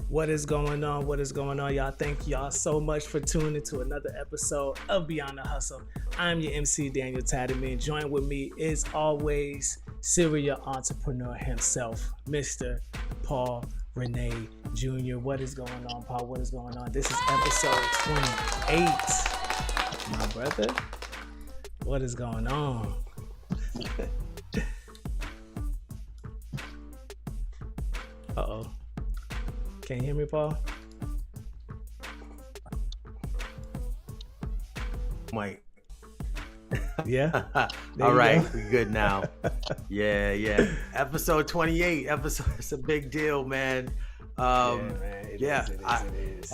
What is going on? What is going on, y'all? Thank y'all so much for tuning to another episode of Beyond the Hustle. I'm your MC, Daniel Tadman. Join with me is always serial entrepreneur himself, Mr. Paul Renee Jr. What is going on, Paul? What is going on? This is episode 28. My brother, what is going on? Uh-oh. Can you hear me, Paul? Mike. Yeah. All right, we're good now. Yeah. Episode 28. It's a big deal, man. It is.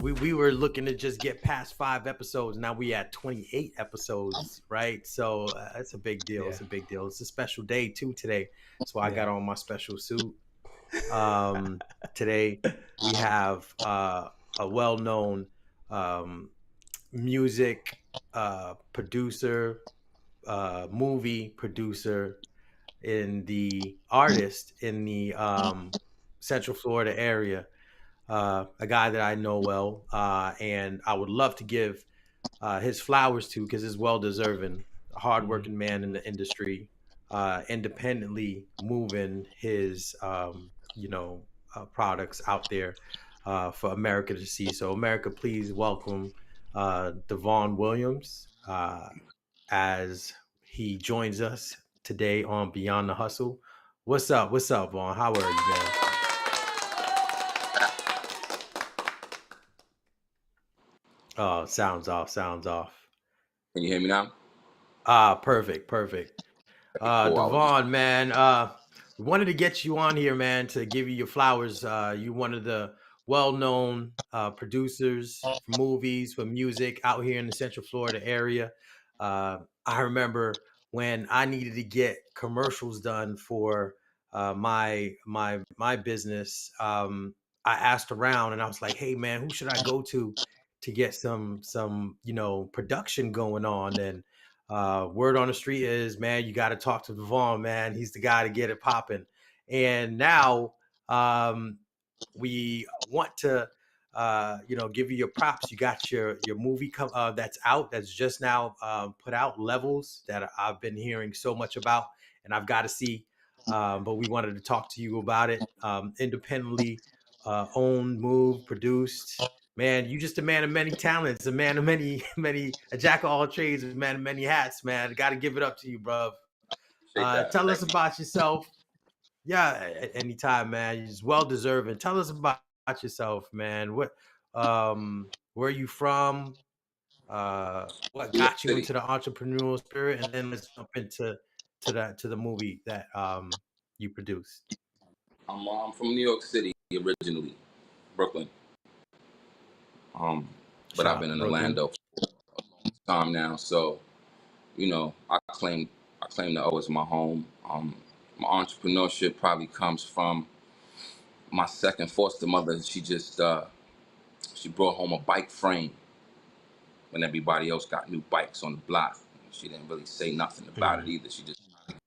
We were looking to just get past 5 episodes. Now we at 28 episodes, right? So it's a big deal. Yeah. It's a big deal. It's a special day too today. That's why I got on my special suit. Today we have a well-known music producer, movie producer, in the artist in the Central Florida area, a guy that I know well, and I would love to give his flowers to because he's well deserving, a hardworking man in the industry, independently moving his products out there for America to see. So America, please welcome Davone Williams as he joins us today on Beyond the Hustle. What's up, Vaughn? How are you, man? Oh, sounds off. Can you hear me now? Perfect. Cool. Davone, man, we wanted to get you on here, man, to give you your flowers. You're one of the well-known producers for movies, for music out here in the Central Florida area. I remember when I needed to get commercials done for my business. I asked around and I was like, "Hey, man, who should I go to get some production going on?" And word on the street is, man, you got to talk to Davone, man. He's the guy to get it popping. And now we want to give you your props. You got your movie that's out, that's just now put out, Levels, that I've been hearing so much about and I've got to see. But we wanted to talk to you about it. Independently owned, moved, produced. Man, you just a man of many talents, a man of many, a jack of all trades, a man of many hats, man. Got to give it up to you, bro. Tell us about yourself. Yeah, at any time, man. You're well deserving. Tell us about yourself, man. Where are you from? What got you into the entrepreneurial spirit? And then let's jump into the movie that you produced. I'm from New York City originally, Brooklyn. But I've been in Orlando for a long time now, so I claim to always my home. My entrepreneurship probably comes from my second foster mother. She just she brought home a bike frame when everybody else got new bikes on the block. She didn't really say nothing about it either. She just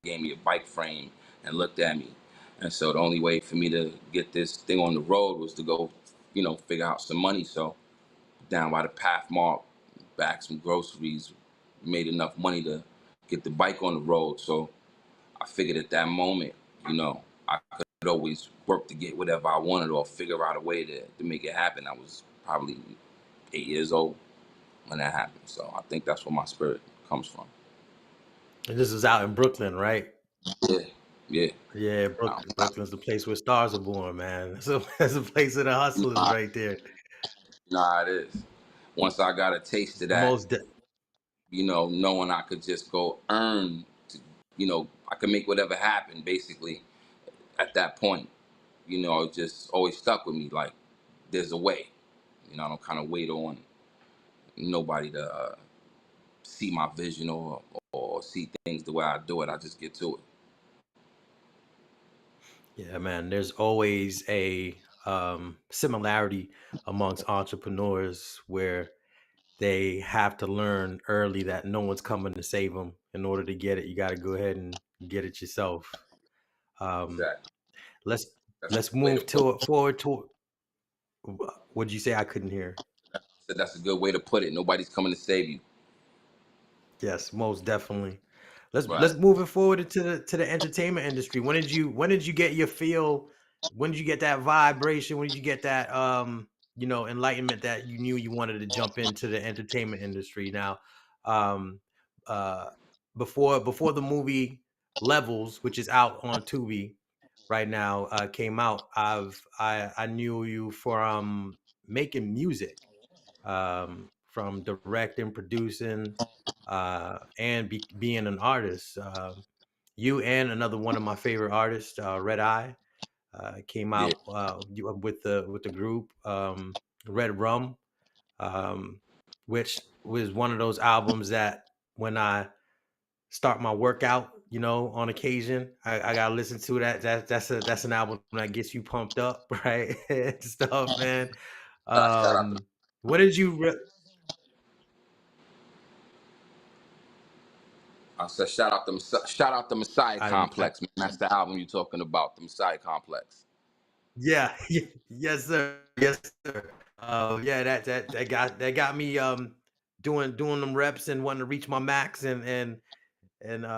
gave me a bike frame and looked at me. And so the only way for me to get this thing on the road was to go, figure out some money. So down by the Pathmark, back some groceries, made enough money to get the bike on the road. So I figured at that moment, I could always work to get whatever I wanted or figure out a way to make it happen. I was probably 8 years old when that happened. So I think that's where my spirit comes from. And this is out in Brooklyn, right? Yeah. Brooklyn's the place where stars are born, man. So that's a place of the hustlers right there. Nah, it is. Once I got a taste of that, knowing I could just go earn, I could make whatever happen, basically, at that point, it just always stuck with me. Like, there's a way. I don't kind of wait on nobody to see my vision or see things the way I do it. I just get to it. Yeah, man, there's always a similarity amongst entrepreneurs where they have to learn early that no one's coming to save them. In order to get it, you got to go ahead and get it yourself. Exactly. Let's move forward to What'd you say? I couldn't hear. So that's a good way to put it. Nobody's coming to save you. Yes, most definitely. Let's Right. move it forward to the entertainment industry. When did you get your feel? When did you get that vibration? When did you get that enlightenment that you knew you wanted to jump into the entertainment industry? Now, um, uh, before the movie Levels, which is out on Tubi right now, came out, I knew you from making music, from directing, producing, and being an artist. You and another one of my favorite artists, Red Eye, came Yeah. out with the group, Red Rum, um, which was one of those albums that when I start my workout, on occasion, I gotta listen to that. That's an album that gets you pumped up, right? And stuff, man. Shout out to What did you? I said shout out the Messiah I didn't. Complex, man. That's the album you're talking about, the Messiah Complex. Yeah, yes, sir, yes, sir. Yeah, that got me doing them reps and wanting to reach my max, and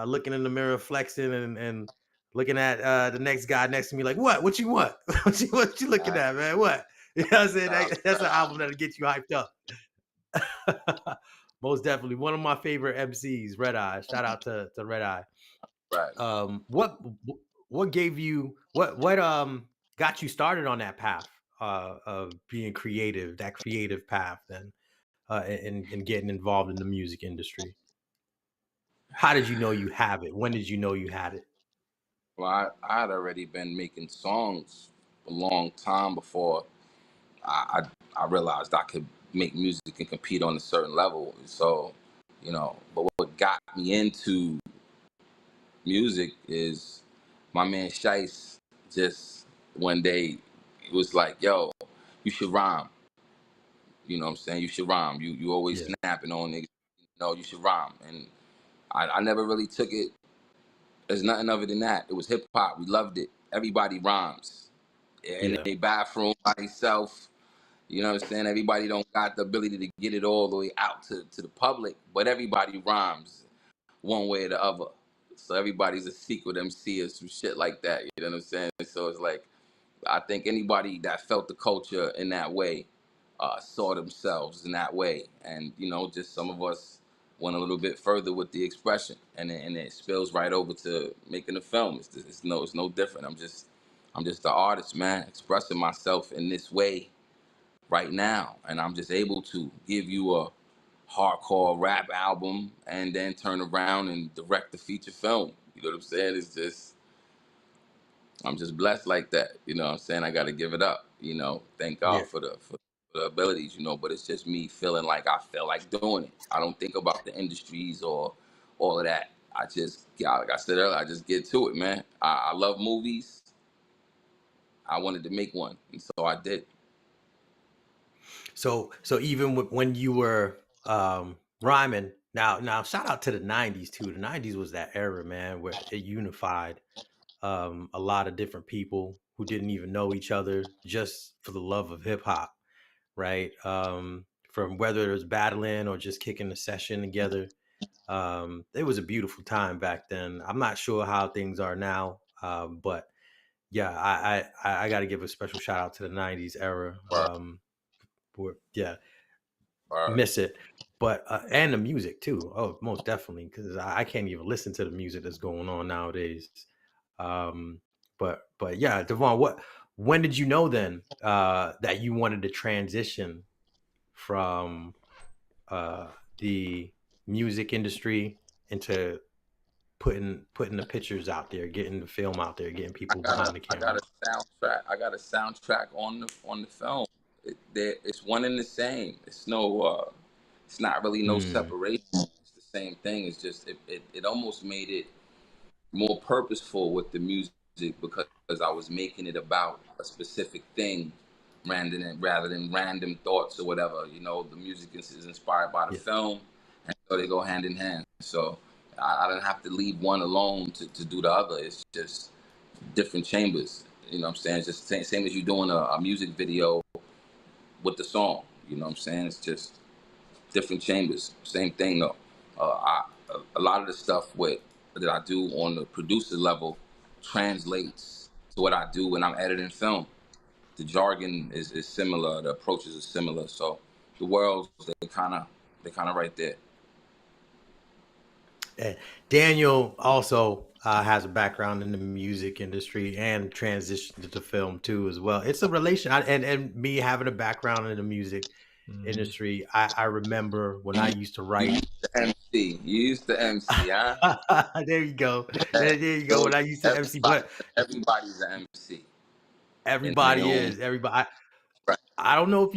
looking in the mirror, flexing, and looking at the next guy next to me like, what you want? What you looking Right. at, man? What? You know what I'm saying? Shout out That's to an Red album Eye. that'll get you hyped up. Most definitely, one of my favorite MCs, Red Eye. Shout out to Red Eye. Right. What gave you what got you started on that path, of being creative, that creative path, and and getting involved in the music industry? How did you know you have it? When did you know you had it? Well, I had already been making songs a long time before I realized I could make music and compete on a certain level. So, but what got me into music is my man Shice just one day it was like, yo, you should rhyme. You know what I'm saying? You should rhyme. You always Yeah, snapping on niggas. You should rhyme. And I never really took it as nothing other than that. It was hip hop. We loved it. Everybody rhymes. In yeah, a bathroom by themselves. You know what I'm saying? Everybody don't got the ability to get it all the way out to the public, but everybody rhymes one way or the other. So everybody's a secret MC or some shit like that. You know what I'm saying? So it's like I think anybody that felt the culture in that way saw themselves in that way, and just some of us went a little bit further with the expression, and it spills right over to making a film. It's no different. I'm just the artist, man, expressing myself in this way right now, and I'm just able to give you a hardcore rap album and then turn around and direct the feature film. You know what I'm saying? I'm just blessed like that. You know what I'm saying? I got to give it up. Thank yeah. God for the abilities, but it's just me feeling like I feel like doing it. I don't think about the industries or all of that. Yeah, like I said earlier, I just get to it, man. I love movies. I wanted to make one, and so I did. So even when you were rhyming, now shout out to the '90s too. The '90s was that era, man, where it unified a lot of different people who didn't even know each other just for the love of hip hop, right? From whether it was battling or just kicking the session together. It was a beautiful time back then. I'm not sure how things are now, but yeah, I got to give a special shout out to the '90s era. Or, Yeah, or miss it, but and the music too. Oh, most definitely, because I can't even listen to the music that's going on nowadays. Um, but yeah, Devon, when did you know then that you wanted to transition from uh, the music industry into putting the pictures out there, getting the film out there, getting people behind the I got camera? a soundtrack. I got a soundtrack on the film. It's one and the same. It's no. It's not really no Mm, separation. It's the same thing. It's just it almost made it more purposeful with the music because I was making it about a specific thing rather than random thoughts or whatever. The music is inspired by the yeah. film, and so they go hand in hand. So I don't have to leave one alone to do the other. It's just different chambers. You know what I'm saying? It's just same as you doing a music video with the song. You know what I'm saying? It's just different chambers. Same thing though. A lot of the stuff that I do on the producer level translates to what I do when I'm editing film. The jargon is similar. The approaches are similar. So the worlds they kind of right there. And Daniel also has a background in the music industry and transitioned to film too as well. It's a relation, and me having a background in the music industry. I remember when I used to You write. used to MC. You used to MC, huh? There you go. Yeah. There you go. So When I used to MC, but everybody's an MC in their everybody own is everybody. right. I don't know if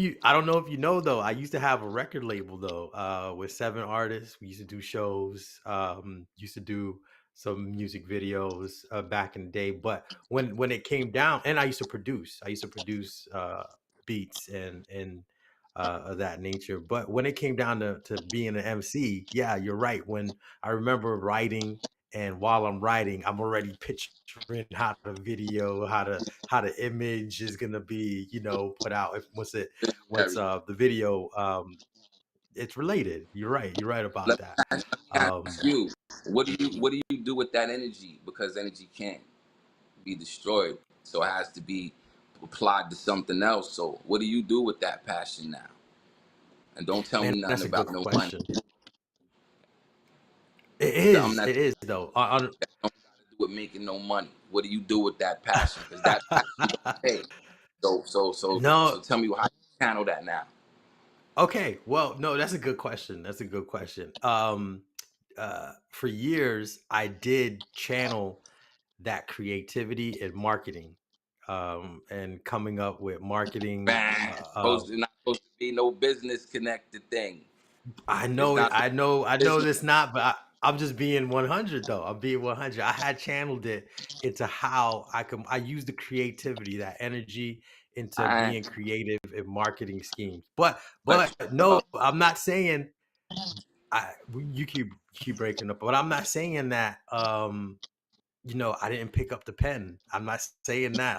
you know though. I used to have a record label though, with 7 artists. We used to do shows, used to do some music videos back in the day. But when it came down, and I used to produce beats and of that nature. But when it came down to being an MC, yeah, you're right. When I remember writing, and while I'm writing, I'm already picturing how the video, how the image is gonna be, put out. If once Very. the video, it's related. You're right. You're right about Let that. me ask Um, you, what do you do with that energy? Because energy can't be destroyed, so it has to be applied to something else. So what do you do with that passion now? And don't tell man, me nothing that's a good about no money. question. It Something is. that It is though. On, don't got to do with making no money. What do you do with that passion? Because that passion don't pay. So no. tell me how you channel that now. Okay. Well, no, that's a good question. That's a good question. For years, I did channel that creativity in marketing, and coming up with marketing. Man, it's not supposed to be no business connected thing. I It's know it. not supposed I to be know business. this not, but I'm just being 100 though. I'm being 100. I had channeled it into how I use the creativity, that energy into I being creative in marketing schemes. let But you no, know. I'm not saying you keep breaking up, but I'm not saying that I didn't pick up the pen. I'm not saying that.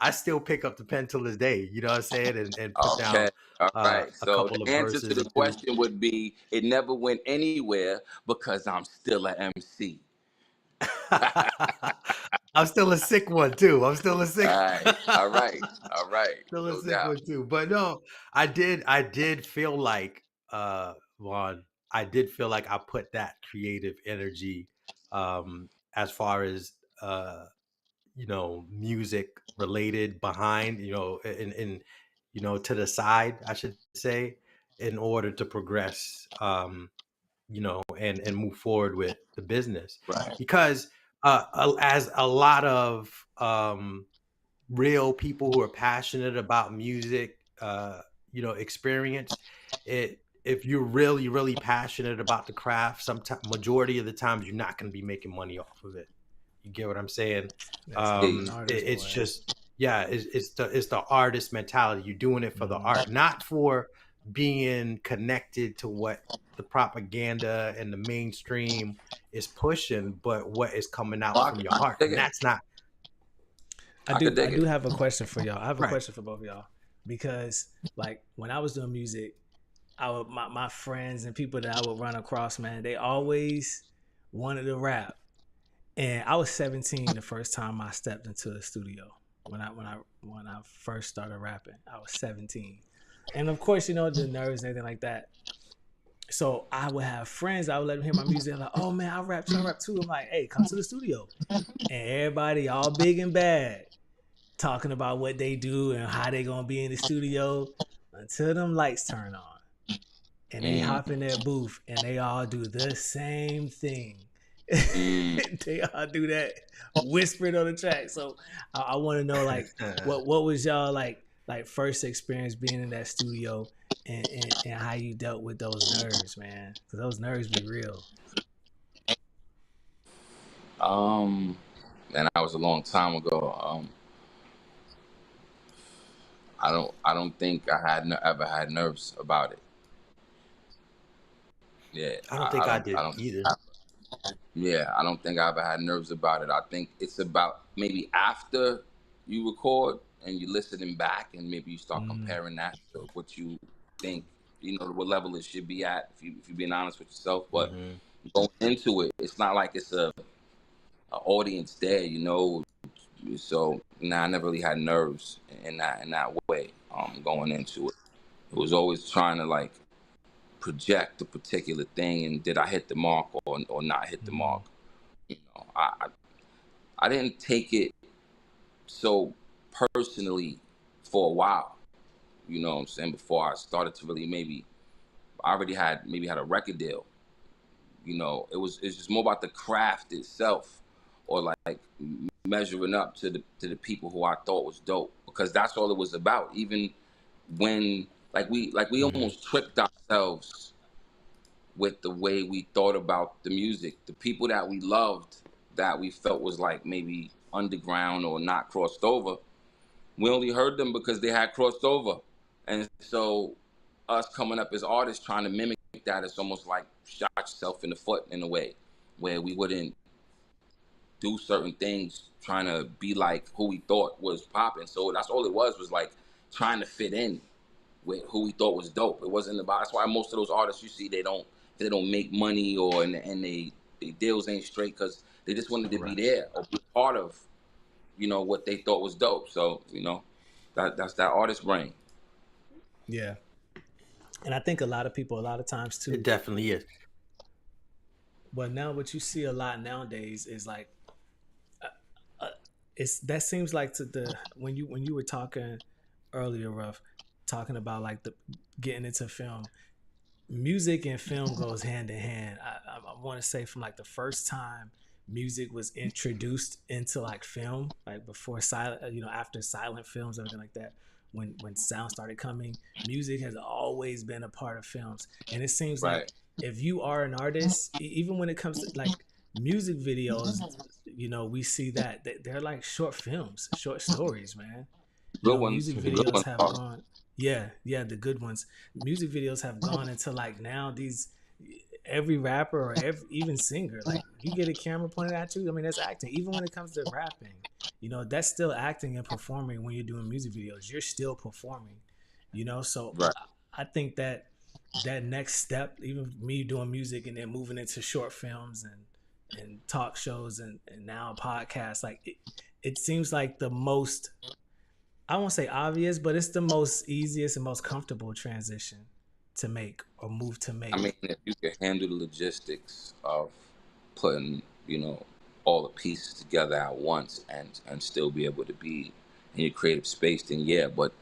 I still pick up the pen till this day, you know what I'm saying, and put Okay. down All right. a So couple the of answer to verses the or two. question would be it never went anywhere because I'm still a MC. I'm still a sick one too. I'm still a All sick right. All right. All right. still a No sick doubt. one too. But no, I did feel like Vaughn, I did feel like I put that creative energy as far as music related behind, in to the side, I should say, in order to progress, and move forward with the business. Right. Because as a lot of real people who are passionate about music, experience it. If you're really, really passionate about the craft, majority of the times you're not going to be making money off of it. You get what I'm saying? That's being an It, artist, it's boy. just, yeah, it's the artist mentality. You're doing it for the art, not for being connected to what the propaganda and the mainstream is pushing, but what is coming out Well, from your I can heart. dig And it. that's not I can I dig do it. have a question for y'all. I have a right. question for both of y'all because like when I was doing music, my friends and people that I would run across, man, they always wanted to rap. And I was 17 the first time I stepped into the studio. When I first started rapping, I was 17. And of course, the nerves and everything like that. So I would have friends, I would let them hear my music, like, oh man, I rap too, I rap too. I'm like, hey, come to the studio. And everybody all big and bad talking about what they do and how they gonna be in the studio until them lights turn on and they Mm, hop in their booth and they all do the same thing. mm. They all do that whispering on the track. So I want to know like what was y'all like first experience being in that studio and how you dealt with those nerves, man? Because those nerves be real. Um, and that was a long time ago. I don't think I had ever had nerves about it. Yeah, I don't I, I think I don't. I did don't. either. Yeah, I don't think I ever had nerves about it. I think it's about maybe after you record and you're listening back, and maybe you start comparing that to what you think, what level it should be at, if you're being honest with yourself. But going into it, it's not like it's a audience there, So I never really had nerves in that way. Going into it, it was always trying to like project a particular thing, and did I hit the mark or not hit the mark? I didn't take it so personally for a while. You know what I'm saying? Before I started to really I already had a record deal. It's just more about the craft itself, or like measuring up to the people who I thought was dope, because that's all it was about. Even when we almost tricked ourselves with the way we thought about the music. The people that we loved, that we felt was like maybe underground or not crossed over, we only heard them because they had crossed over. And so us coming up as artists trying to mimic that, it's almost like shot yourself in the foot in a way, where we wouldn't do certain things trying to be like who we thought was popping. So that's all it was like trying to fit in with who we thought was dope. It wasn't about. That's why most of those artists you see, they don't make money, and they deals ain't straight, because they just wanted to be there or be part of what they thought was dope. So that's that artist brain. Yeah. And I think a lot of people, a lot of times too. It definitely is. But now what you see a lot nowadays is like, that seems like when you were talking earlier, Ruff, talking about like the getting into film, music and film goes hand in hand. I want to say from like the first time music was introduced into like film, like before silent, after silent films, everything like that. When sound started coming, music has always been a part of films, and it seems like if you are an artist, even when it comes to like music videos, we see that they're like short films, short stories, man. Good Music ones. videos have gone. Yeah, the good ones. Music videos have gone into like now these every rapper or even singer, like you get a camera pointed at you. I mean, that's acting. Even when it comes to rapping, that's still acting and performing. When you're doing music videos, you're still performing. So I think that next step, even me doing music and then moving into short films and talk shows and now podcasts, like it seems like the most, I won't say obvious, but it's the most easiest and most comfortable transition to make or move to make. I mean, if you can handle the logistics of putting, all the pieces together at once and still be able to be in your creative space, then yeah. But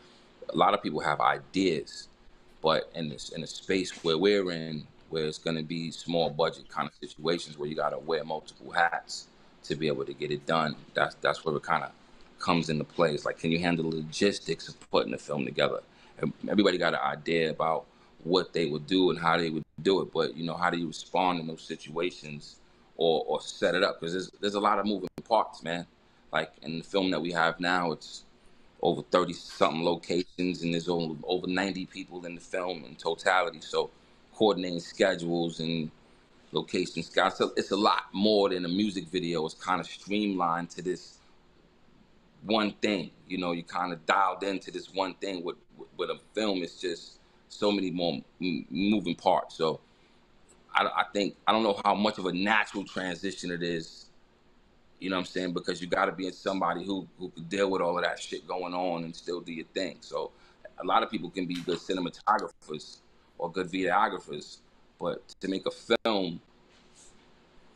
a lot of people have ideas, but in a space where we're in, where it's going to be small budget kind of situations where you got to wear multiple hats to be able to get it done. That's where it kind of comes into play. It's like, can you handle the logistics of putting the film together? Everybody got an idea about what they would do and how they would do it, but how do you respond in those situations or set it up? Because there's a lot of moving parts, man. Like in the film that we have now, it's over 30 something locations, and there's over 90 people in the film in totality. So coordinating schedules and locations, guys, so it's a lot more than a music video. It's kind of streamlined to this one thing. You kind of dialed into this one thing. With a film, it's just so many more moving parts. So I think, I don't know how much of a natural transition it is, what I'm saying, because you got to be somebody who could deal with all of that shit going on and still do your thing. So a lot of people can be good cinematographers or good videographers, but to make a film,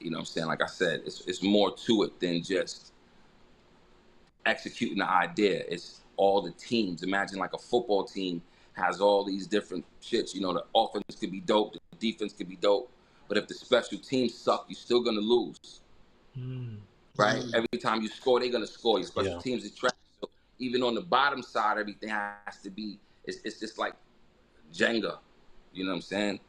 what I'm saying, like I said, it's more to it than just executing the idea. It's all the teams. Imagine like a football team has all these different shits. The offense could be dope, the defense could be dope, but if the special teams suck, you're still gonna lose. Right? Every time you score, they're gonna score. Your special teams is trash. So even on the bottom side, everything has to be. It's just like Jenga. You know what I'm saying?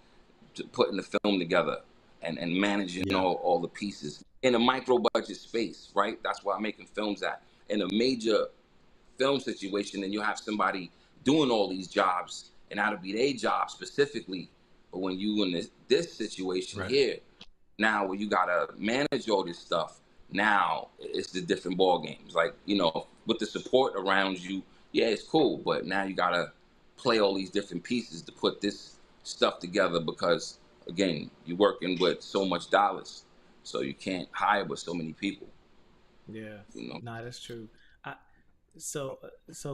Putting the film together and managing all the pieces in a micro budget space. Right? That's why I'm making films at. In a major film situation, and you have somebody doing all these jobs, and that'll be their job specifically. But when you in this situation here, now where you gotta manage all this stuff, now it's the different ball games. Like, with the support around you, yeah, it's cool. But now you gotta play all these different pieces to put this stuff together because again, you're working with so much dollars, so you can't hire with so many people. Yeah, You know, nah, that's true. I so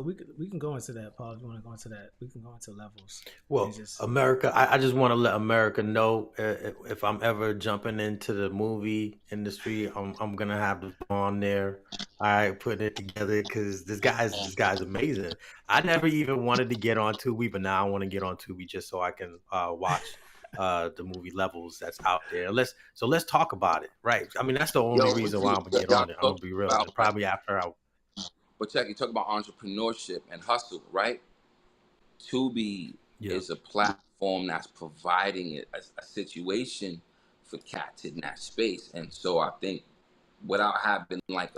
we can go into that, Paul. If you want to go into that, we can go into levels and Well, just America, I just want to let America know if I'm ever jumping into the movie industry, I'm gonna have to go on there. All right, putting it together because this guy's amazing. I never even wanted to get on Tubi, but now I want to get on Tubi just so I can watch the movie Levels that's out there. Let's talk about it, right? I mean, that's the only yo, reason why I'm gonna get y'all on it. I'm gonna talking be real, about, and probably after I. but check, you talk about entrepreneurship and hustle, right? Tubi Yeah. is a platform that's providing a situation for cats in that space, and so I think without having like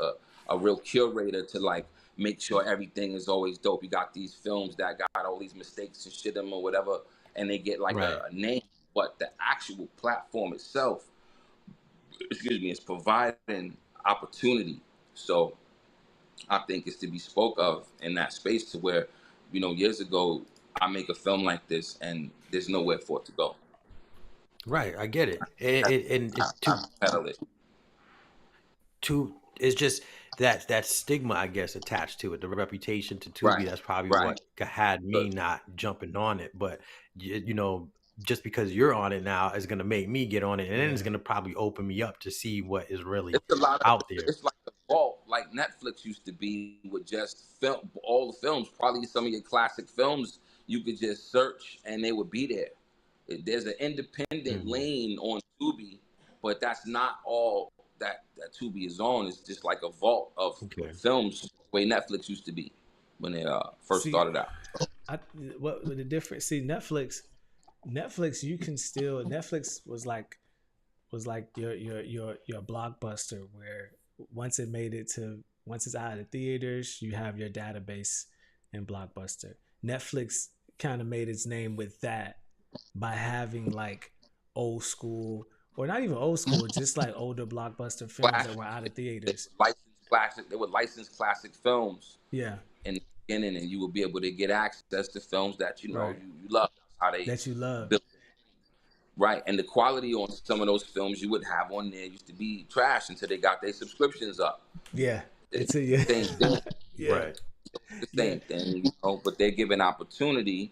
a real curator to like make sure everything is always dope. You got these films that got all these mistakes and shit in them or whatever, and they get like Right. a name, but the actual platform itself, excuse me, is providing opportunity. So I think it's to be spoke of in that space to where, years ago I make a film like this and there's nowhere for it to go. Right, I get it. And I, it I too. pedal it. It's just that stigma, I guess, attached to it, the reputation to Tubi. Right, That's probably right. what had me Good. not jumping on it. But just because you're on it now is going to make me get on it, and then it's yeah, going to probably open me up to see what is really It's a lot of out there. it's like a vault, like Netflix used to be with just film, all the films. Probably some of your classic films you could just search and they would be there. There's an independent Mhm. lane on Tubi, but that's not all that Tubi is on. It's just like a vault of Okay. films, the way Netflix used to be when they first see, started out. I what the difference? See, Netflix, you can still Netflix was like your blockbuster where once it's out of the theaters, you have your database in Blockbuster. Netflix kind of made its name with that by having like old school or not even old school, just like older blockbuster films that Flash, were out of they theaters. would license classic. They would license classic films Yeah, in the beginning, and you will be able to get access to films that right. you love. That's how they That you loved. built right. And the quality on some of those films you would have on there used to be trash until they got their subscriptions up. Yeah, It's until you. the same thing. Yeah, Right. The yeah, same thing, but they're giving opportunity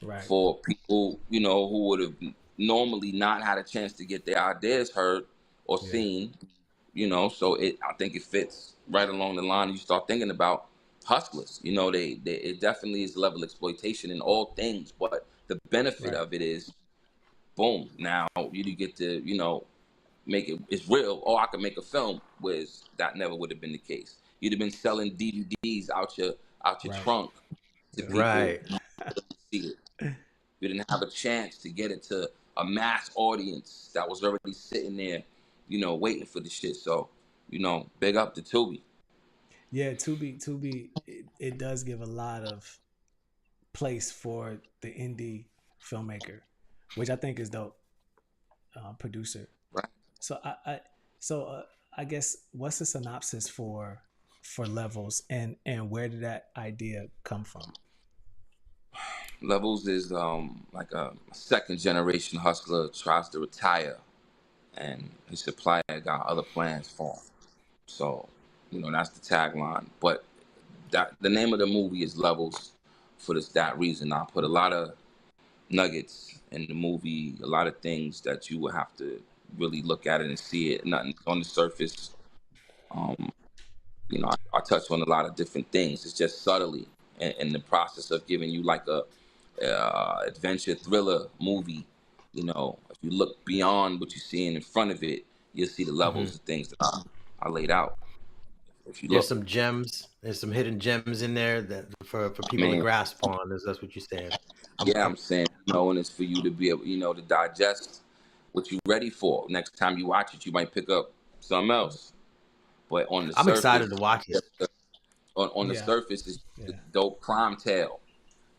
right, for people, who would have normally not had a chance to get their ideas heard or yeah, seen, so I think it fits right along the line. You start thinking about hustlers, they it definitely is level exploitation in all things, but the benefit right. of it is boom, now you do get to, make it's real. Oh, I could make a film, whereas that never would have been the case. You'd have been selling DVDs out your Right. trunk to Yeah. people Right. who couldn't see it. You didn't have a chance to get it to a mass audience that was already sitting there, waiting for the shit. So, big up to Tubi. Yeah, Tubi, it does give a lot of place for the indie filmmaker, which I think is dope. Producer. Right? So so I guess what's the synopsis for Levels and where did that idea come from? Levels is like a second generation hustler tries to retire, and his supplier got other plans for him. So, that's the tagline. But that the name of the movie is Levels for that reason. I put a lot of nuggets in the movie, a lot of things that you would have to really look at it and see it. Nothing on the surface. Um, I touch on a lot of different things. It's just subtly in the process of giving you like a adventure thriller movie. If you look beyond what you're seeing in front of it, you'll see the Hmm. levels of things that I laid out. If you There's look, some gems. There's some hidden gems in there that for I people to mean, grasp on. That's what you're saying. yeah, I'm I'm saying, and it's for you to be able, to digest what you're ready for. Next time you watch it, you might pick up something else. But on the I'm excited surface, to watch it. on the Yeah, surface, it's a yeah, dope crime tale.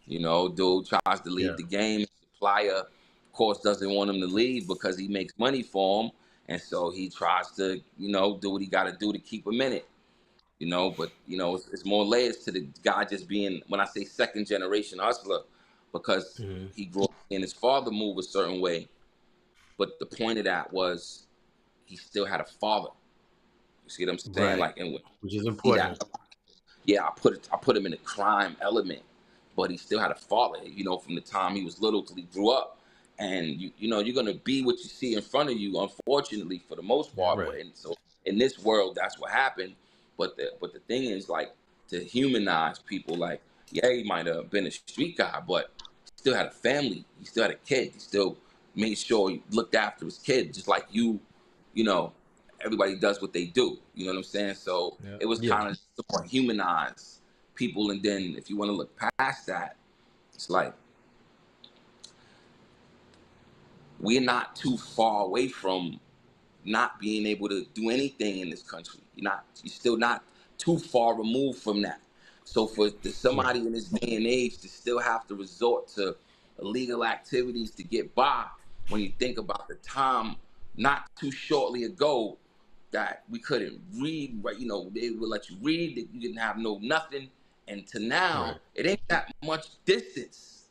Dude tries to Yeah. leave the game. Supplier, of course, doesn't want him to leave because he makes money for him, and so he tries to, do what he got to do to keep him in it. But it's more layers to the guy just being, when I say second generation hustler, because Mhm. he grew up seeing his father move a certain way. But the point of that was he still had a father. You see what I'm saying? Right. Like, and when Which is you see that, important. yeah, I put him in the crime element, but he still had a father, from the time he was little till he grew up. And you're gonna be what you see in front of you, unfortunately, for the most Yeah. part. Right. And so in this world, that's what happened. But the thing is, like, to humanize people, like, yeah, he might have been a street guy, but he still had a family. He still had a kid. He still made sure he looked after his kid, just like you know, everybody does what they do. You know what I'm saying? So Yeah. it was Yeah. kind of to more humanize people. And then if you want to look past that, it's like we're not too far away from not being able to do anything in this country. You're still not too far removed from that. So for Right. somebody in this day and age to still have to resort to illegal activities to get by, when you think about the time not too shortly ago that we couldn't read, right? They would let you read, that you didn't have no nothing, and to now Right. it ain't that much distance.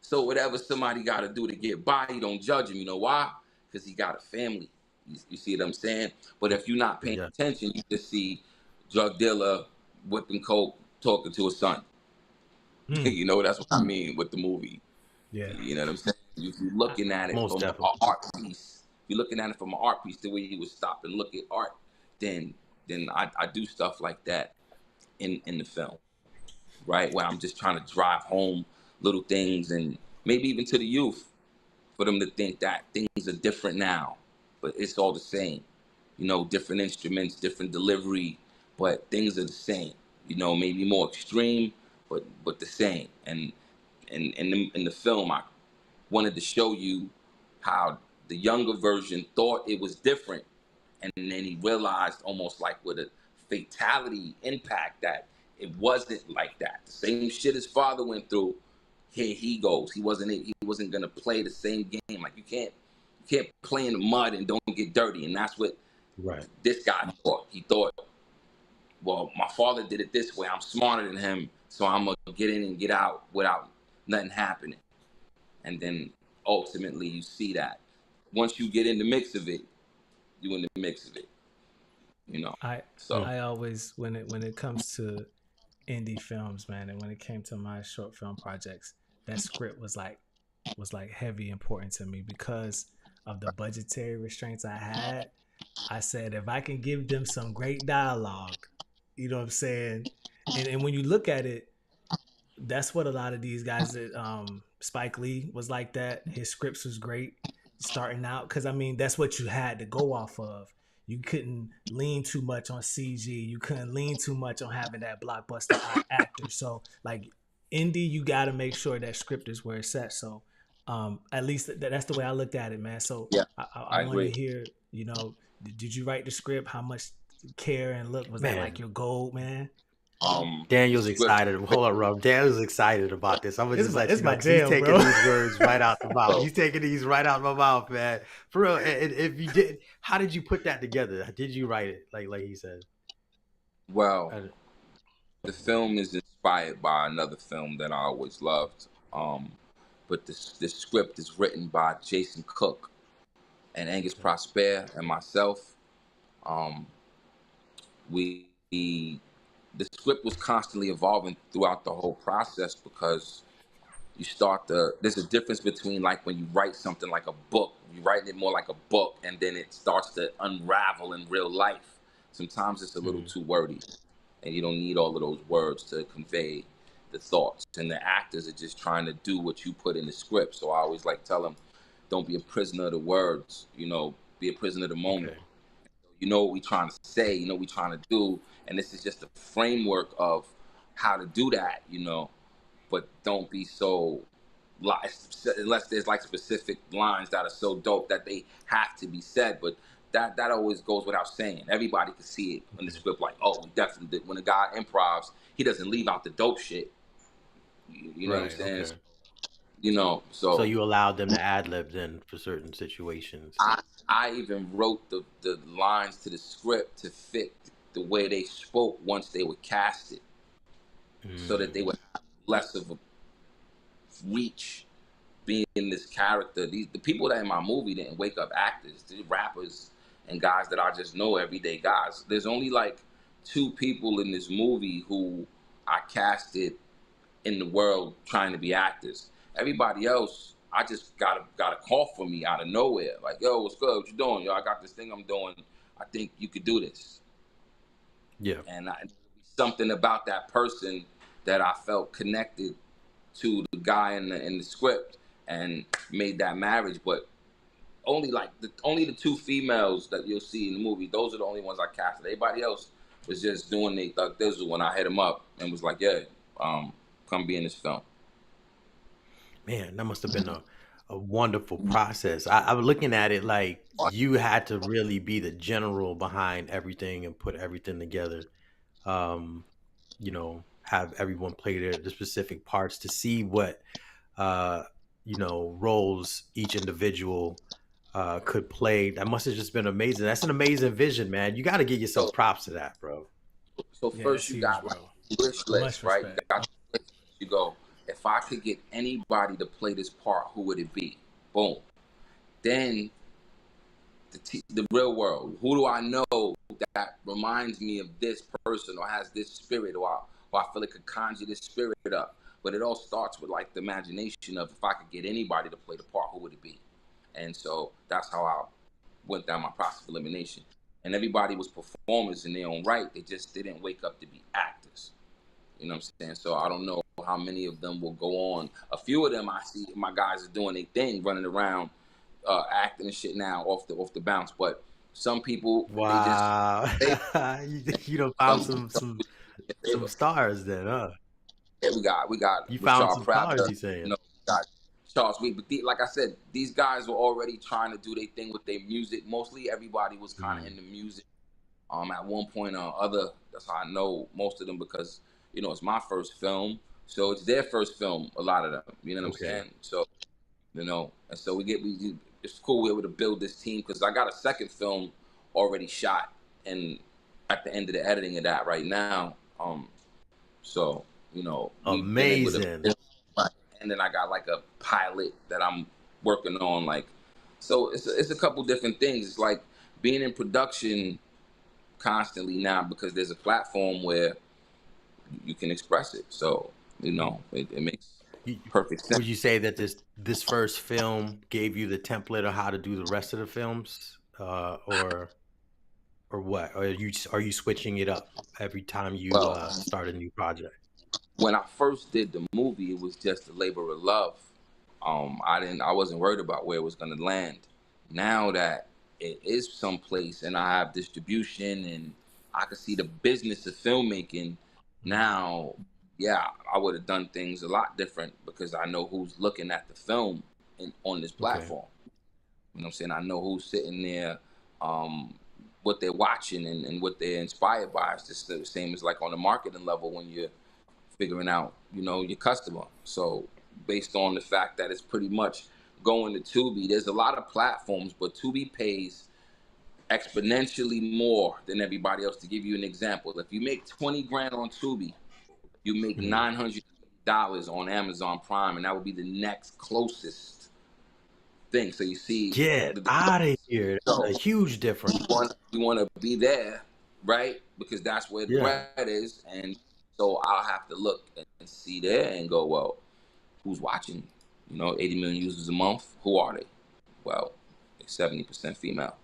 So whatever somebody got to do to get by, you don't judge him. You know why? Because he got a family. You see what I'm saying? But if you're not paying Yeah. attention, you just see drug dealer whipping coke, talking to his son. Hmm. That's what I mean with the movie. Yeah. You know what I'm saying? If you're I, looking at it Most from an definitely. art piece, if you're looking at it from an art piece, the way you would stop and look at art, then I do stuff like that in the film, right? Where I'm just trying to drive home little things, and maybe even to the youth, for them to think that things are different now, but it's all the same. Different instruments, different delivery, but things are the same. Maybe more extreme, but the same. And in the film, I wanted to show you how the younger version thought it was different, and then he realized, almost like with a fatality impact, that it wasn't like that. The same shit his father went through, here he goes. He wasn't gonna play the same game. Like, you can't play in the mud and don't get dirty. And that's what Right. this guy thought. He thought, well, my father did it this way. I'm smarter than him, so I'm gonna get in and get out without nothing happening. And then ultimately, you see that once you get in the mix of it, you in the mix of it. You know. I So I always, when it comes to indie films, man, and when it came to my short film projects, that script was like heavy important to me because of the budgetary restraints I had. I said if I can give them some great dialogue, you know what I'm saying? And when you look at it, that's what a lot of these guys that Spike Lee was like that. His scripts was great starting out because I mean that's what you had to go off of. You couldn't lean too much on CG. You couldn't lean too much on having that blockbuster actor. So like indie, you got to make sure that script is where it's at. So at least that's the way I looked at it, man. So yeah, I I want to agree. hear, did you write the script? How much care and look was that like Man, your goal, man? The Daniel's script. excited. Hold on, Rob. Daniel's excited about this. I'm gonna It's just my let it's you know my because he's jam, taking bro. these words right out the mouth. So, He's taking these right out my mouth, man. For real. And if you did, how did you put that together? Did you write it like he said? well, I- the film is inspired by another film that I always loved. But this script is written by Jason Cook and Angus Okay. Prosper and myself. Um, we the script was constantly evolving throughout the whole process, because there's a difference between, like, when you write something like a book, you write it more like a book, and then it starts to unravel in real life. Sometimes it's a little Mhm. too wordy, and you don't need all of those words to convey the thoughts. And the actors are just trying to do what you put in the script. So I always like tell them, don't be a prisoner of the words. Be a prisoner of the moment. Okay. You know what we're trying to say. You know what we're trying to do, and this is just a framework of how to do that. But don't be so, unless there's like specific lines that are so dope that they have to be said. But that always goes without saying. Everybody can see it in the Okay. script, like, oh, we definitely did. When a guy improvs, he doesn't leave out the dope shit. You know what I'm Right. saying? Okay. So So you allowed them to ad lib then for certain situations. I even wrote the lines to the script to fit the way they spoke once they were casted, so that Mm. they would have less of a reach being this character. The people that in my movie didn't wake up actors, the rappers and guys that I just know, everyday guys. There's only like 2 people in this movie who I casted in the world trying to be actors. Everybody else, I just got a call from me out of nowhere, like, yo, what's good? What you doing? Yo, I got this thing I'm doing. I think you could do this. Yeah. And something about that person that I felt connected to the guy in the script and made that marriage. But only the 2 females that you'll see in the movie, those are the only ones I casted. Everybody else was just doing they Thug Thizzle when I hit him up and was like, yeah, come be in this film. Man, that must have been a wonderful process. I was looking at it like you had to really be the general behind everything and put everything together. Um, have everyone play the specific parts to see what uh, roles each individual could play. That must have just been amazing. That's an amazing vision, man. You got to give yourself So, props to that, bro. so Yeah, first that's you huge, got like bro. wish Much list, right? You respect. got the wish list. You go, if I could get anybody to play this part, who would it be? Boom. Then the real world. Who do I know that reminds me of this person or has this spirit, or I feel it could conjure this spirit up? But it all starts with like the imagination of, if I could get anybody to play the part, who would it be? And so that's how I went down my process of elimination. And everybody was performers in their own right. They just didn't wake up to be actors. You know what I'm saying? So I don't know how many of them will go on. A few of them I see my guys are doing their thing, running around, acting and shit now off the bounce. But some people they just Wow, they you don't found some some some some favor. stars then, huh? Yeah, we got You found Rashad some stars, Prather, you saying? we got Charles Week. But like I said, these guys were already trying to do their thing with their music. Mostly everybody was kind of Mm, into music. At one point or other, that's how I know most of them, because it's my first film, so it's their first film. A lot of them, you know what I'm okay. saying? So and so it's cool we're able to build this team, because I got a second film already shot and at the end of the editing of that right now. So we've been able to Amazing. build, and then I got like a pilot that I'm working on, like, so it's a couple different things. It's like being in production constantly now, because there's a platform where you can express it. So it makes You, perfect sense. would you say that this first film gave you the template of how to do the rest of the films, or what? Or are you switching it up every time you Well, start a new project? when I first did the movie, it was just a labor of love. I wasn't worried about where it was going to land. Now that it is someplace and I have distribution and I can see the business of filmmaking Mm, now, yeah, I would have done things a lot different, because I know who's looking at the film on this okay. platform. You know what I'm saying? I know who's sitting there, um, what they're watching, and what they're inspired by. It's just the same as like on the marketing level when you're figuring out, your customer. So based on the fact that it's pretty much going to Tubi, there's a lot of platforms, but Tubi pays exponentially more than everybody else. To give you an example, if you make 20 grand on Tubi, you make Mhm. $900 on Amazon Prime, and that would be the next closest thing. So you see Get the out of difference. here. So That's a huge difference. you want to be there, right? Because that's where the Yeah. bread is, and so I'll have to look and see there and go, well, who's watching? 80 million users a month. Who are they? Well, 70% female.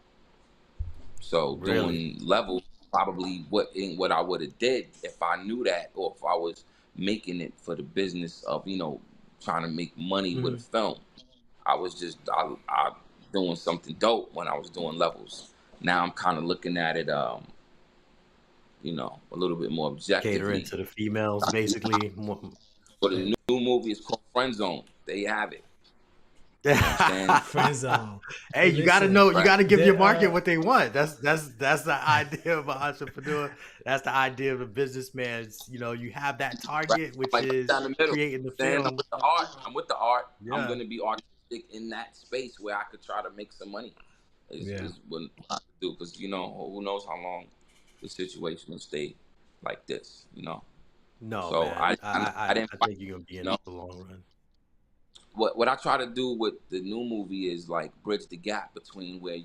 So Really. doing levels probably what I would have did if I knew that, or if I was making it for the business of trying to make money with a Mhm. film. I was just I doing something dope when I was doing levels. Now I'm kind of looking at it, a little bit more Catering objectively. to the females, basically. For Yeah. the new movie, it's called Friend Zone. There you have it. You understand? Friend zone. Hey, Hey, you got to listen, know. You Right. got to give your there. market what they want. That's the idea of an entrepreneur. That's the idea of a businessman. You have that Right. target, which Like is down the middle. creating the Saying film. I'm with the art. I'm Yeah. gonna be artistic in that space where I could try to make some money. Yeah. Is what I could do, because who knows how long the situation will stay like this, you know. No, So man. I didn't I fight, think you're gonna be you in know. the long run. What I try to do with the new movie is like bridge the gap between where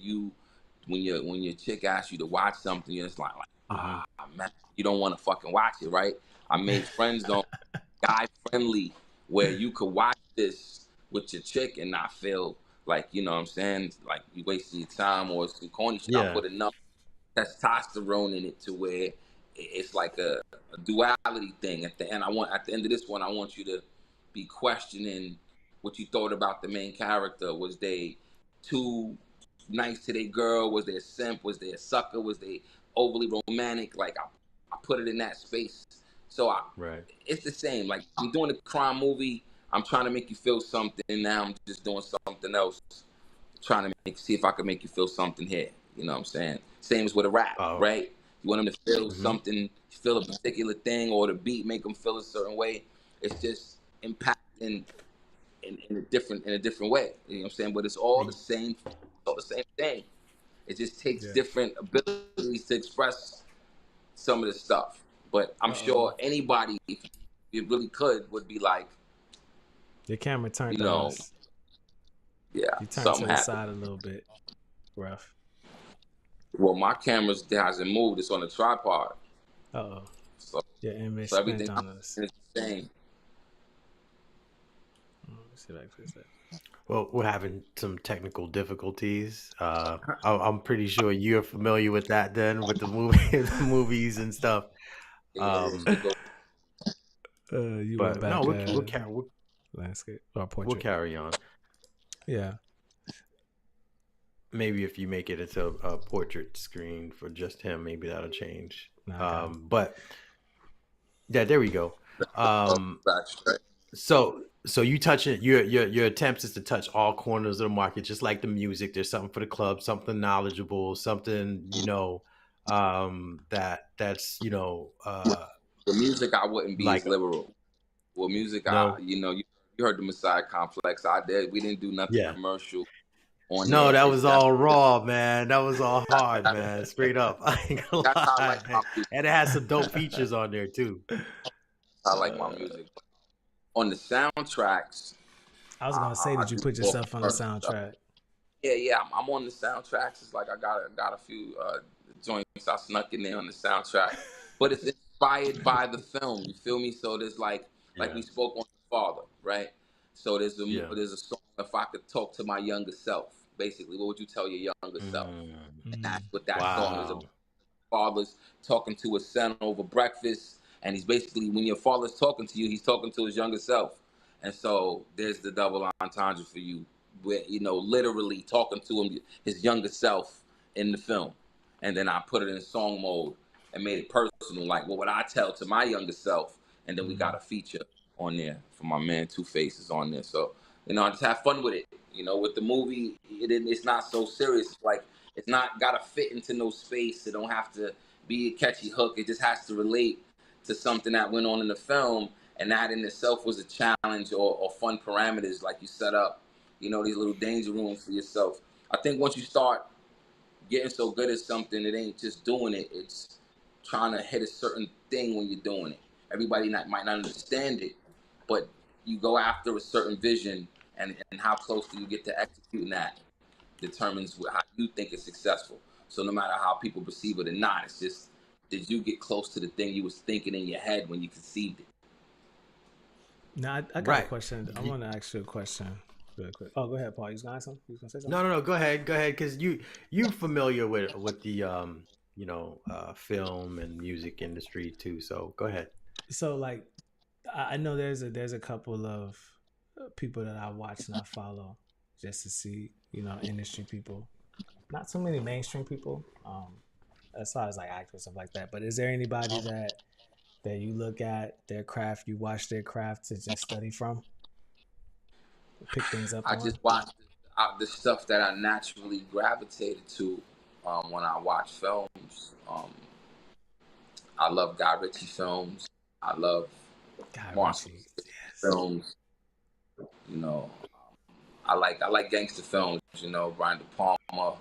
when your chick asks you to watch something, you're just like Hmm. man, you don't want to fucking watch it, right? I made friends on guy friendly where you could watch this with your chick and not feel like, you know what I'm saying, like you wasting your time or some corny shit. I Yeah. put enough testosterone in it to where it's like a duality thing. At the end, at the end of this one, I want you to be questioning what you thought about the main character. Was they too nice to their girl? Was they a simp? Was they a sucker? Was they overly romantic? Like I put it in that space. So Right. it's the same. Like I'm doing a crime movie. I'm trying to make you feel something. Now I'm just doing something else, trying to see if I can make you feel something here. You know what I'm saying? Same as with a rap, Oh. right? You want them to feel Hmm. something, feel a particular thing, or the beat make them feel a certain way. It's just impacting in a different way. You know what I'm saying? But it's all the same, all the same thing. It just takes Yeah. different abilities to express some of the stuff. But I'm Uh-oh. sure anybody, if you really could, would be like, Your camera you turned on know, us. yeah, You turned to something the happened. side a little bit. Rough. Well, my camera hasn't moved. It's on a tripod. Uh-oh. So Your image So spent everything on us. is the same. Let me see if I can fix that. Well, we're having some technical difficulties. I'm pretty sure you're familiar with that then, with the the movies and stuff. Yeah, it goes. You went But no, back we'll landscape or portrait. carry on. Yeah. Maybe if you make it into a portrait screen for just him, maybe that'll change. Okay. But yeah, there we go. Back straight. So you touch it. Your attempts is to touch all corners of the market, just like the music. There's something for the club, something knowledgeable, something that's The music I wouldn't be like as liberal. Well, music no, you heard the Messiah Complex. We didn't do nothing yeah, commercial on no, there. that It's was all raw, man. That was all hard, that's man. Straight up, I ain't gonna how I lie, like man. my music. And it has some dope features on there too. I like my music. On the soundtracks, I was gonna say, I did you do put more yourself on the commercial stuff. soundtrack? Yeah, I'm on the soundtracks. It's like I got a few joints I snuck in there on the soundtrack, but it's inspired by the film. You feel me? So there's like Yeah, we spoke on the father, right? So yeah. there's a song, if I could talk to my younger self. Basically, what would you tell your younger self? Mm, And Mm. that's what that song is about. wow. Father's talking to his son over breakfast, and he's basically, when your father's talking to you, he's talking to his younger self. And so there's the double entendre for you, where literally talking to him, his younger self, in the film. And then I put it in song mode and made it personal, like what would I tell to my younger self? And then we got a feature on there for my man Two Faces on there. So I just have fun with it. With the movie, it's not so serious. Like, it's not gotta fit into no space. It don't have to be a catchy hook. It just has to relate to something that went on in the film, and that in itself was a challenge or fun parameters, like you set up, these little danger rooms for yourself. I think once you start getting so good at something, it ain't just doing it. It's trying to hit a certain thing when you're doing it. Everybody might not understand it, but you go after a certain vision, and how close do you get to executing that determines how you think it's successful. So no matter how people perceive it or not, it's just, did you get close to the thing you was thinking in your head when you conceived it? Now I got a Right. question. I want to ask you a question real quick. Oh, go ahead, Paul. You was gonna ask something? You was gonna say something? No. Go ahead, because you familiar with the film and music industry too. So go ahead. So like, I know there's a couple of people that I watch and I follow just to see industry people. Not so many mainstream people, as far as like actors stuff like that. But is there anybody that you look at their craft, you watch their craft to just study from, pick things up I on? just watched the stuff that I naturally gravitated to when I watch films. I love Guy Ritchie films. I love God, Martin Richie, yes. films. You know, I like gangster films. Brian De Palma.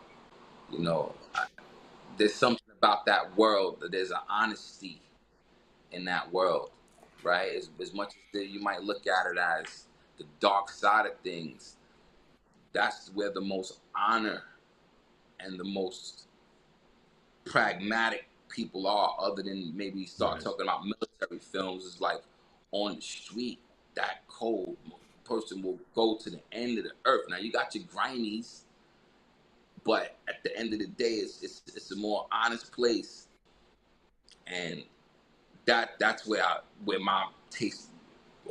There's something about that world, that there's an honesty in that world, right? As much as you might look at it as the dark side of things, that's where the most honor and the most pragmatic people are, other than maybe start talking about military films. Is like on the street, that cold person will go to the end of the earth. Now you got your grimies, but at the end of the day, it's a more honest place, and that's where my taste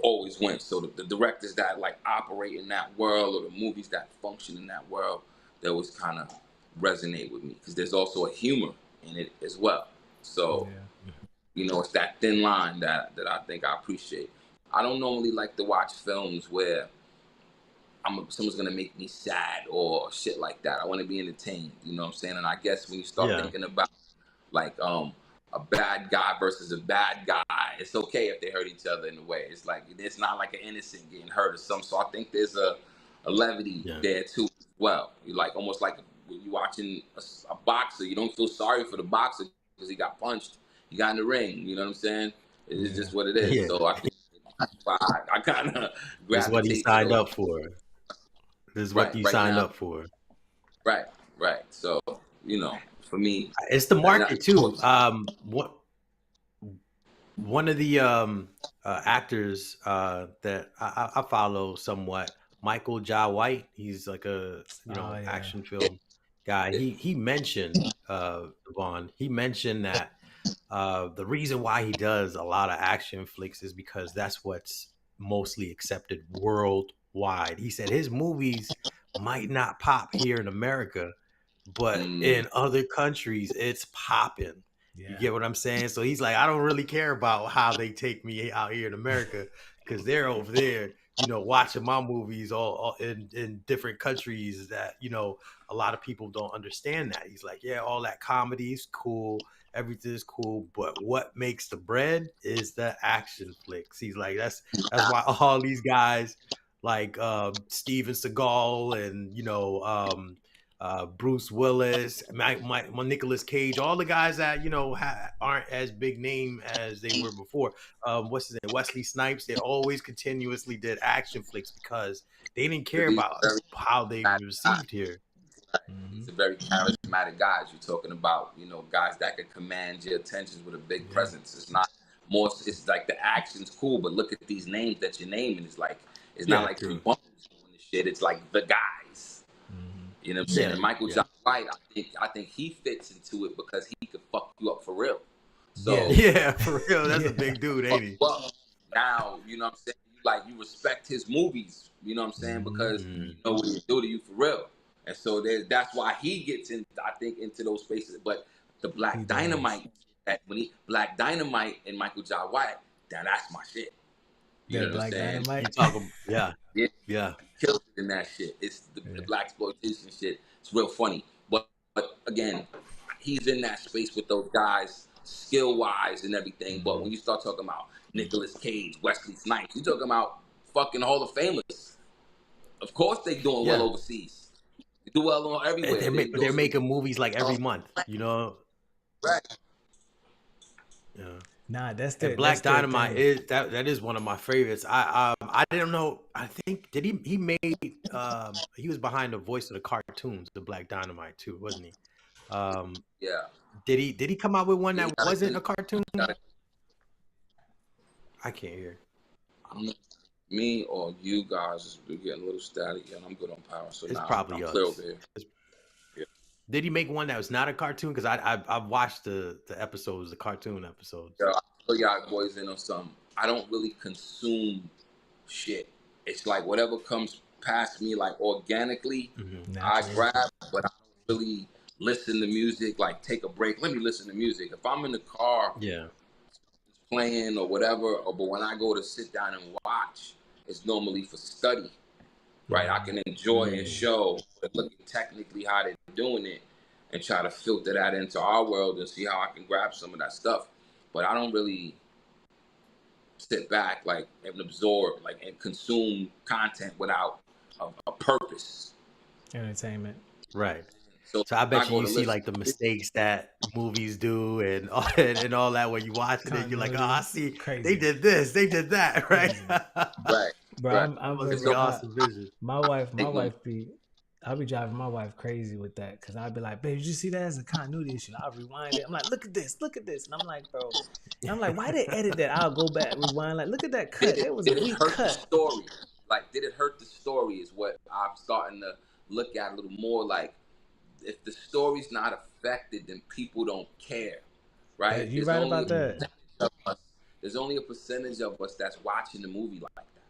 always went. So the directors that like operate in that world, or the movies that function in that world, they always kind of resonate with me, because there's also a humor in it as well. So it's that thin line that I think I appreciate. I don't normally like to watch films where someone's gonna make me sad or shit like that. I want to be entertained. You know what I'm saying? And I guess when you start thinking about like a bad guy versus a bad guy, it's okay if they hurt each other in a way. It's like, it's not like an innocent getting hurt or something. So I think there's a levity there too as well. You like, almost like when you're watching a boxer, you don't feel sorry for the boxer because he got punched. He got in the ring. You know what I'm saying? It's just what it is. So I think that's why I kind of gravitate. This is what he signed up for. This is what you signed up for. Right. So for me, it's the market too. One of the actors that I follow somewhat, Michael Jai White. He's like a action film guy. He mentioned Davone. He mentioned that the reason why he does a lot of action flicks is because that's what's mostly accepted worldwide. He said his movies might not pop here in America, but in other countries it's popping. You get what I'm saying? So he's like, I don't really care about how they take me out here in America, because they're over there, watching my movies all in different countries that, a lot of people don't understand that. He's like, yeah, all that comedy is cool, everything is cool, but what makes the bread is the action flicks. He's like, that's why all these guys like Steven Seagal and Bruce Willis, my Nicolas Cage, all the guys that aren't as big name as they were before. What's his name? Wesley Snipes. They always continuously did action flicks because they didn't care about how they were received here. He's a very charismatic guy. You're talking about guys that can command your attention with a big presence. It's not more. It's like the action's cool, but look at these names that you're naming. It's like it's not like three bumpers doing this shit. It's like the guys. You know what I'm saying? And Michael Jai White, I think he fits into it because he could fuck you up for real. So for real. That's a big dude, ain't he? Well, now, you know what I'm saying? You respect his movies, you know what I'm saying? Because you know what he do to you for real. And so that's why he gets in, I think, into those spaces. But the Black Dynamite, Black Dynamite and Michael Jai White, that's my shit. You know what I'm saying? Yeah. Kills it in that shit. It's the black exploitation shit. It's real funny. But again, he's in that space with those guys, skill wise and everything. But when you start talking about Nicolas Cage, Wesley Snipes, you're talking about fucking Hall of Famers. Of course they doing well overseas. They do well everywhere. They're making movies like every month, Right. Yeah. Nah, that's the Black Dynamite is that is one of my favorites. I didn't know. I think he made he was behind the voice of the cartoons, the Black Dynamite too, wasn't he? Did he come out with one that wasn't a cartoon? I can't hear. I don't know. Me or you guys are getting a little static, and I'm good on power. So it's probably I'm clear over here. Did he make one that was not a cartoon? Because I watched the episodes, the cartoon episodes. Yeah, I'll fill y'all boys in on something. I don't really consume shit. It's like whatever comes past me, like organically, I grab, but I don't really listen to music. Like take a break. Let me listen to music. If I'm in the car, playing or whatever, but when I go to sit down and watch, it's normally for study. Right, I can enjoy a show, but look at technically how they're doing it, and try to filter that into our world and see how I can grab some of that stuff. But I don't really sit back and absorb and consume content without a purpose. Entertainment. Right. So So I when bet I you go you to see listen, like the mistakes that movies do and all that when you watching it. You're like, oh, I Continuity, see they crazy, did this, they did that, right? crazy. That right, Bro, right. I'm And must bro. be so awesome vision. My make no wife be. I'll be driving my wife crazy with that because I'll be like, babe, did you see that as a continuity issue? I'll rewind it. I'm like, look at this. And I'm like, bro, and I'm like, why they edit that? I'll go back, rewind, like, look at that cut. That was a did it weak hurt the cut. story? Like, did it hurt the story? Is what I'm starting to look at a little more. Like, if the story's not affected, then people don't care, That right? you right about that. Of us, there's only a percentage of us that's watching the movie like that.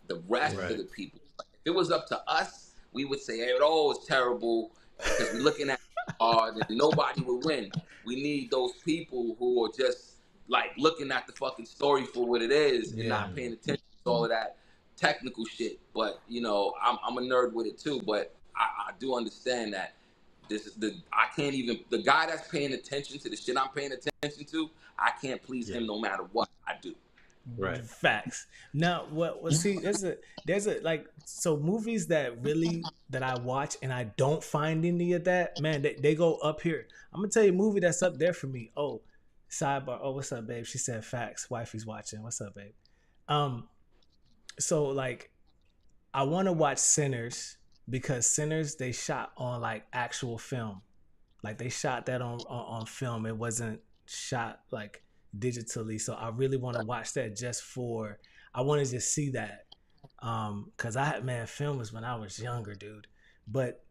The rest Yeah, of Right. the people, if it was up to us, we would say, hey, oh, it's terrible because we're looking at it hard and nobody would win. We need those people who are just like looking at the fucking story for what it is and yeah. not paying attention to all of that technical shit. But you know, I'm a nerd with it too. But I do understand that this is I can't even the guy that's paying attention to the shit I'm paying attention to. I can't please Yeah. him no matter what I do. Right. Facts. Now, what? See, there's a like so movies that really that I watch and I don't find any of that. Man, they go up here. I'm gonna tell you a movie that's up there for me. Oh, sidebar. Oh, what's up, babe? She said facts. Wifey's watching. What's up, babe? Um, so like I want to watch Sinners because Sinners they shot on like actual film. Like they shot that on film. It wasn't shot like digitally. So I really want to watch that just for I want to just see that. Cause I had man film was when I was younger, dude. But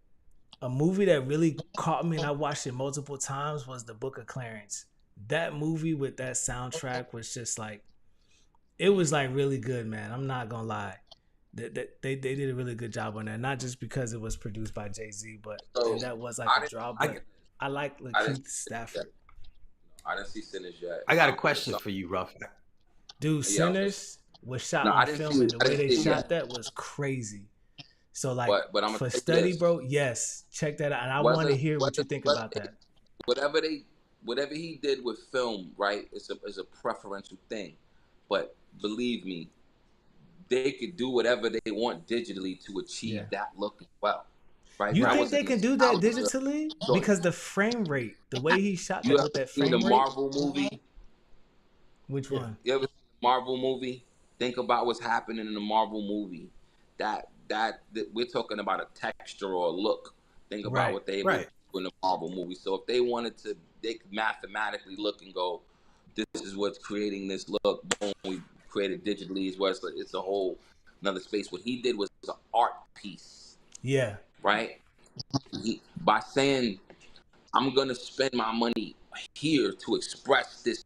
a movie that really caught me and I watched it multiple times was The Book of Clarence. That movie with that soundtrack was just like it was like really good, man. I'm not gonna lie. They did a really good job on that. Not just because it was produced by Jay-Z, but So and that was like I a didn't, draw. I But I like I didn't Lakeith see Sinners yet. Stafford. I didn't see Sinners yet. I got a But question for you, Ruff. Dude, yeah, I was gonna say, Sinners was shot no, on film, and the I way didn't they see it shot yet. that was crazy. So like But I'm gonna for tell you study, this: bro, yes, check that out. And I want to hear what you think whether about that. whatever they whatever he did with film, right, is a preferential thing. But believe me, they could do whatever they want digitally to achieve Yeah. that look as well. Right? You That think was a they can do that nostalgia digitally? choice. Because the frame rate, the way he shot You that ever with that seen the frame rate, Marvel movie? which Yeah. one? You ever seen the Marvel movie? Think about what's happening in the Marvel movie. That we're talking about a texture or a look. Think about Right. what they able to Right. do in the Marvel movie. So if they wanted to, they could mathematically look and go, "This is what's creating this look." Boom, we created digitally as well. It's a whole another space. What he did was an art piece, Yeah. right? By saying I'm gonna spend my money here to express this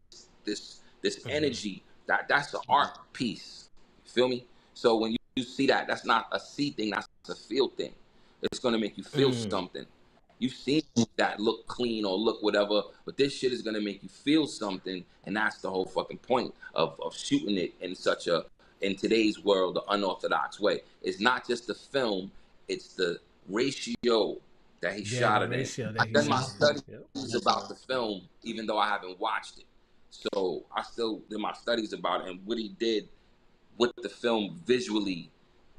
Hmm. energy. That's an art piece. You feel me? So when you see that, that's not a see thing. That's a feel thing. It's gonna make you feel Mm. something. You've seen that look clean or look whatever, but this shit is gonna make you feel something, and that's the whole fucking point of shooting it in such a in today's world, the unorthodox way. It's not just the film; it's the ratio that he Yeah, shot the it in. ratio that I've he done my shot it in. studies Yep. about the film, even though I haven't watched it. So I still did my studies about it and what he did with the film visually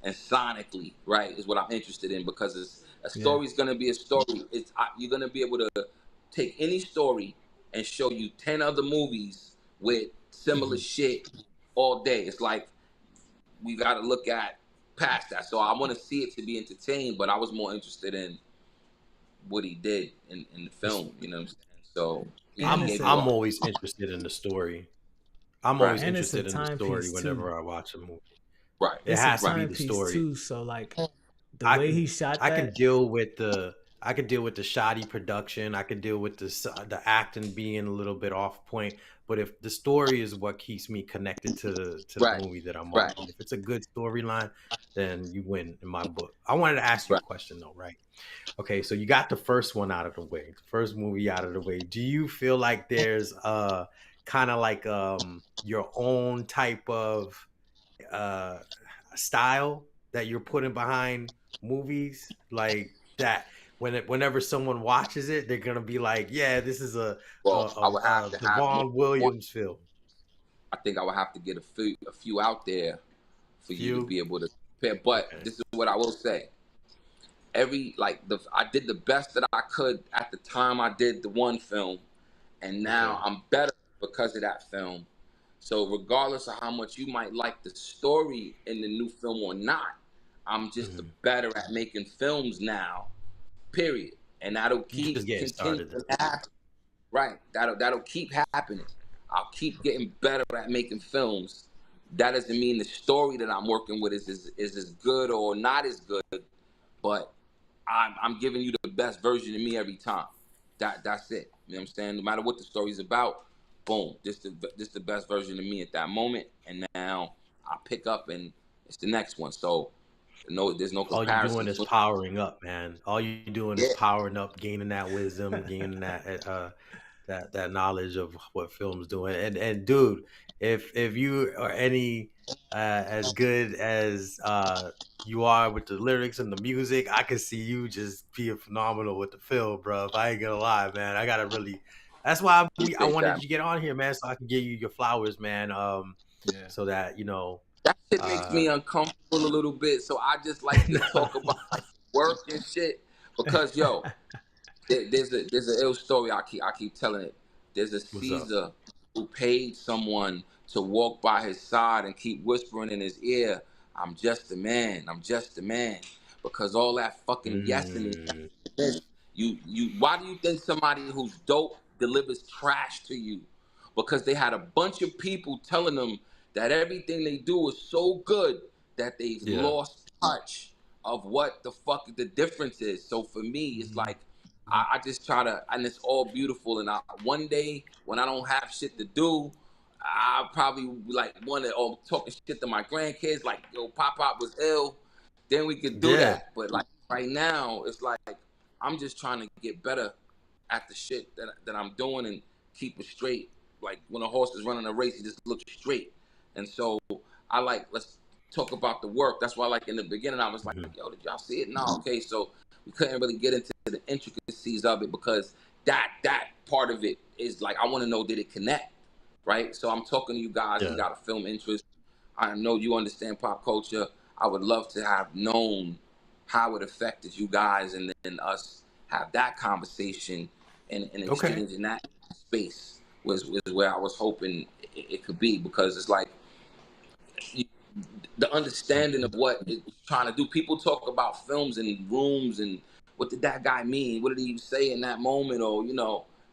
and sonically, right, is what I'm interested in because it's, a Yeah. story's gonna be a story. You're gonna be able to take any story and show you 10 other movies with similar Hmm. shit all day. It's like we got to look at past that. So I want to see it to be entertained, but I was more interested in what he did in the It's, film. You know what I'm saying? So he And it's gave you a I'm a always interested in the story. I'm right, always and it's a interested in the story timepiece too. whenever I watch a movie. right, It It's a has to be the timepiece story. too. So like the I way can he shot I can that, deal with the shoddy production. I can deal with the acting being a little bit off point. But if the story is what keeps me connected to the right, movie that I'm right, watching, if it's a good storyline, then you win in my book. I wanted to ask you a right. question though, right? Okay, so you got the first one out of the way, the first movie out of the way. Do you feel like there's kind of like your own type of uh style that you're putting behind movies like that whenever someone watches it they're gonna be like, yeah, this is Well, I would have a to have more Davone than one. Williams film. I think I would have to get a few out there for you to Few. be able to compare. But Okay. this is what I will say: I did the best that I could at the time I did the one film, and now Okay. I'm better because of that film. So regardless of how much you might like the story in the new film or not, I'm just Mhm. better at making films now. Period. And that'll You keep just getting continuing started. to happen. Right. That'll keep happening. I'll keep getting better at making films. That doesn't mean the story that I'm working with is as good or not as good, but I'm giving you the best version of me every time. That's it. You know what I'm saying? No matter what the story's about, boom, this the best version of me at that moment. And now I pick up and it's the next one. So no, there's no All you comparison doing is between. powering up, man. All you doing is Yeah, powering up, gaining that wisdom, gaining that knowledge of what film's doing. And dude, if you are any as good as you are with the lyrics and the music, I can see you just being phenomenal with the film, bro. If I ain't gonna lie, man, I gotta really. That's why I appreciate wanted that. you to get on here, man, so I can give you your flowers, man. Yeah. So that That shit makes uh, me uncomfortable a little bit. So I just like to talk about like work and shit because yo, there's an ill story I keep telling it. There's a what's up? Caesar who paid someone to walk by his side and keep whispering in his ear, "I'm just a man. I'm just a man," because all that fucking guessing and Mm, this. You. Why do you think somebody who's dope delivers trash to you? Because they had a bunch of people telling them that everything they do is so good that they've yeah. lost touch of what the fuck the difference is. So for me, it's Mhm. like I just try to, and it's all beautiful. And one day when I don't have shit to do, I probably like want to or talking shit to my grandkids, like yo, Pop was ill. Then we could do Yeah. that. But like right now, it's like I'm just trying to get better at the shit that I'm doing and keep it straight. Like when a horse is running a race, he just looks straight. And so I like let's talk about the work. That's why like in the beginning I was like, Mhm. yo, did y'all see it? No, okay. So we couldn't really get into the intricacies of it because that part of it is like I want to know did it connect, right? So I'm talking to you guys. You Yeah. got a film interest. I know you understand pop culture. I would love to have known how it affected you guys and then us have that conversation and Okay. exchange in that space was where I was hoping it could be because it's like you, the So understanding of what it's trying to do. People talk about films and rooms and what did that guy mean? What did he say in that moment? Or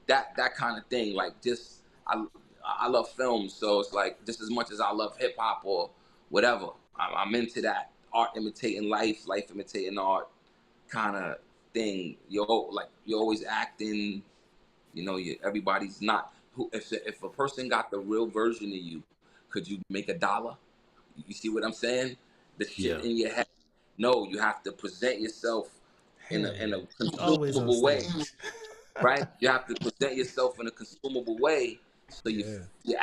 that kind of thing. Like just I love films, so it's like just as much as I love hip hop or whatever. I'm into that art imitating life, life imitating art kind of thing. You're always acting. Everybody's not. If a person got the real version of you, could you make $1? You see what I'm saying? The shit Yeah. in your head. No, you have to present yourself in hell a yeah. You always on consumable way, stage. right? You have to present yourself in a consumable way, so Yeah. you're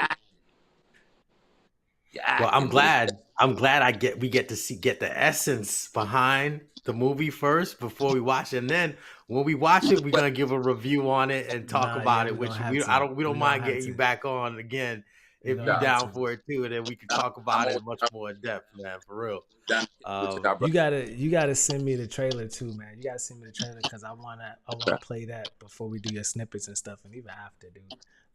Well, I'm acting, but it's glad. I'm glad we get to get the essence behind the movie first before we watch it. And then when we watch it, we're gonna give a review on it and talk Nah, yeah, about it. we're gonna Which have to. we We're don't gonna mind have getting you to. back on again We're if gonna you have down to. for it too. And then we can I'm, talk I'm about always it much more in depth, man. For real. down to kick with Um, y'all, bro. You gotta send me the trailer too, man. You gotta send me the trailer because I wanna play that before we do your snippets and stuff, and even after, dude.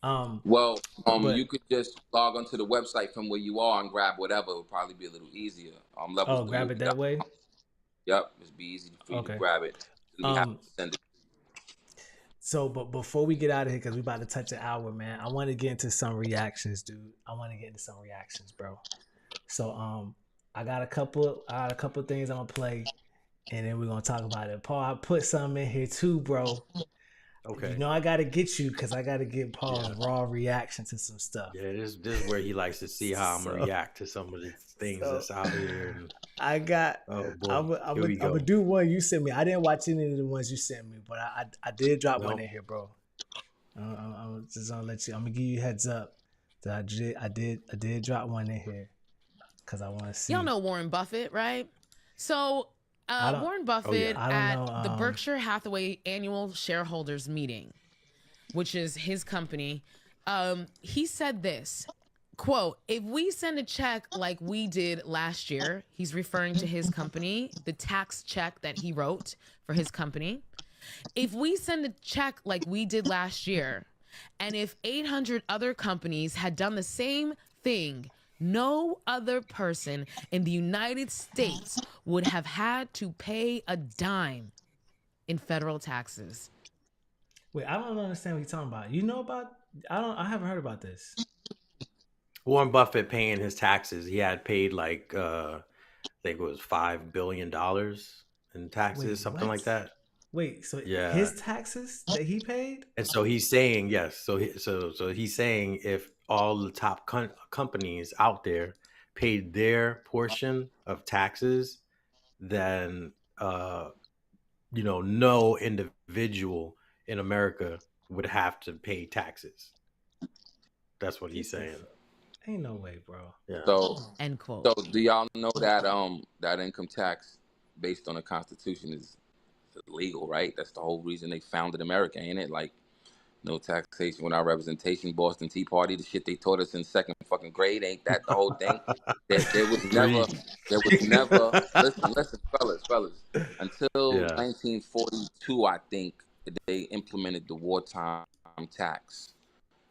Um, Well, you but could just log onto the website from where you are and grab whatever. It would probably be a little easier. Levels oh, grab it that way. Yep, it'd be easy for you to Okay. grab it. Let me have Um, to send it. so but before we get out of here, because we about to touch an hour, man, I want to get into some reactions, dude. I want to get into some reactions, bro. So I got a couple things I'm gonna play, and then we're gonna talk about it. Paul, I put something in here too, bro. You okay. know I gotta get you because I gotta get Paul's Yeah. raw reaction to some stuff. Yeah. This is where he likes to see how I'm gonna So react to some of the things so that's out here. And I got. oh boy, I'm gonna I'm here gonna we I'm gonna go. do one you sent me. I didn't watch any of the ones you sent me, but I did drop one No. in here, bro. I'm just gonna let you. I'm gonna give you a heads up that I did drop one in here because I want to see. Y'all know Warren Buffett, right? So I don't. Warren Oh yeah. Buffett I don't at know. the Berkshire Hathaway annual shareholders meeting, which is his company, he said this: quote, if we send a check like we did last year, he's referring to his company, the tax check that he wrote for his company. If we send a check like we did last year, and if 800 other companies had done the same thing, no other person in the United States would have had to pay a dime in federal taxes. Wait, I don't understand what you're talking about. You know about? I haven't heard about this. Warren Buffett paying his taxes. He had paid like I think it was $5 billion in taxes, Wait, something what? like that. Wait, so Yeah. his taxes that he paid? And so he's saying yes. So he's saying if all the top companies out there paid their portion of taxes, then no individual in America would have to pay taxes. That's what he's saying. Ain't no way, bro. Yeah. So End quote. So do y'all know that that income tax based on the Constitution is illegal, right? That's the whole reason they founded America, ain't it? Like no taxation without representation, Boston Tea Party, the shit they taught us in second fucking grade, ain't that the whole thing? There was never listen, fellas. Until 1942, I think, they implemented the wartime tax.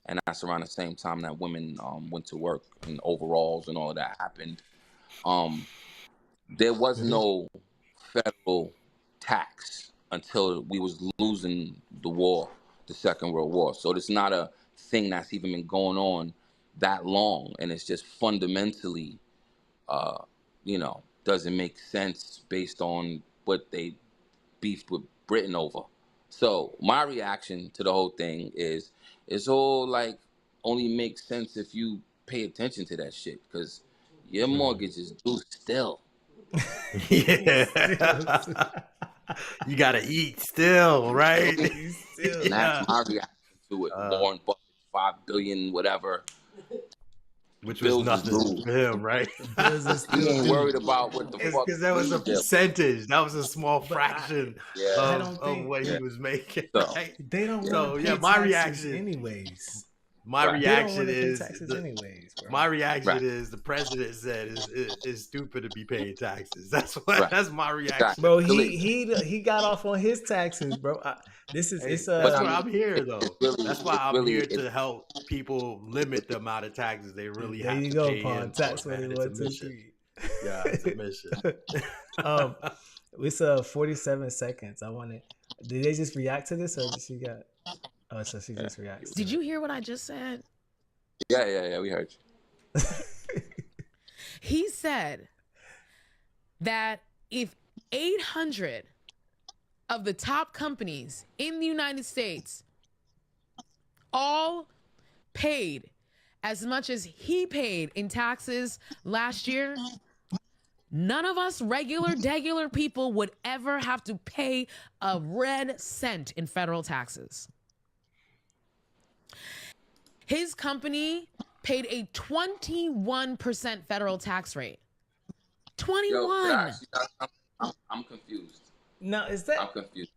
And that's around the same time that women went to work in overalls and all of that happened. There was no federal tax until we was losing the war, the Second World War. So it's not a thing that's even been going on that long, and it's just fundamentally, doesn't make sense based on what they beefed with Britain over. So my reaction to the whole thing is, it's all like only makes sense if you pay attention to that shit, because your mortgage is due still. Yeah. You gotta eat still, right? And that's my reaction to it. Warren Buffett, $5 billion, whatever. Which was nothing for him, right? He ain't worried about what the fuck. Because that was a percentage. That was a small fraction of what he was making. So, right? They don't want to pay my taxes reaction anyways. My reaction is bro. the president said it's stupid to be paying taxes. That's that's my reaction. Bro, he got off on his taxes, bro. That's why I'm here though. That's why I'm here to help people limit the amount of taxes they really have to pay. There you go, Paul. Tax 2123. Yeah, it's a mission. It's 47 seconds. Did they just react to this, or did she got? Oh, so she just reacts. Did you hear what I just said? Yeah, we heard you. He said that if 800 of the top companies in the United States all paid as much as he paid in taxes last year, none of us regular people would ever have to pay a red cent in federal taxes. His company paid a 21% federal tax rate. 21. I'm confused. Now, is that? I'm confused.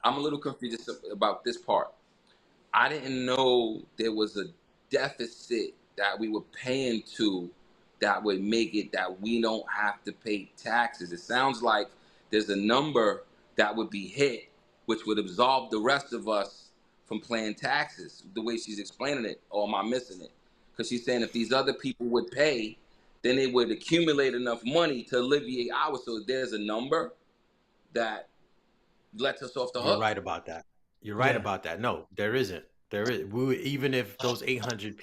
I'm a little confused about this part. I didn't know there was a deficit that we were paying to that would make it that we don't have to pay taxes. It sounds like there's a number that would be hit, which would absolve the rest of us from paying taxes, the way she's explaining it. Or am I missing it? Because she's saying if these other people would pay, then they would accumulate enough money to alleviate ours. So there's a number that lets us off the hook. You're right about that. You're right about that. No, there isn't. There is. Even if those 800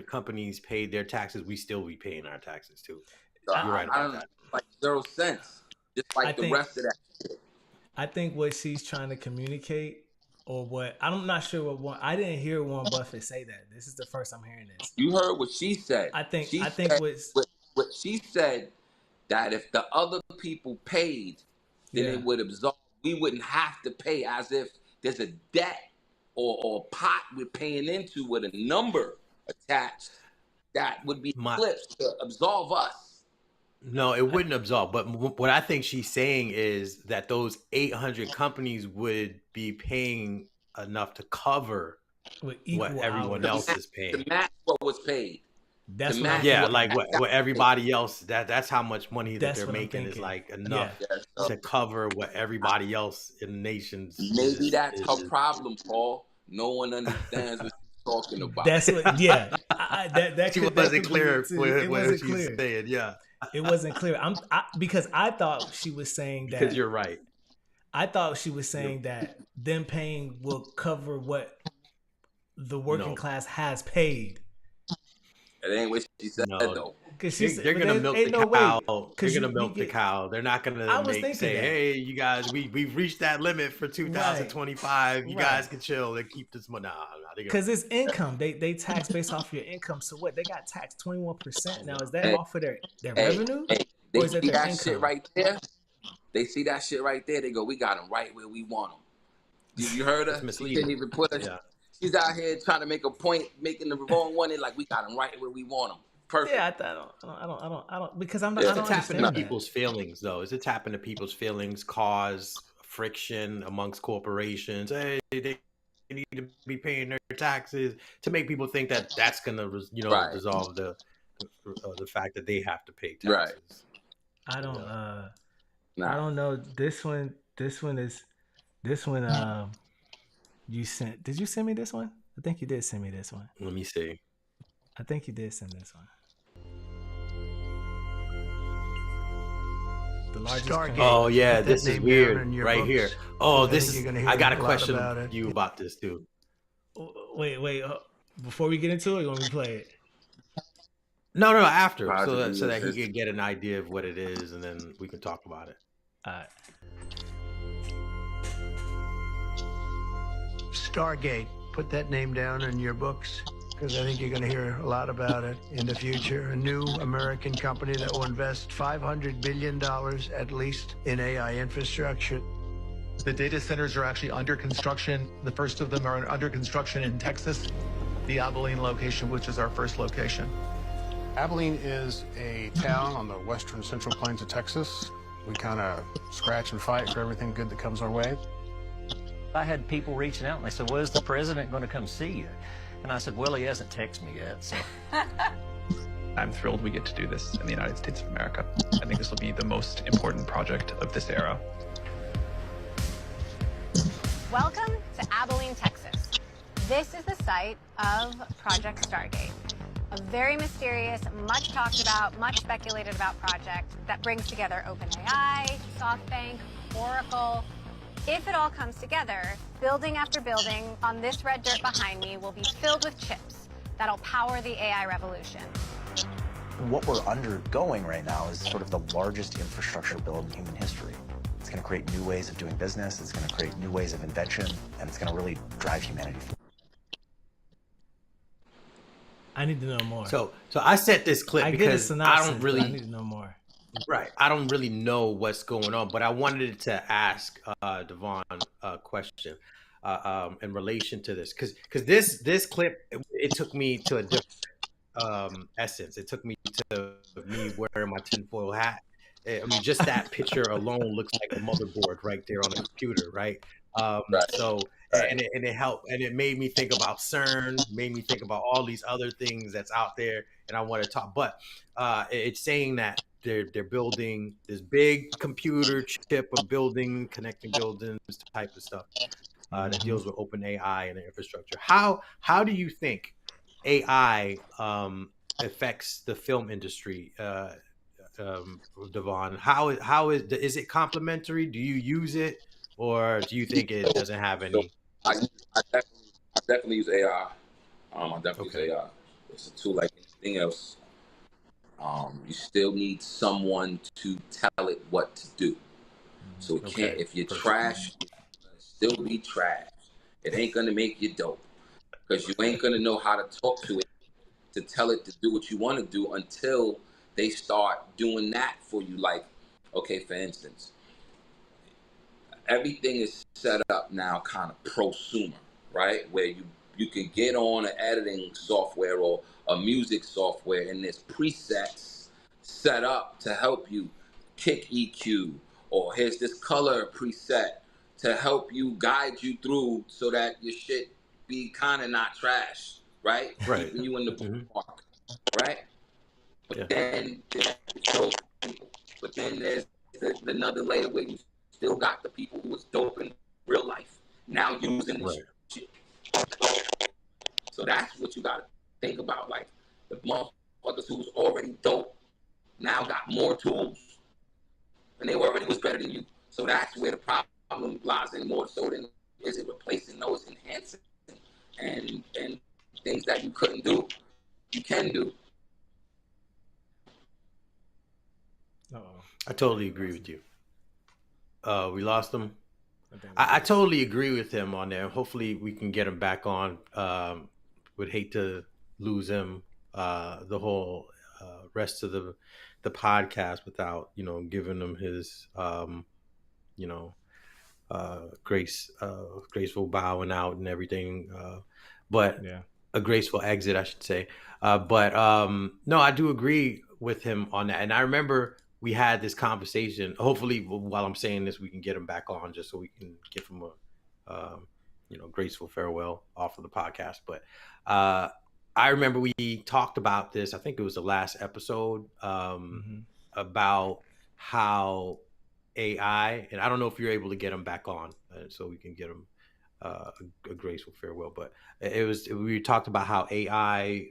companies paid their taxes, we still be paying our taxes too. So you're right about that. Like 0 cents, just like the rest of that shit. I think what she's trying to communicate, or what, I'm not sure I didn't hear Warren Buffett say that. This is the first I'm hearing this. You heard what she said. I think what she said, that if the other people paid, then it would absolve. We wouldn't have to pay, as if there's a debt or pot we're paying into with a number attached that would be flipped to absolve us. No, it wouldn't absolve. But what I think she's saying is that those 800 companies would be paying enough to cover with what equal everyone hours. else is paying. To match what was paid. That's To what I'm match Yeah, thinking. like what everybody else, that's how much money that That's they're what I'm making is thinking. like Yeah. enough Yeah, so to cover what everybody else in the nations maybe that's her is. problem, Paul. No one understands what she's talking about. That's what. Yeah, that She could wasn't be it clear too. It what wasn't she's clear. saying. Yeah, It wasn't clear. Because I thought she was saying because that. you're right. I thought she was You're, saying that them paying will cover what the working no, class has paid. It ain't what she said no, though. Cause she said, they're but gonna there milk ain't the no way. cow. They're Cause gonna we milk the get. cow. They're not I gonna was thinking say, that. "Hey, you guys, we've reached that limit for Right. 2025. You Right. guys can chill and keep this money." Nah, Because it's income. They tax based off your income. So what? They got taxed 21% now. Is that Hey, off of their hey, revenue? hey, they Or is that see their that income? shit right there. They see that shit right there. They go, "We got them right where we want them." You heard it's her? She misleading. didn't even put us. Yeah. She's out here trying to make a point, making the wrong one. They're like, "We got them right where we want them." Perfect. Yeah, I don't because I'm not. Yeah. I don't It's a tap into understand that. people's feelings, though. It's a tap into people's feelings, cause friction amongst corporations. Hey, they need to be paying their taxes to make people think that that's gonna, Right. dissolve the fact that they have to pay taxes. Right. I don't. Yeah. I don't know. This one. You sent. Did you send me this one? I think you did send me this one. Let me see. I think you did send this one. The largest. Oh yeah, this is weird right here. Oh, this is. I got a question you about this too. Wait. Before we get into it, you want me to play it? No, after, Positive so that he can get an idea of what it is, and then we can talk about it. All right. Stargate. Put that name down in your books, because I think you're going to hear a lot about it in the future. A new American company that will invest $500 billion at least in AI infrastructure. The data centers are actually under construction. The first of them are under construction in Texas, the Abilene location, which is our first location. Abilene is a town on the western central plains of Texas. We kind of scratch and fight for everything good that comes our way. I had people reaching out and they said, "Well, is the president going to come see you?" And I said, "Well, he hasn't texted me yet." So I'm thrilled we get to do this in the United States of America. I think this will be the most important project of this era. Welcome to Abilene, Texas. This is the site of Project Stargate, a very mysterious, much talked about, much speculated about project that brings together OpenAI, SoftBank, Oracle. If it all comes together, building after building on this red dirt behind me will be filled with chips that'll power the AI revolution. What we're undergoing right now is sort of the largest infrastructure build in human history. It's going to create new ways of doing business, it's going to create new ways of invention, and it's going to really drive humanity forward. I need to know more. So I sent this clip because I don't really. I need to know more. Right. I don't really know what's going on, but I wanted to ask Davone a question in relation to this, because this clip, it took me to a different essence. It took me to me wearing my tinfoil hat. I mean, just that picture alone looks like a motherboard right there on the computer, right? So and it helped, and it made me think about CERN, made me think about all these other things that's out there, and I want to talk. But it's saying that they're building this big computer chip of building, connecting buildings type of stuff that deals with open AI and the infrastructure. How do you think AI affects the film industry, Davone? How is it complementary? Do you use it, or do you think it doesn't have any? I definitely use AI. I definitely use AI. It's a tool like anything else. You still need someone to tell it what to do. So it can't. If you're trash, it's gonna still be trash. It ain't gonna make you dope, because you ain't gonna know how to talk to it to tell it to do what you want to do until they start doing that for you. Like, okay, for instance, everything is set up now kind of prosumer, right? Where you can get on an editing software or a music software, and there's presets set up to help you kick EQ, or here's this color preset to help you guide you through so that your shit be kind of not trash, right? Right. Keeping you in the Mhm. ballpark, right? But Yeah. then there's those people. But then there's another layer where you still got the people who was dope in real life now using this Right. shit. So that's what you gotta think about. Like the motherfuckers who was already dope now got more tools, and they already was better than you. So that's where the problem lies, in more so than is it replacing those, enhancing and things that you couldn't do, you can do. I totally agree with you. We lost him. think I totally agree with him on there. Hopefully we can get him back on. Would hate to lose him the whole rest of the podcast without, you know, giving him his you know, graceful bowing out and everything. But yeah. a graceful exit, I should say. But no, I do agree with him on that. And I remember we had this conversation. Hopefully, while I'm saying this, we can get him back on just so we can give him a, you know, graceful farewell off of the podcast. But I remember we talked about this. I think it was the last episode about how AI, and I don't know if you're able to get him back on, so we can get him a graceful farewell. But we talked about how AI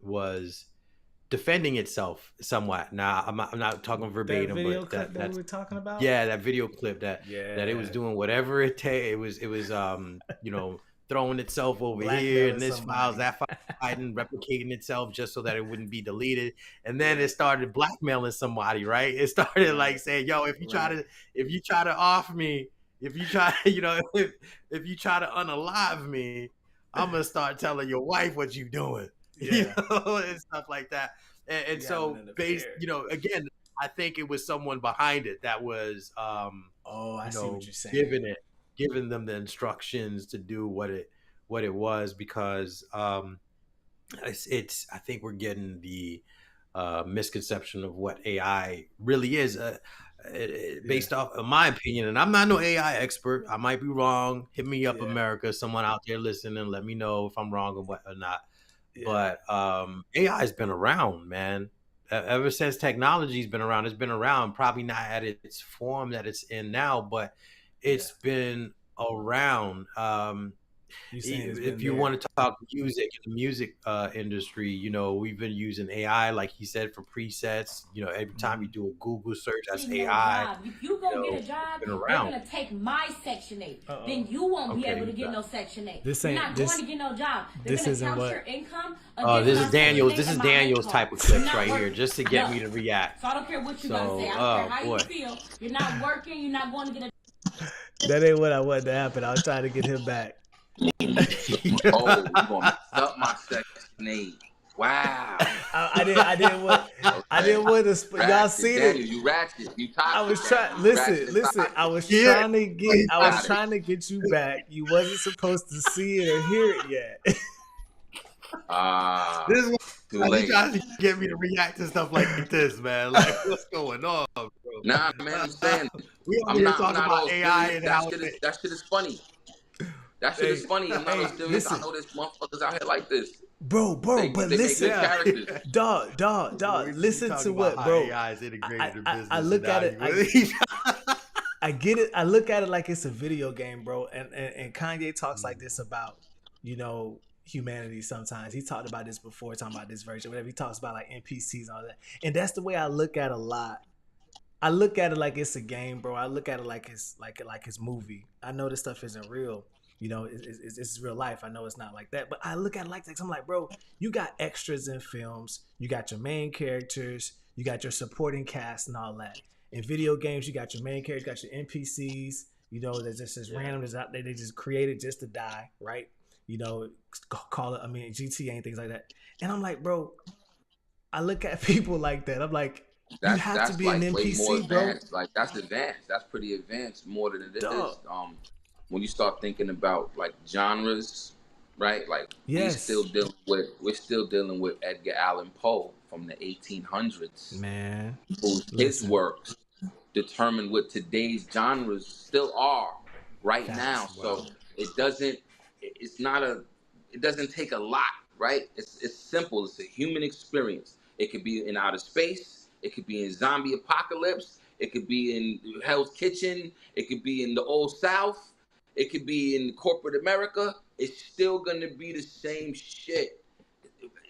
was defending itself somewhat. Now I'm not talking verbatim, that video but clip that we that's were talking about. yeah, that video clip that it was doing whatever it takes. It was you know, throwing itself over here and this files that fighting, replicating itself just so that it wouldn't be deleted. And then it started blackmailing somebody, right? It started like saying, "Yo, if you try to off me, if you try, you know, if you try to unalive me, I'm gonna start telling your wife what you doing." You know, and stuff like that. And so based, you know, again, I think it was someone behind it that was I you see know, what you're saying. giving them the instructions to do what it was, because it's I think we're getting the misconception of what AI really is, based off of my opinion. And I'm not no AI expert. I might be wrong. Hit me up, America. Someone out there listening, let me know if I'm wrong or not. But AI has been around, man. Ever since technology's been around, it's been around. Probably not at its form that it's in now, but it's been around. If you want to talk music, the music industry, you know, we've been using AI, like he said, for presets. You know, every time you do a Google search, that's AI. If you go get a job, they're gonna take my Section 8. Then you won't be able to get no Section 8. You're not going to get no job. They're gonna count your income. This is Daniel's. This is Daniel's type of clips right here, just to get me to react. So I don't care what you gotta say. I don't care how you feel. You're not working. You're not going to get a. That ain't what I wanted to happen. I was trying to get him back. Oh, you gonna mess up my Section 8. Wow. I didn't want to. Y'all see Daniel, it? You ratchet. You toxic. I was trying. Listen. I was trying to get you back. You wasn't supposed to see it or hear it yet. This is too why late. you trying to get me to react to stuff like this, man. Like, what's going on, bro? Nah, man, I'm saying I'm not talking about AI and how that shit is funny. That shit is funny. I'm not serious. Listen. I know there's motherfuckers out here like this. Bro, They listen, make good characters. dog. Listen to what, bro. AI is integrated in business. I look at it. I get it. I look at it like it's a video game, bro. And Kanye talks like this about, you know, humanity sometimes. He talked about this before, talking about this version, whatever. He talks about like NPCs and all that. And that's the way I look at a lot. I look at it like it's a game, bro. I look at it like it's like it's movie. I know this stuff isn't real. You know, it's real life. I know it's not like that. But I look at it like this. I'm like, bro, you got extras in films. You got your main characters. You got your supporting cast and all that. In video games, you got your main characters, you got your NPCs. You know, there's just this random that's out there. They just created just to die, right? You know, call it, GTA and things like that. And I'm like, bro, I look at people like that. I'm like, you have to be like an NPC, way more advanced. bro. Like that's advanced. That's pretty advanced, more than it is. When you start thinking about like genres, right? Like we're still dealing with Edgar Allan Poe from the 1800s. Man, his works determine what today's genres still are right now. So it it's not it doesn't take a lot, right? It's simple. It's a human experience. It could be in outer space. It could be in zombie apocalypse. It could be in Hell's Kitchen. It could be in the Old South. It could be in corporate America. It's still gonna be the same shit.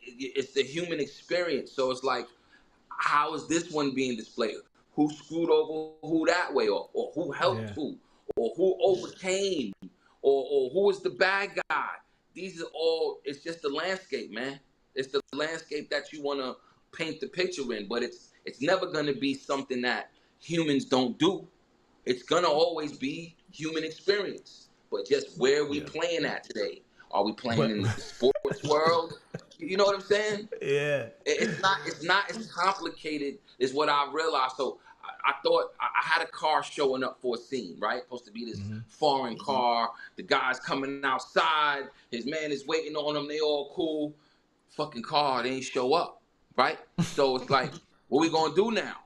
It's the human experience. So it's like, how is this one being displayed? Who screwed over who that way, or who helped who, or who overcame, or who is the bad guy? These are all, it's just the landscape, man. It's the landscape that you want to paint the picture in, but it's never going to be something that humans don't do. It's going to always be human experience, but just where are we playing at today? Are we playing in the sports world? You know what I'm saying? Yeah. It's not as complicated as what I realized. So I thought I had a car showing up for a scene, right? Supposed to be this foreign car. The guy's coming outside. His man is waiting on him. They all cool. Fucking car, they ain't show up, right? So it's like, what we gonna do now,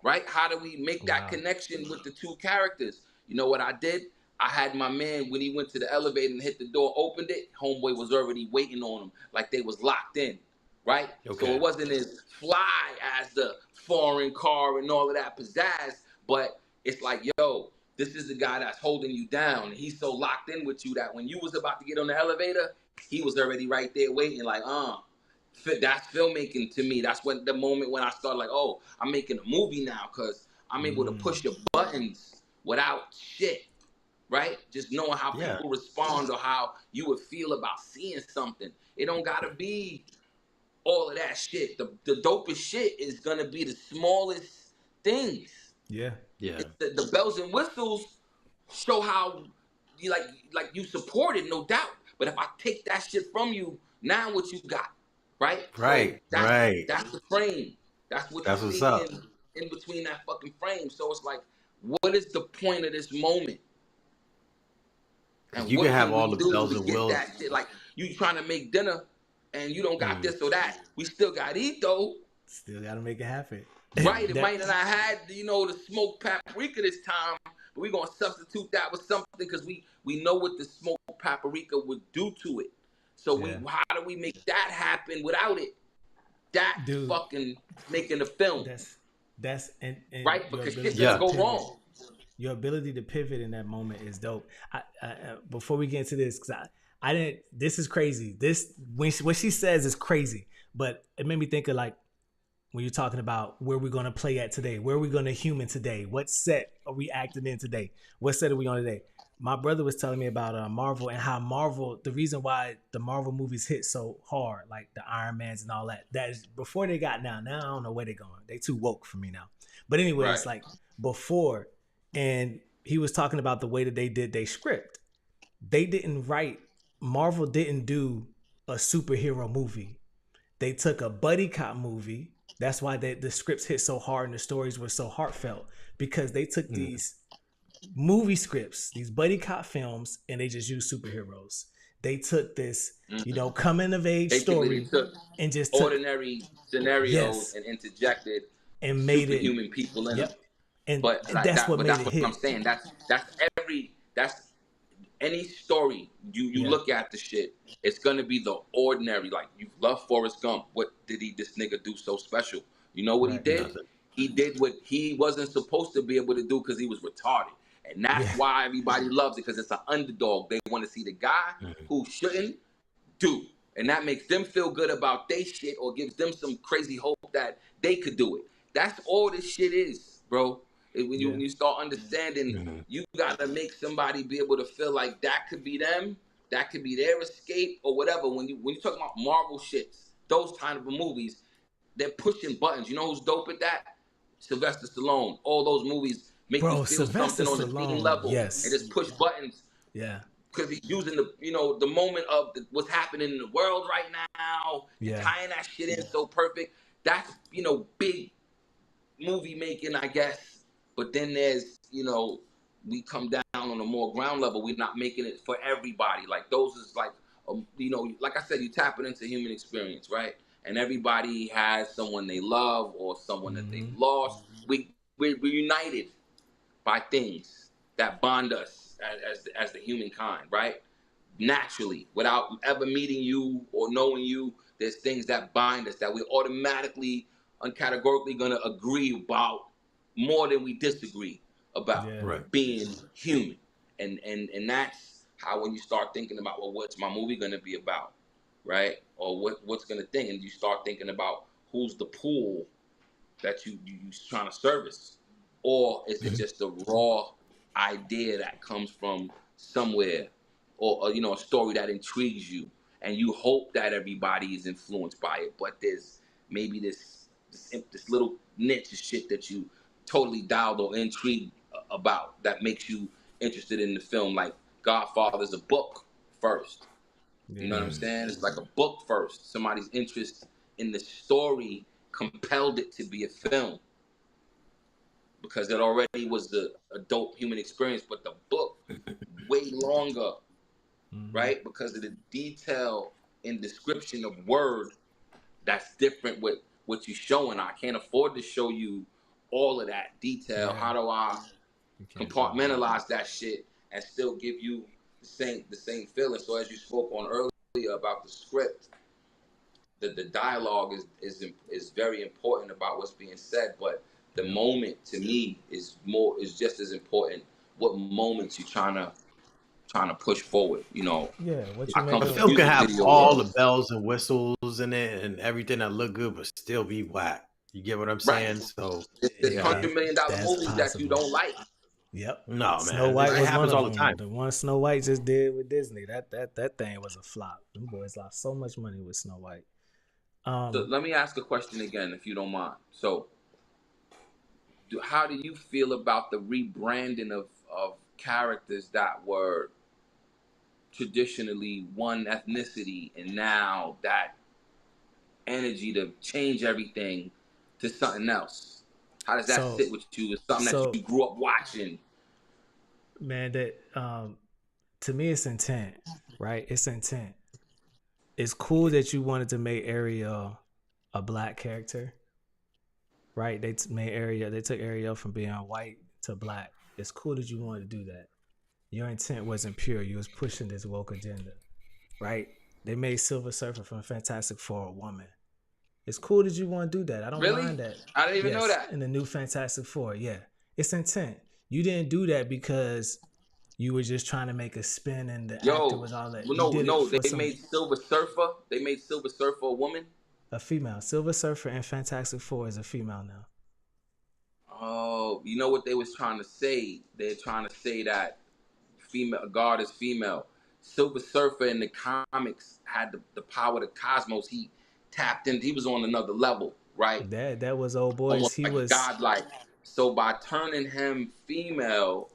right? How do we make that connection with the two characters? You know what I did? I had my man, when he went to the elevator and hit the door, opened it, homeboy was already waiting on him like they was locked in, right? Okay. So it wasn't as fly as the foreign car and all of that pizzazz, but it's like, yo, this is the guy that's holding you down. And he's so locked in with you that when you was about to get on the elevator, he was already right there waiting like, that's filmmaking to me. That's when the moment when I started like, oh, I'm making a movie now because I'm able to push your buttons without shit. Right? Just knowing how people respond or how you would feel about seeing something. It don't gotta be all of that shit. The dopest shit is gonna be the smallest things. Yeah. Yeah. The bells and whistles show how you like you support it, no doubt. But if I take that shit from you, now what you got? Right? Right. So right. That's the frame. That's what That's you what's see up. in between that fucking frame. So it's like, what is the point of this moment? And you what can have we all the do bells to and get whistles. that shit? Like, you trying to make dinner and you don't got this or that. We still got to eat though. Still got to make it happen. Right. It might not have had, the smoked paprika this time, but we're going to substitute that with something because we know what the smoked paprika would do to it. So how do we make that happen without it? That's fucking making the film. That's and right? Because shit doesn't go wrong. Your ability to pivot in that moment is dope. I before we get into this, because I didn't. This is crazy. This what she says is crazy, but it made me think of like when you're talking about where we're gonna play at today, where we're gonna human today, what set are we acting in today, what set are we on today. My brother was telling me about Marvel and how Marvel, the reason why the Marvel movies hit so hard, like the Iron Mans and all that. That is before they got now. Now I don't know where they're going. They too woke for me now. But anyway, It's like before. And he was talking about the way that they did their script. They didn't write, Marvel didn't do a superhero movie. They took a buddy cop movie. That's why the scripts hit so hard and the stories were so heartfelt, because they took these movie scripts, these buddy cop films, and they just used superheroes. They took this, coming of age story and just took ordinary scenarios and interjected and made superhuman people in them. And but that's what made it hit. I'm saying. That's any story you look at the shit. It's gonna be the ordinary. Like, you love Forrest Gump. What did this nigga do so special? You know what he did? Nothing. He did what he wasn't supposed to be able to do because he was retarded. And that's why everybody loves it, because it's an underdog. They want to see the guy who shouldn't do. And that makes them feel good about their shit, or gives them some crazy hope that they could do it. That's all this shit is, bro. When you start understanding, you gotta make somebody be able to feel like that could be them, that could be their escape or whatever. When you talk about Marvel shits, those kind of movies, they're pushing buttons. You know who's dope at that? Sylvester Stallone. All those movies make you feel something on the same level and just push buttons. Yeah. Because he's using the moment of what's happening in the world right now, tying that shit in so perfect. That's big movie making, I guess. But then there's, we come down on a more ground level. We're not making it for everybody. Like, those is like, like I said, you tap it into human experience, right? And everybody has someone they love or someone that they've lost. We're united by things that bond us as the humankind, right? naturally without ever meeting you or knowing you. There's things that bind us that we're automatically, uncategorically going to agree about more than we disagree about being human. And that's how when you start thinking about, well, what's my movie going to be about, right? Or what's going to think, and you start thinking about who's the pool that you trying to service, or is it just a raw idea that comes from somewhere, or you know, a story that intrigues you, and you hope that everybody is influenced by it, but there's maybe this little niche of shit that you totally dialed or intrigued about that makes you interested in the film. Like Godfather's a book first. You know what I'm saying? It's like a book first. Somebody's interest in the story compelled it to be a film because it already was a dope human experience, but the book way longer, right? Because of the detail and description of word that's different with what you're showing. I can't afford to show you all of that detail. How do I compartmentalize that shit and still give you the same feeling? So as you spoke on earlier about the script, the dialogue is very important about what's being said, but the moment to me is just as important. What moments you trying to push forward, you know? The film can have all the bells and whistles in it and everything that look good, but still be whack. You get what I'm saying? Right. So there's $100 million movies that you don't like. Yep. No, man. Snow White was happens one all of the them. time. The one Snow White just did with Disney. That thing was a flop. Them boys lost so much money with Snow White. So let me ask a question again, if you don't mind. So, how do you feel about the rebranding of characters that were traditionally one ethnicity, and now that energy to change everything to something else? How does that sit with you? It's something that you grew up watching. Man, that to me it's intent, right? It's intent. It's cool that you wanted to make Ariel a black character, right? They took Ariel from being white to black. It's cool that you wanted to do that. Your intent wasn't pure. You was pushing this woke agenda, right? They made Silver Surfer from Fantastic Four a woman. It's cool that you want to do that. I don't mind that. I didn't even know that. In the new Fantastic Four, it's intent. You didn't do that because you were just trying to make a spin and the actor was all that. They made Silver Surfer. They made Silver Surfer a woman. A female. Silver Surfer in Fantastic Four is a female now. Oh, you know what they was trying to say? They're trying to say that God is female. Silver Surfer in the comics had the power of the cosmos. He tapped in. He was on another level, right? That was old boys. Almost he like was godlike. So by turning him female,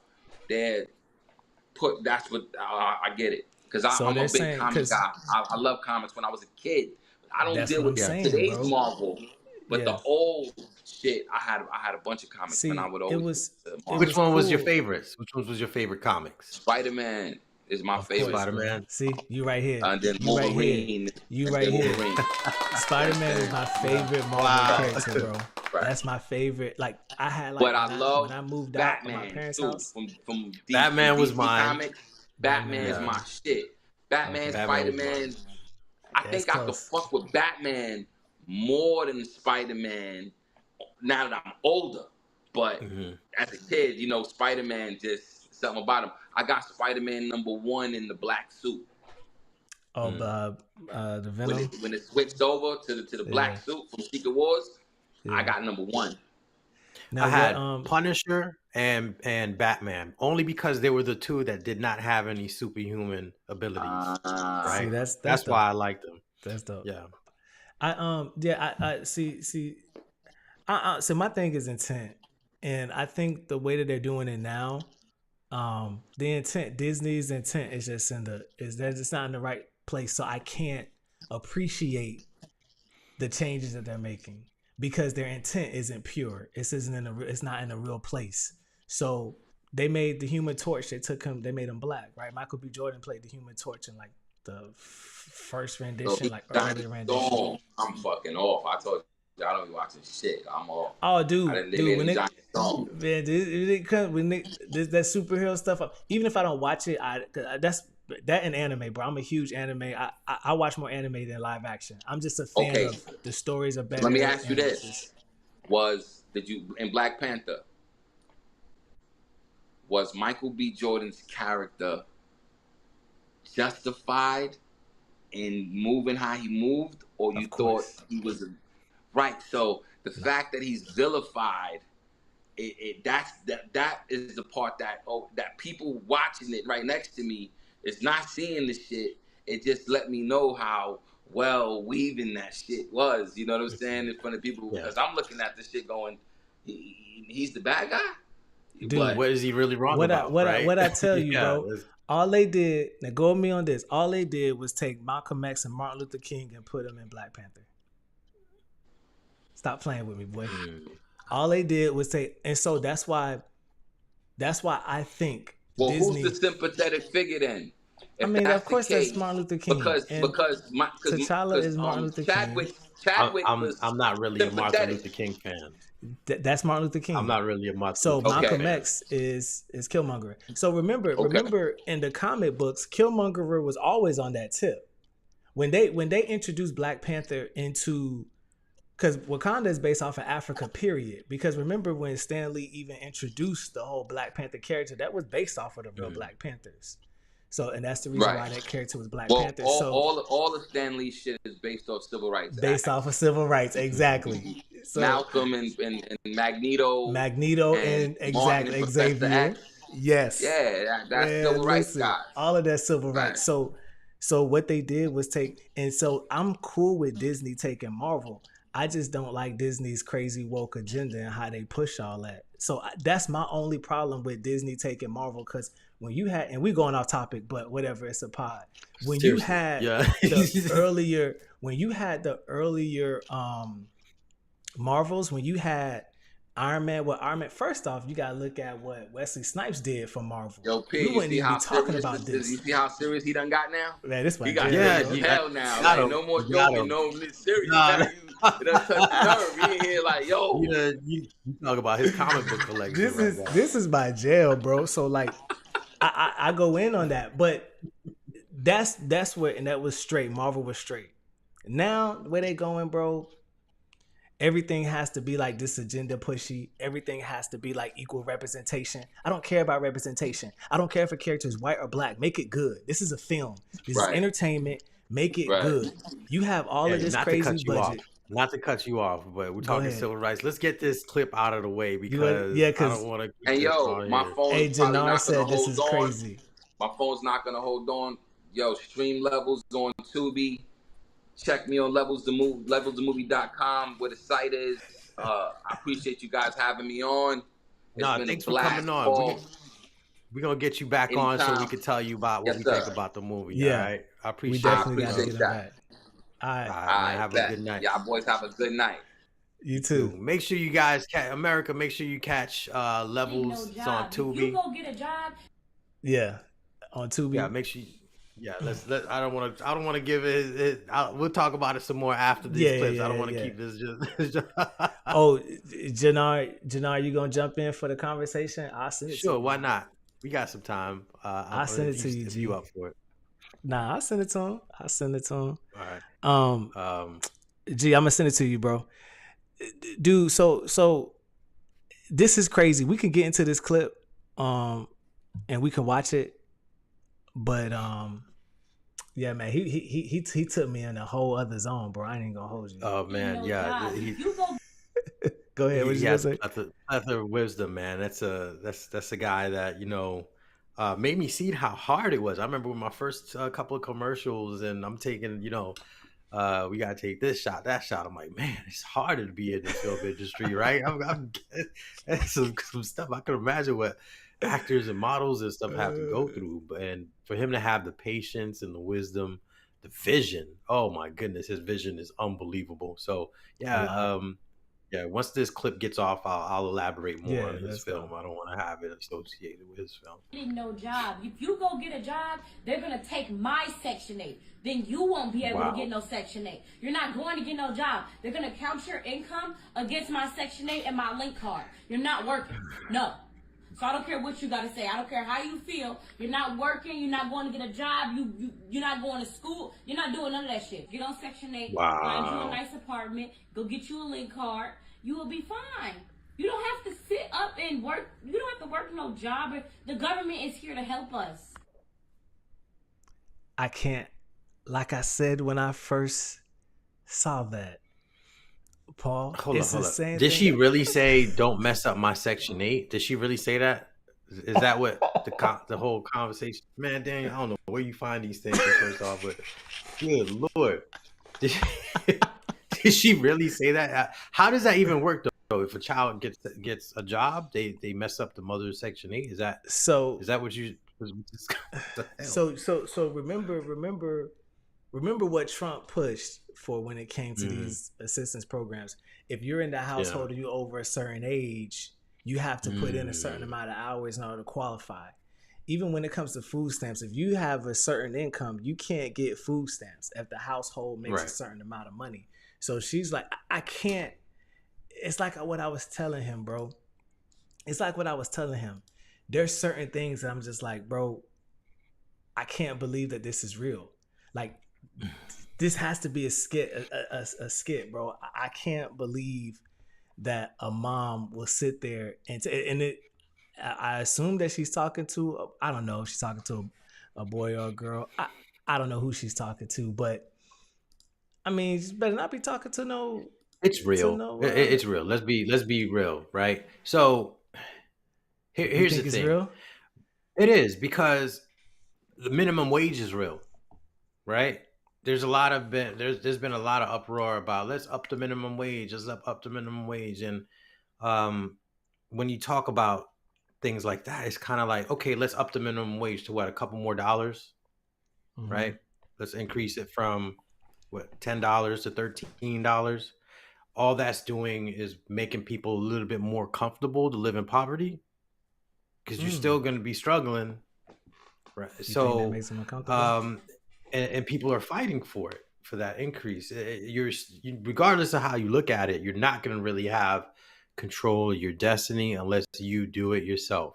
that's what I get it, because I'm a big comic guy. I love comics when I was a kid. I don't deal with today's Marvel, but the old shit. I had a bunch of comics when I would always. Which one was your favorites? Which one was your favorite comics? Spider-Man is my favorite. Spider-Man. See, you right here. And then Wolverine. You right here. Spider-Man is my favorite Marvel character, bro. Right. That's my favorite. Like I had, like, when I moved Batman, out of my parents' house. From DC, Batman was mine. Comics, Batman is my shit. Batman, Spider-Man. I think I could fuck with Batman more than Spider-Man now that I'm older. But as a kid, you know, Spider-Man, just something about him. I got Spider-Man #1 in the black suit. Oh, the Venom. When it switched over to the black suit from Secret Wars, I got #1. Now, I had Punisher and Batman, only because they were the two that did not have any superhuman abilities. Right? See, that's why I liked them. That's dope. Yeah. I see. So my thing is intent, and I think the way that they're doing it now, the intent, Disney's intent is just it's not in the right place. So I can't appreciate the changes that they're making because their intent isn't pure. It's not in a real place. So they made the Human Torch. They made him black, right? Michael B. Jordan played the Human Torch in like the first rendition, earlier rendition. I'm fucking off. I told you I don't be watching shit. I'm off. Oh, dude, when that superhero stuff, even if I don't watch it, that and anime, bro. I'm a huge anime. I watch more anime than live action. I'm just a fan of the stories are better. Let me ask you this: did you in Black Panther? Was Michael B. Jordan's character justified in moving how he moved, or you thought he was right? So the fact that he's vilified, that is the part that people watching it right next to me is not seeing the shit. It just let me know how well weaving that shit was. You know what I'm saying? In front of people, because I'm looking at this shit going, he's the bad guy. Dude, what is he really wrong about? What I tell you, bro? All they did, now go with me on this. All they did was take Malcolm X and Martin Luther King and put them in Black Panther. Stop playing with me, boy. All they did was take, and so that's why I think. Well, Disney, who's the sympathetic figure then? I mean, of course, that's Martin Luther King. Because T'Challa is Martin Luther King. Chadwick I'm not really a Martin Luther King fan. That's Martin Luther King. I'm not really a Martin. So Malcolm X is Killmonger. So remember in the comic books, Killmonger was always on that tip. When they introduced Black Panther into, because Wakanda is based off of Africa, period. Because remember when Stan Lee even introduced the whole Black Panther character, that was based off of the real Black Panthers. So, and that's the reason why that character was Black Panther. So all the Stan Lee shit is based off civil rights. Based off of civil rights, exactly. So, Malcolm and Magneto and exactly Xavier. Yes. Yeah, that's civil rights guys. All of that civil rights. So what they did was take, and so I'm cool with Disney taking Marvel. I just don't like Disney's crazy woke agenda and how they push all that. So that's my only problem with Disney taking Marvel, because when you had, and we're going off topic, but whatever, it's a pod. When you had the earlier Marvels, when you had Iron Man, first off, you gotta look at what Wesley Snipes did for Marvel. Yo, P, we wouldn't even be talking about this. You see how serious he done got now? Man, this he got hell now. Like, no more joking, no serious. It done touched the nerve. He in here like, yo. You talk about his comic book collection. This is my jail, bro. So like, I go in on that, but that's where, and that was straight. Marvel was straight. Now where they going, bro? Everything has to be like this agenda pushy. Everything has to be like equal representation. I don't care about representation. I don't care if a character is white or black. Make it good. This is a film. This is entertainment. Make it good. You have all of this crazy budget. Not to cut you off, but we're talking civil rights. Let's get this clip out of the way because I don't want to. And yo, my phone. Hey, Jannar said this is crazy. My phone's not gonna hold on. Yo, stream Levels on Tubi. Check me on levelsthemovie.com where the site is. I appreciate you guys having me on. Thanks for coming on. We're gonna get you back on so we can tell you about what we think about the movie. Yeah, all right? I appreciate that. All right, man, have a good night. Y'all boys have a good night. You too. Make sure you guys America. Make sure you catch Levels on Tubi. You go get a job. Yeah, on Tubi. Yeah, make sure. I don't want to give it. We'll talk about it some more after these clips. I don't want to keep this just. Oh, Jannar, you gonna jump in for the conversation? I'll send it. Sure, why not? We got some time. I'll send it to you. If you up for it? Nah, I'll send it to him. All right. I'm gonna send it to you, bro. Dude, so this is crazy. We can get into this clip, and we can watch it. But yeah, man, he took me in a whole other zone, bro. I ain't gonna hold you. Oh man, yeah. Go ahead. What you gonna say? Plethora of wisdom, man. That's a guy that made me see how hard it was. I remember with my first couple of commercials, and I'm taking, we gotta take this shot, that shot. I'm like, man, it's harder to be in the film industry, right? I'm that's some stuff I can imagine what actors and models and stuff have to go through, and for him to have the patience and the wisdom, the vision, oh my goodness, his vision is unbelievable. So once this clip gets off, I'll elaborate more on his film. I don't want to have it associated with his film. No job. If you go get a job, they're gonna take my Section 8. Then you won't be able to get no Section 8. You're not going to get no job. They're gonna count your income against my Section 8 and my link card. You're not working. No. So I don't care what you got to say. I don't care how you feel. You're not working. You're not going to get a job. You're not going to school. You're not doing none of that shit. Get on Section 8. Wow. Find you a nice apartment. Go get you a link card. You will be fine. You don't have to sit up and work. You don't have to work no job. The government is here to help us. I can't, like I said when I first saw that, Paul, Hold it's up. the same Did thing. she really say, don't mess up my Section 8? Did she really say that? Is that what the whole conversation? Man, Daniel, I don't know where you find these things first off, but good Lord. Did she really say that? How does that even work though? If a child gets a job, they mess up the mother's Section 8? Is that what you? So remember what Trump pushed for when it came to these assistance programs. If you're in the household and you're over a certain age, you have to put in a certain amount of hours in order to qualify. Even when it comes to food stamps, if you have a certain income, you can't get food stamps if the household makes a certain amount of money. So she's like, I can't. It's like what I was telling him, bro. It's like what I was telling him. There's certain things that I'm just like, bro, I can't believe that this is real. Like, this has to be a skit, bro. I can't believe that a mom will sit there I assume that she's talking to, I don't know if she's talking to a boy or a girl. I don't know who she's talking to, but I mean, she better not be talking to no. It's real. It's real. Let's be real, right? So here's the thing. It's real? It is, because the minimum wage is real, right? There's been a lot of uproar about let's up the minimum wage, up the minimum wage, and when you talk about things like that, it's kind of like, okay, let's up the minimum wage to what, a couple more dollars, right? Let's increase it from what, $10 to $13. All that's doing is making people a little bit more comfortable to live in poverty, because you're still going to be struggling, right? You think that makes them uncomfortable? And people are fighting for that increase. Regardless of how you look at it, you're not going to really have control of your destiny unless you do it yourself,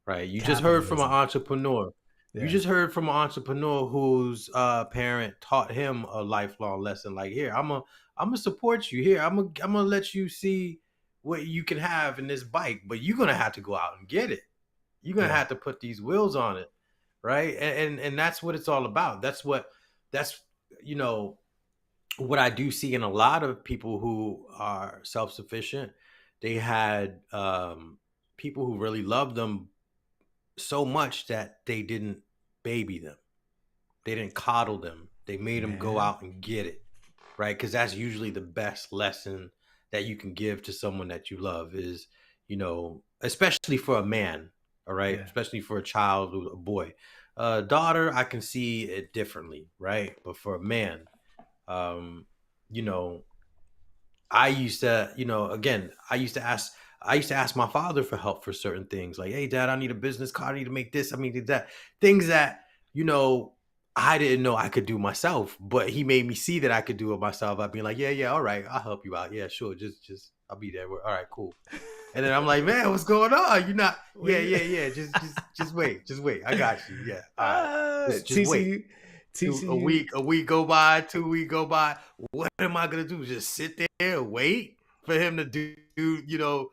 right? You just heard from an entrepreneur. You just heard from an entrepreneur whose parent taught him a lifelong lesson. Like, here, I'm gonna support you. Here, I'm gonna let you see what you can have in this bike, but you're gonna have to go out and get it. You're gonna have to put these wheels on it, right? And that's what it's all about. That's what I do see in a lot of people who are self-sufficient. They had people who really loved them so much that they didn't baby them. They didn't coddle them. They made them go out and get it, right? Because that's usually the best lesson that you can give to someone that you love is, especially for a man, all right? Yeah. Especially for a child, a boy. Daughter, I can see it differently, right? But for a man, I used to ask my father for help for certain things. Like, hey, Dad, I need a business card. I need to make this. I need that. Things that, I didn't know I could do myself, but he made me see that I could do it myself. I'd be like, yeah, all right, I'll help you out. Yeah, sure. Just I'll be there. All right, cool. And then I'm like, man, what's going on? You're not. Yeah. Just wait. I got you. Yeah. All right. Just wait. A week go by, 2 weeks go by. What am I gonna do? Just sit there and wait for him to do, to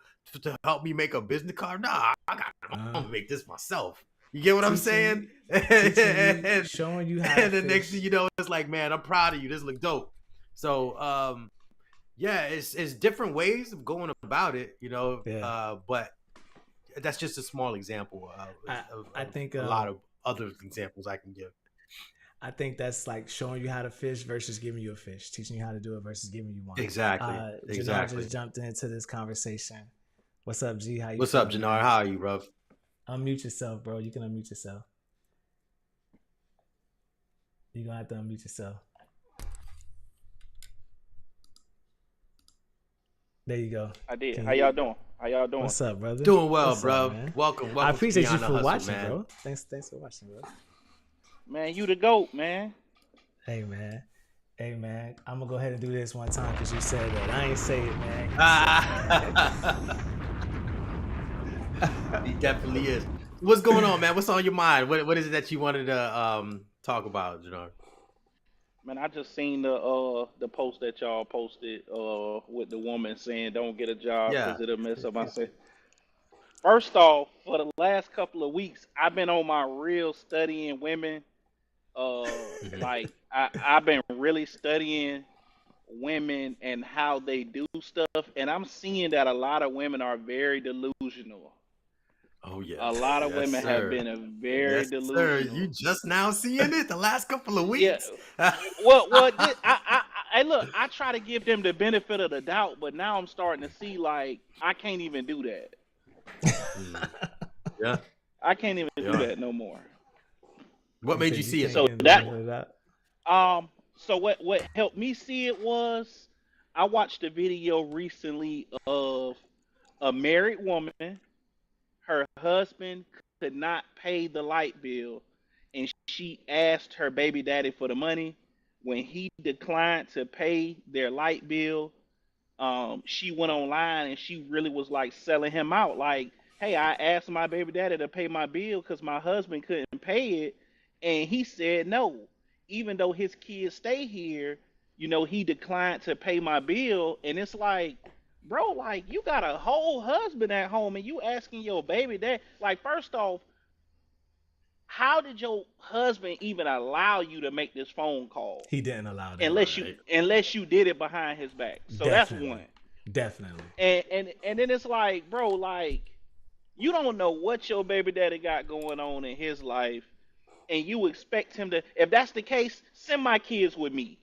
help me make a business card? Nah, I'm gonna make this myself. You get what I'm saying? Showing you how. And the next thing you know, it's like, man, I'm proud of you. This look dope. So, it's different ways of going about it, but that's just a small example of I think a lot of other examples I can give. I think that's like showing you how to fish versus giving you a fish, teaching you how to do it versus giving you one. Exactly. Jannar just jumped into this conversation. What's up, G? How you? What's up, Jannar? How are you, bro? Unmute yourself, bro. You can unmute yourself. You're gonna have to unmute yourself. There you go. I did. How y'all doing? What's up, brother? Doing well, bro. Welcome. I appreciate you for watching, man. bro. Thanks for watching, bro. Man, you the GOAT, man. Hey, man. I'm gonna go ahead and do this one time because you said that. I ain't say it, man. He definitely is. What's going on, man? What's on your mind? What is it that you wanted to talk about, Jannar? Man, I just seen the post that y'all posted with the woman saying don't get a job Yeah. because it'll mess up my set. First off, for the last couple of weeks, I've been on my real studying women. Like I've been really studying women and how they do stuff, and I'm seeing that a lot of women are very delusional. Oh yeah. A lot of Yes, women have sir. been a very Yes, sir. delusional. You just now seeing it the last couple of Yeah. weeks. Look. I try to give them the benefit of the doubt, but now I'm starting to see like I can't even do that. Yeah. I can't even do that no more. What made you see it? So so what helped me see it was I watched a video recently of a married woman. Her husband could not pay the light bill, and she asked her baby daddy for the money. When he declined to pay their light bill, she went online and she really was like selling him out. Like, hey, I asked my baby daddy to pay my bill because my husband couldn't pay it, and he said no. Even though his kids stay here, he declined to pay my bill, and it's like, bro, like you got a whole husband at home, and you asking your baby dad, like, first off, how did your husband even allow you to make this phone call? He didn't allow that. Unless you did it behind his back. So Definitely. that's one. Definitely. And then it's like, bro, like you don't know what your baby daddy got going on in his life, and you expect him to. If that's the case, send my kids with me.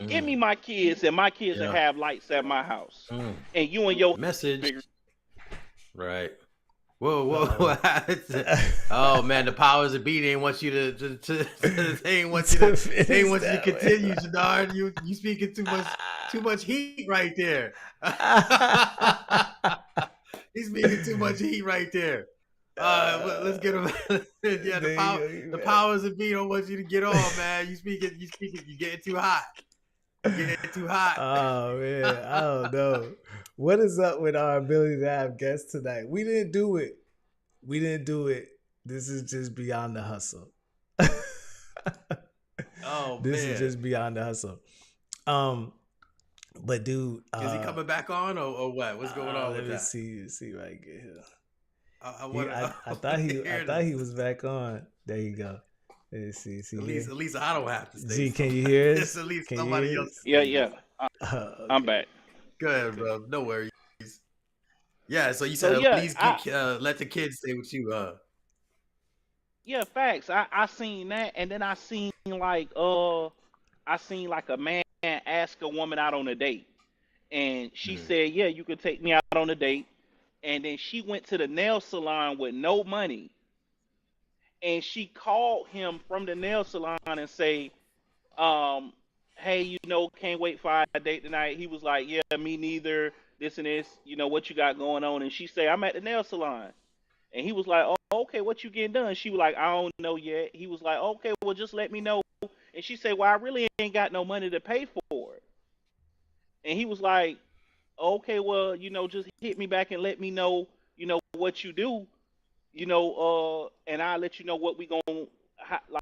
Give me my kids, and my kids will have lights at my house. And you and your message. Right. Whoa. Oh man, the powers that be, they ain't want you to they ain't want you to continue, Jannar. You speaking too much heat right there. He's speaking too much heat right there. Let's get him. Yeah, the powers that be don't want you to get on, man. You getting too hot. Oh man, I don't know. What is up with our ability to have guests tonight? We didn't do it. This is just beyond the hustle. This is just beyond the hustle. But dude, is he coming back on or what? What's going on with that? Let me see right here. I thought he was back on. There you go. Let's see. At least I don't have to stay. Z, can you hear us? At least somebody else. Yeah. Okay. I'm back. Go ahead, bro. No worries. Yeah. So you said at least let the kids stay with you. Yeah, facts. I seen that, and then I seen like a man ask a woman out on a date, and she said, "Yeah, you could take me out on a date," and then she went to the nail salon with no money. And she called him from the nail salon and say, hey, can't wait for our date tonight. He was like, yeah, me neither, this and this, what you got going on? And she said, I'm at the nail salon. And he was like, oh, okay, what you getting done? She was like, I don't know yet. He was like, okay, well, just let me know. And she said, well, I really ain't got no money to pay for it. And he was like, okay, well, just hit me back and let me know, what you do. And I'll let you know what we going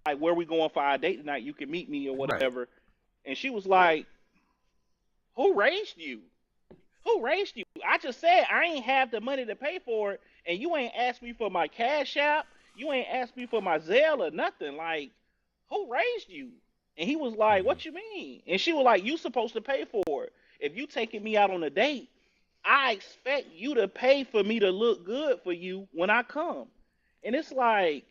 like where we going for our date tonight. You can meet me or whatever. Right. And she was like, who raised you? Who raised you? I just said I ain't have the money to pay for it, and you ain't asked me for my Cash App. You ain't asked me for my Zelle or nothing. Like, who raised you? And he was like, what you mean? And she was like, you supposed to pay for it. If you taking me out on a date, I expect you to pay for me to look good for you when I come. And it's like,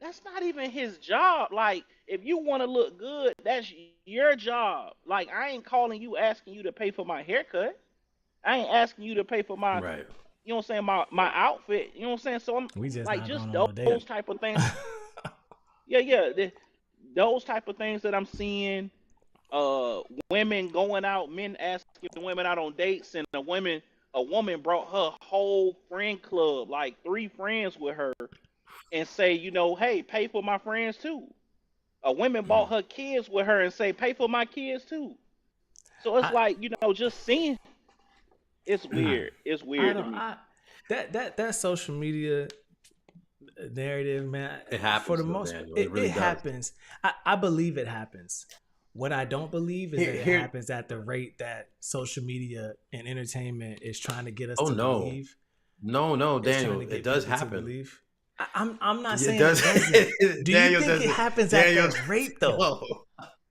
that's not even his job. Like, if you want to look good, that's your job. Like, I ain't calling you asking you to pay for my haircut. I ain't asking you to pay for my, you know what I'm saying, my outfit. You know what I'm saying? So I'm like, just those type of things. Those type of things that I'm seeing. Women going out, men asking women out on dates, and a woman brought her whole friend club, like 3 friends with her, and say, hey, pay for my friends too. A woman brought her kids with her and say, pay for my kids too. So it's like, just seeing, it's weird. It's weird to me. that social media narrative, man. It happens, For the though, most, Daniel. it Really does. happens. I believe it happens. What I don't believe is that it Here- happens at the rate that social media and entertainment is trying to get us Oh, to no. believe. No, It's trying Daniel. to get It does people to happen. believe. I'm not It saying does. it doesn't. Do you Daniel think it doesn't. happens Daniel at that rate though? No.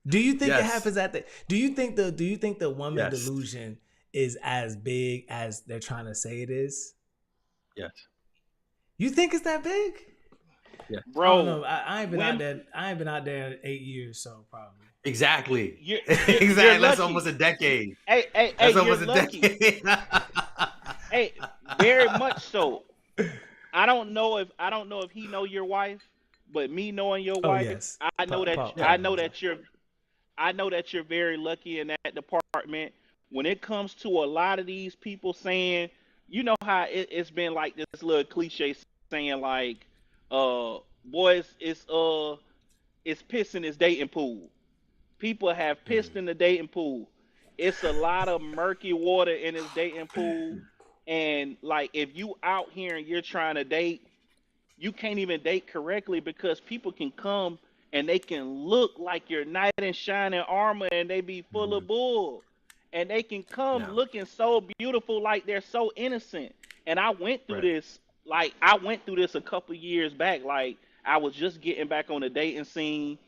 Do you think it Yes. happens at the? Do you think the woman Yes. delusion is as big as they're trying to say it is? Yes. You think it's that big? Yeah. I Bro, don't know. I ain't been out when- there. I ain't been out there in 8 years, so probably. Exactly. You're Exactly. That's lucky. almost a decade. Hey, That's you're almost a lucky. decade. Hey, very much so. I don't know if he know your wife, but me knowing your Oh wife, yes. I know that I know that you're very lucky in that department. When it comes to a lot of these people saying, you know how it's been like this little cliche saying like, boys, it's piss in this dating pool. People have pissed in the dating pool. It's a lot of murky water in this dating pool. And like if you out here and you're trying to date, you can't even date correctly because people can come and they can look like your knight in shining armor and they be full of bull. And they can come looking so beautiful like they're so innocent. And I went through this a couple years back. Like I was just getting back on the dating scene.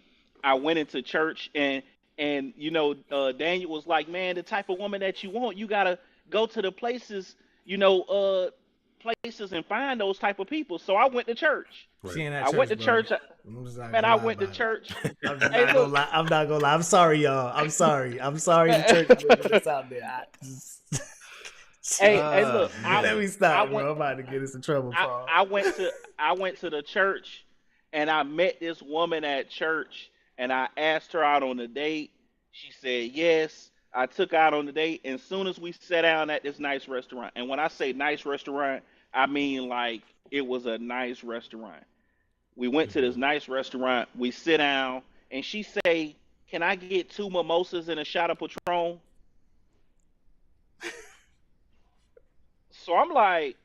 I went into church and you know Daniel was like, man, the type of woman that you want, you gotta go to the places, you know, places and find those type of people. So I went to church. She in that I went to bro. church. I'm just not Man, gonna I lie went to about it. church. I'm not Hey, gonna look. lie. I'm not gonna lie. I'm sorry, y'all. I'm sorry. I'm sorry to church women that's out there. Hey, look. Let me stop, I went- bro. I'm about to get us in trouble, Paul. I went to the church and I met this woman at church and I asked her out on a date. She said yes. I took her out on the date, and as soon as we sat down at this nice restaurant, and when I say nice restaurant, I mean like it was a nice restaurant. We went to this nice restaurant. We sit down, and she say, "Can I get 2 mimosas and a shot of Patron?" So I'm like,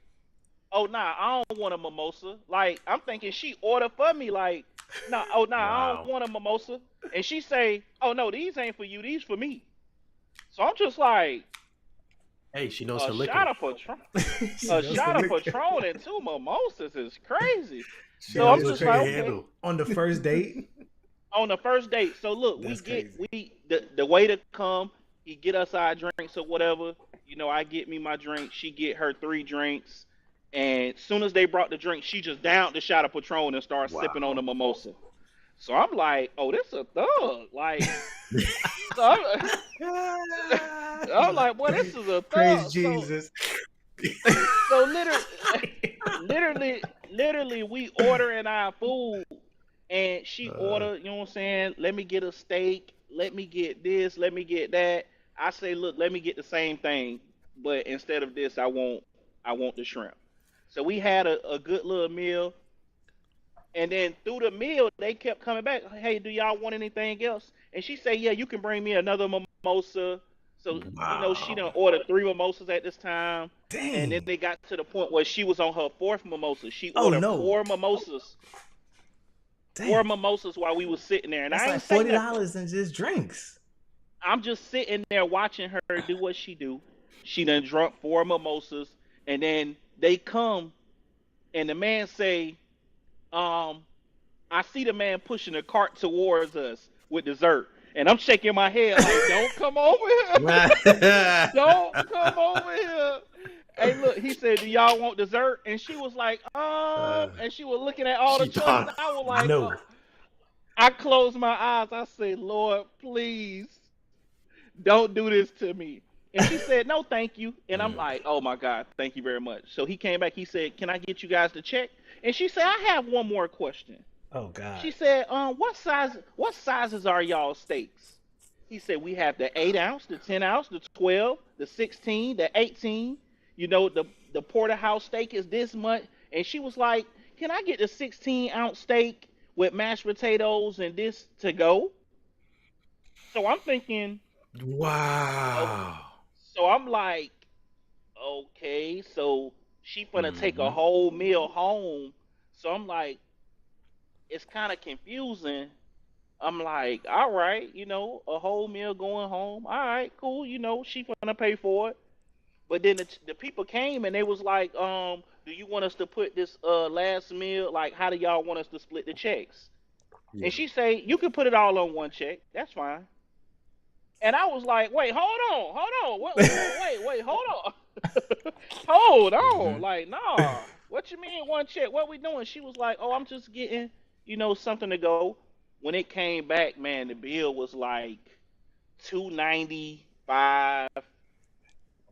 "Oh nah, I don't want a mimosa." Like I'm thinking she ordered for me. Like, I don't want a mimosa. And she say, "Oh no, these ain't for you. These for me." So I'm just like, Hey, she knows her a liquor. shot of Patron, Patron and 2 mimosas is crazy. She So I'm knows just what she like, can okay. handle. On the first date, On the first date. So look, That's the waiter come, he get us our drinks or whatever. You know, I get me my drink, she get her 3 drinks, and as soon as they brought the drink, she just downed the shot of Patron and started sipping on the mimosa. So I'm like, oh, this a thug. Like, so I'm like, boy, this is a thug. Praise Jesus. So literally, we ordering our food, and she ordered. You know what I'm saying? Let me get a steak. Let me get this. Let me get that. I say, look, let me get the same thing, but instead of this, I want the shrimp. So we had a good little meal. And then through the meal, they kept coming back. Hey, do y'all want anything else? And she said, yeah, you can bring me another mimosa. So, you know, she done ordered 3 mimosas at this time. Dang. And then they got to the point where she was on her 4th mimosa. She Oh, ordered no. 4 mimosas. Dang. 4 mimosas while we was sitting there. And That's I like ain't say nothing. $40 in just drinks. I'm just sitting there watching her do what she do. She done drunk 4 mimosas. And then they come, and the man say, I see the man pushing a cart towards us with dessert. And I'm shaking my head like, don't come over here. Don't come over here. Hey, look, he said, do y'all want dessert? And she was like, and she was looking at all the choices. I was like, no. I closed my eyes. I said, Lord, please don't do this to me. And she said, no, thank you. And I'm like, oh my God, thank you very much. So he came back. He said, can I get you guys to check? And she said, I have one more question. Oh God. She said, what sizes are y'all steaks? He said, we have the 8 ounce, the 10 ounce, the 12, the 16, the 18. You know, the porterhouse steak is this much. And she was like, can I get the 16-ounce steak with mashed potatoes and this to go? So I'm thinking, wow. So I'm like, okay, so she finna take a whole meal home. So I'm like, it's kind of confusing. I'm like, all right, a whole meal going home. All right, cool. She finna pay for it. But then the people came and they was like, do you want us to put this last meal? Like, how do y'all want us to split the checks? Yeah. And she say, you can put it all on one check. That's fine. And I was like, wait, hold on. Wait, hold on. Hold on. Like, nah. What you mean one check? What we doing? She was like, oh, I'm just getting, something to go. When it came back, man, the bill was like $295.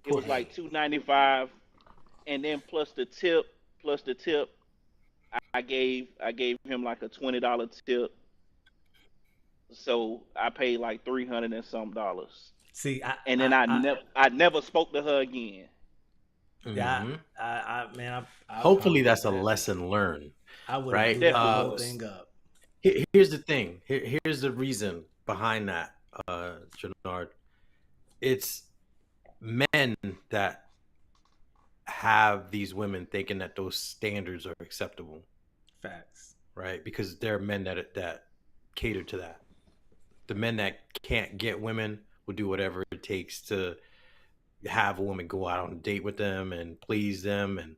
It was like $295, and then plus the tip, I gave him like a $20 tip. So I paid like 300 and some dollars. See, And then I never spoke to her again. Yeah, man, hopefully that's a lesson learned. I would right? blew the whole thing up. Here's the thing. Here's the reason behind that, Jannard. It's men that have these women thinking that those standards are acceptable. Facts. Right? Because there are men that cater to that. The men that can't get women will do whatever it takes to have a woman go out on a date with them and please them. And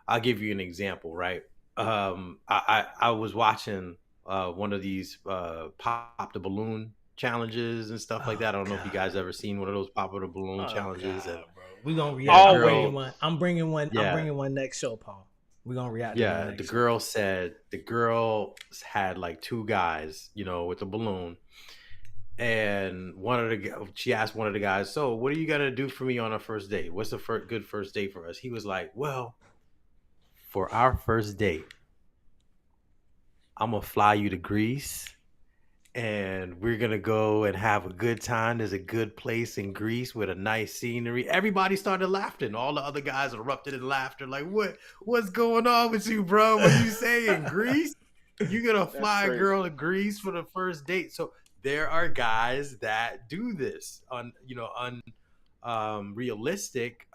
I'll give you an example, right? I was watching one of these pop the balloon challenges and stuff like that. I don't know if you guys ever seen one of those pop the balloon challenges. God, bro. We're gonna react. I'm bringing one. Yeah. I'm bringing one next show, Paul. We're gonna react. Yeah, to the girl said the girl had like two guys, with a balloon, and she asked one of the guys, "So, what are you gonna do for me on our first date? What's a good first date for us?" He was like, "Well, for our first date, I'm gonna fly you to Greece, and we're gonna go and have a good time. There's a good place in Greece with a nice scenery." Everybody started laughing. All the other guys erupted in laughter. Like, what's going on with you, bro? What are you saying? Greece? You're gonna fly a girl to Greece for the first date? So there are guys that do this on, realistic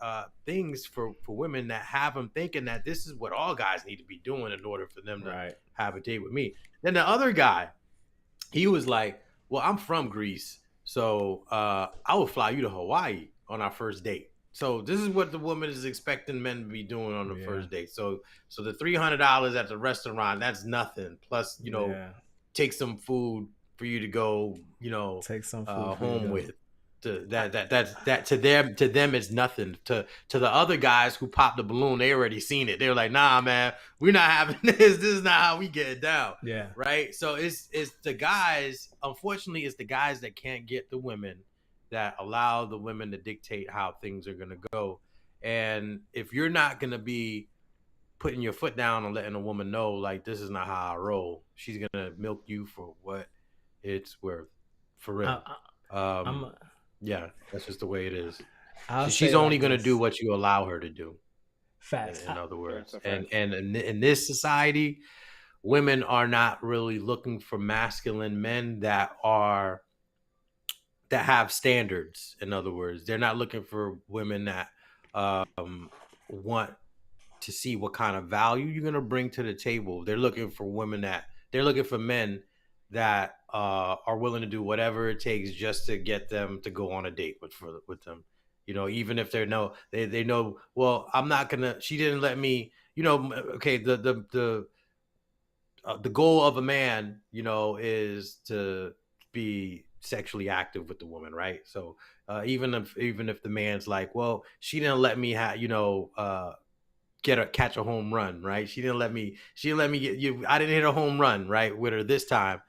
things for women that have them thinking that this is what all guys need to be doing in order for them to have a date with me. Then the other guy, he was like, well, I'm from Greece, so I will fly you to Hawaii on our first date. So this is what the woman is expecting men to be doing on the first date. So the $300 at the restaurant, that's nothing. Plus, take some food for you to go, take some food home with. That to them it's nothing. To the other guys who popped the balloon, they already seen it. They're like, nah, man, we're not having this. This is not how we get it down. Yeah. Right. So it's the guys. Unfortunately, it's the guys that can't get the women that allow the women to dictate how things are gonna go. And if you're not gonna be putting your foot down and letting a woman know, like, this is not how I roll, she's gonna milk you for what it's worth. For real. Yeah, that's just the way it is. She's only going to do what you allow her to do. Facts. In other words. And in this society, women are not really looking for masculine men that have standards. In other words, they're not looking for women that want to see what kind of value you're going to bring to the table. They're looking for men that are willing to do whatever it takes just to get them to go on a date with them. Even if they know, well, I'm not gonna. She didn't let me. Okay. The goal of a man, is to be sexually active with the woman, right? So even if the man's like, well, she didn't let me catch a home run, right? She didn't let me get you. I didn't hit a home run, right, with her this time.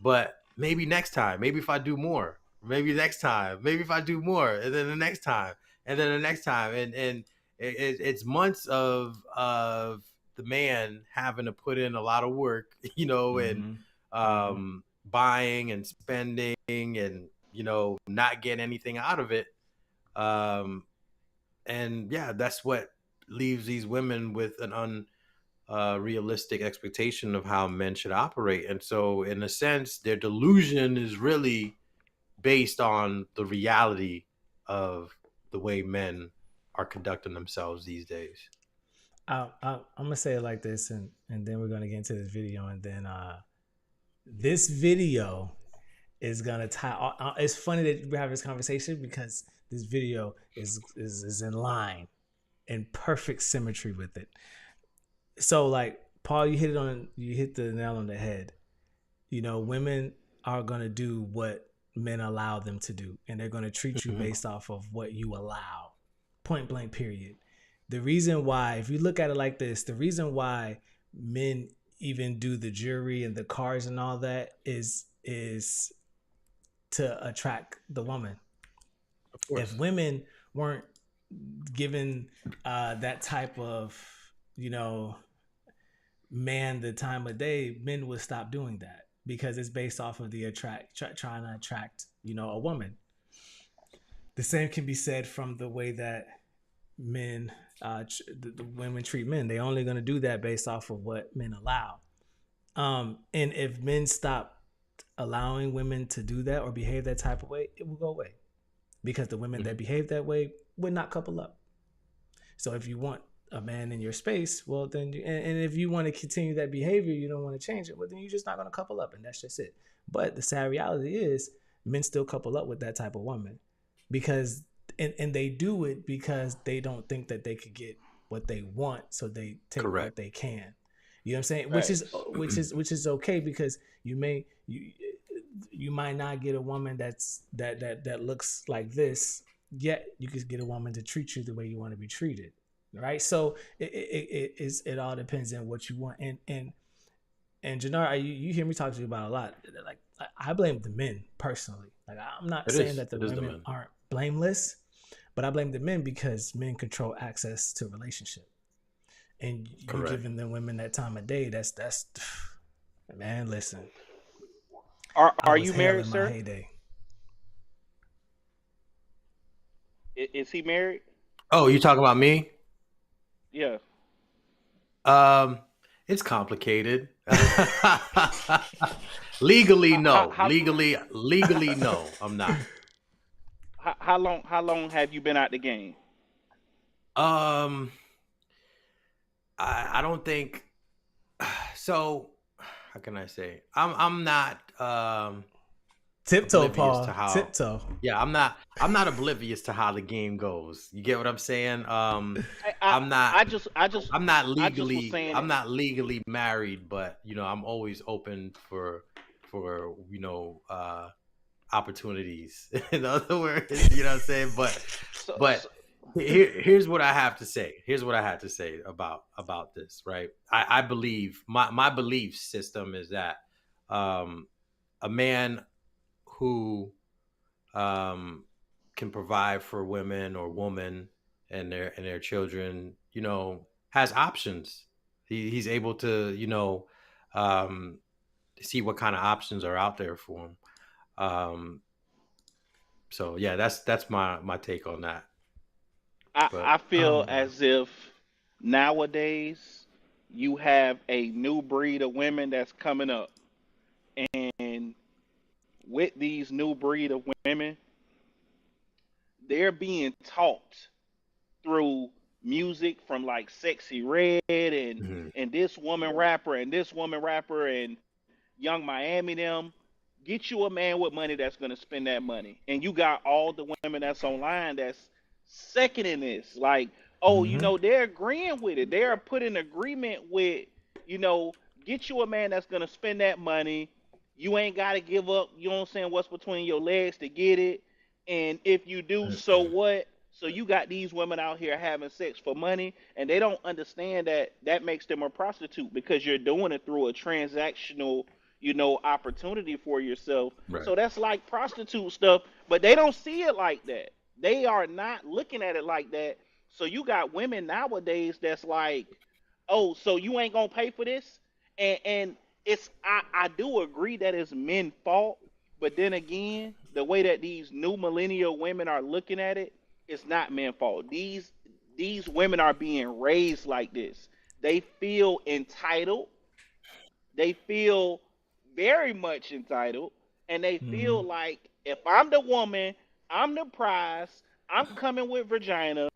But maybe next time, maybe if I do more, maybe next time, maybe if I do more, and then the next time, and then the next time, and it's months of the man having to put in a lot of work, and buying and spending and not getting anything out of it, and yeah, that's what leaves these women with an realistic expectation of how men should operate. And so in a sense, their delusion is really based on the reality of the way men are conducting themselves these days. I'm gonna say it like this, and then we're gonna get into this video, and then this video is gonna tie. It's funny that we have this conversation because this video is in line, in perfect symmetry with it. So like Paul, you hit the nail on the head. You know, women are gonna do what men allow them to do, and they're gonna treat you based off of what you allow. Point blank. Period. The reason why, if you look at it like this, the reason why men even do the jewelry and the cars and all that is to attract the woman. Of course. If women weren't given that type of, man the time of day, men would stop doing that because it's based off of the trying to attract, a woman. The same can be said from the way that men, the women treat men. They're only going to do that based off of what men allow. And if men stop allowing women to do that or behave that type of way, it will go away because the women that behave that way would not couple up. So if you want a man in your space, well, then, and if you want to continue that behavior, you don't want to change it, well, then you're just not going to couple up, and that's just it. But the sad reality is men still couple up with that type of woman because, and they do it because they don't think that they could get what they want, so they take what they can. You know what I'm saying? Right. Which is okay because you might not get a woman that looks like this, yet you could get a woman to treat you the way you want to be treated, right? So it all depends on what you want. And Jannar, you hear me talk to you about a lot. Like I blame the men personally. Like I'm not saying that the women aren't blameless, but I blame the men because men control access to relationship. And you're giving the women that time of day. That's man. Listen, are you married, sir? Heyday. Is he married? Oh, you talking about me? Yeah. It's complicated. Legally, no. Legally, no. I'm not. How long have you been out the game? I don't think so. How can I say? I'm not tiptoe, Paul. Tiptoe. Yeah, I'm not oblivious to how the game goes. You get what I'm saying? I'm not legally married, but I'm always open for opportunities. In other words, you know what I'm saying? But here's what I have to say. Here's what I had to say about this, right? I believe my belief system is that a man who can provide for women or woman and their children, has options. He's able to, see what kind of options are out there for him. So yeah, that's my take on that. I feel as if nowadays you have a new breed of women that's coming up, and with these new breed of women, they're being taught through music from like Sexy Red and this woman rapper and Young Miami them. Get you a man with money that's gonna spend that money, and you got all the women that's online that's seconding this. Like, they're agreeing with it. They're putting agreement with, get you a man that's gonna spend that money. You ain't gotta give up, what's between your legs to get it. And if you do, so what? So you got these women out here having sex for money, and they don't understand that makes them a prostitute because you're doing it through a transactional, opportunity for yourself. Right. So that's like prostitute stuff, but they don't see it like that. They are not looking at it like that. So you got women nowadays that's like, oh, so you ain't gonna pay for this? And it's I do agree that it's men's fault, but then again, the way that these new millennial women are looking at it, it's not men's fault. These women are being raised like this. They feel entitled. They feel very much entitled, and they feel like if I'm the woman, I'm the prize, I'm coming with vagina,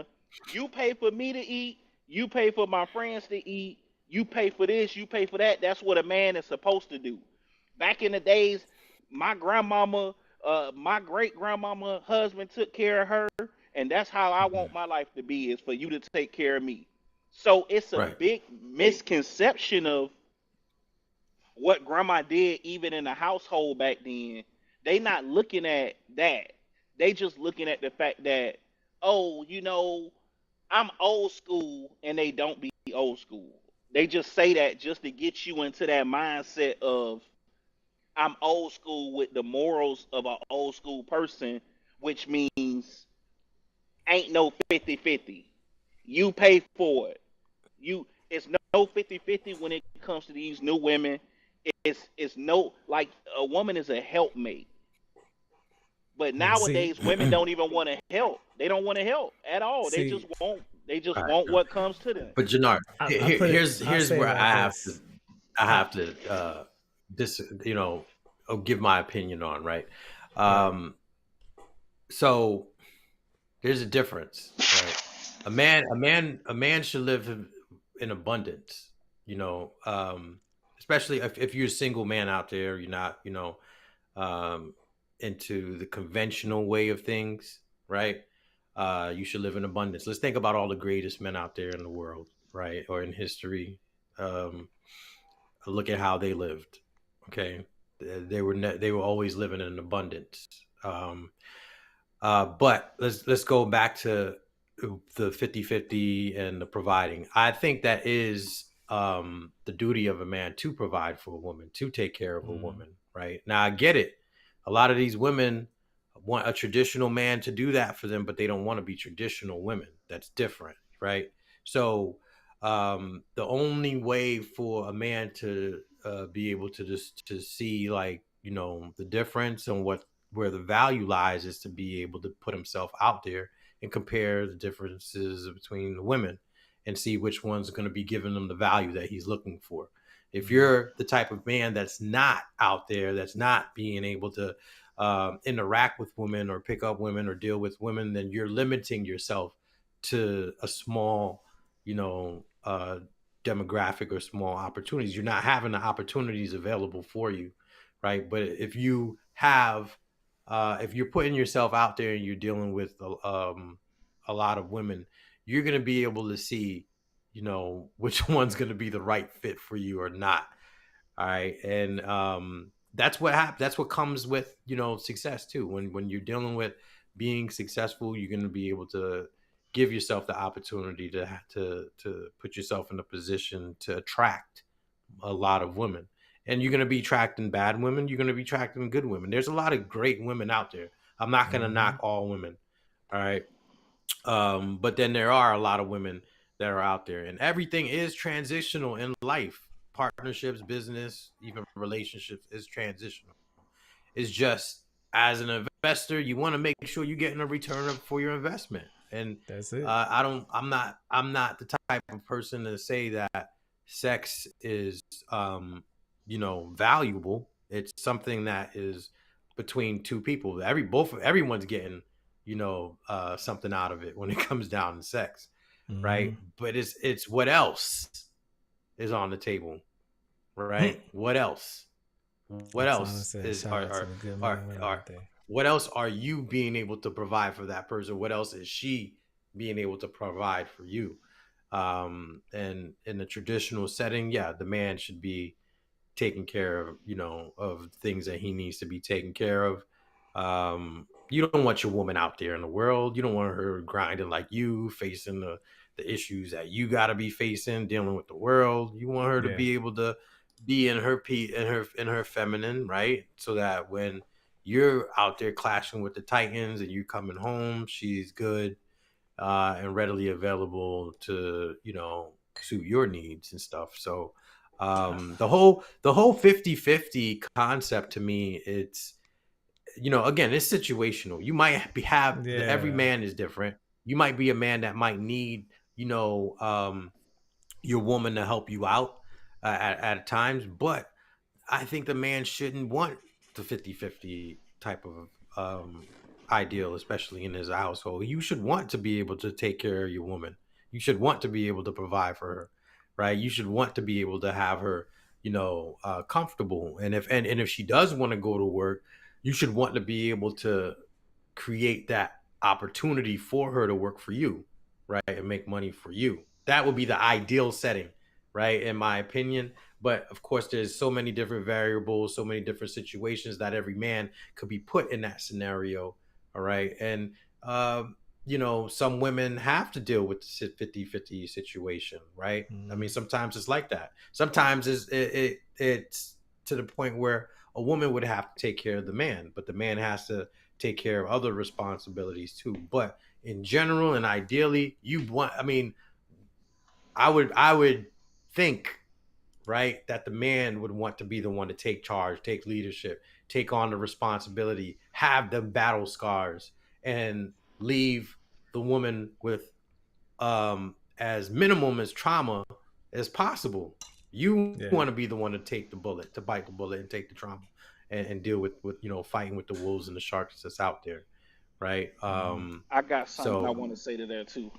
you pay for me to eat, You pay for my friends to eat. You pay for this. You pay for that. That's what a man is supposed to do. Back in the days, my grandmama, my great grandmama husband took care of her, and that's how I want my life to be, is for you to take care of me. So it's a Right. big misconception of what grandma did even in the household back then. They not looking at that. They just looking at the fact that, oh, I'm old school, and they don't be old school. They just say that just to get you into that mindset of, I'm old school with the morals of an old school person, which means ain't no 50-50. You pay for it. It's no 50-50 when it comes to these new women. It's no, like, a woman is a helpmate. But See, nowadays women don't even want to help. They don't want to help at all. They just see, want they just All right. want what comes to them. But Jannard, I put it. I'll here's say it where like I have this. to this give my opinion on, right. Right. So there's a difference, right? A man should live in abundance, especially if you're a single man out there. You're not, um into the conventional way of things, right? You should live in abundance. Let's think about all the greatest men out there in the world, right, or in history. um Look at how they lived. Okay, they were always living in abundance. But let's go back to the 50-50 and the providing. I think that is the duty of a man to provide for a woman, to take care of a woman, right? Now I get it. A lot of these women want a traditional man to do that for them, but they don't want to be traditional women. That's different, right? So the only way for a man to be able to just to see, like, the difference and where the value lies, is to be able to put himself out there and compare the differences between the women and see which one's going to be giving him the value that he's looking for. If you're the type of man that's not out there, that's not being able to interact with women or pick up women or deal with women, then you're limiting yourself to a small, demographic or small opportunities. You're not having the opportunities available for you, right? But if you're putting yourself out there and you're dealing with a lot of women, you're going to be able to see, which one's going to be the right fit for you or not. All right. And that's what happens. That's what comes with, success too. When you're dealing with being successful, you're going to be able to give yourself the opportunity to put yourself in a position to attract a lot of women. And you're going to be attracting bad women. You're going to be attracting good women. There's a lot of great women out there. I'm not going to knock all women. All right. But then there are a lot of women that are out there, and everything is transitional in life. Partnerships, business, even relationships is transitional. It's just, as an investor, you want to make sure you're getting a return for your investment. And That's it. I'm not the type of person to say that sex is valuable. It's something that is between two people. Everyone's getting something out of it when it comes down to sex, right? But it's what else is on the table, right? What else? What That's all I else said. is Shout out to the good men and women are out there. what else are you being able to provide for that person? What else is she being able to provide for you? And in the traditional setting, yeah, the man should be taking care of, of things that he needs to be taken care of. You don't want your woman out there in the world. You don't want her grinding like you, facing the issues that you got to be facing, dealing with the world. You want her to Yeah. be able to be in her feminine, right? So that when you're out there clashing with the titans and you coming home, she's good and readily available to suit your needs and stuff. So the whole 50-50 concept, to me, it's again, it's situational. You might every Yeah. man is different. You might be a man that might need your woman to help you out at times, but I think the man shouldn't want the 50-50 type of ideal, especially in his household. You should want to be able to take care of your woman. You should want to be able to provide for her, right? You should want to be able to have her, comfortable. And if she does want to go to work, you should want to be able to create that opportunity for her to work for you, right? And make money for you. That would be the ideal setting, right? In my opinion. But of course, there's so many different variables, so many different situations that every man could be put in that scenario. All right. And, some women have to deal with the 50-50 situation, right? I mean, sometimes it's like that. Sometimes it's to the point where a woman would have to take care of the man, but the man has to take care of other responsibilities too. But in general and ideally, I would think, right, that the man would want to be the one to take charge, take leadership, take on the responsibility, have the battle scars, and leave the woman with as minimum as trauma as possible. You want to be the one to take the bullet, to bite the bullet and take the trauma and deal with fighting with the wolves and the sharks that's out there, right? I got something I want to say to that too.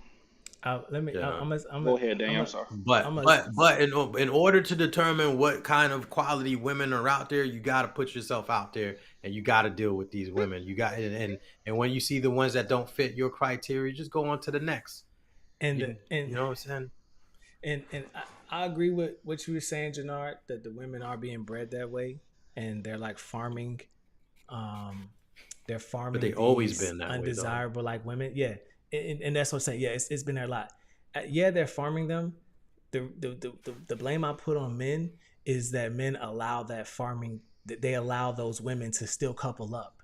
Let me. Yeah. Go ahead, Dan. I'm sorry. But in order to determine what kind of quality women are out there, you got to put yourself out there, and you got to deal with these women. You got and when you see the ones that don't fit your criteria, just go on to the next. And you know what I'm saying? And I agree with what you were saying, Jannard, that the women are being bred that way, and they're like farming. They're farming. But they always been that undesirable like women. Yeah. And that's what I'm saying. Yeah, it's been there a lot. Yeah, they're farming them. The blame I put on men is that men allow that farming. That they allow those women to still couple up.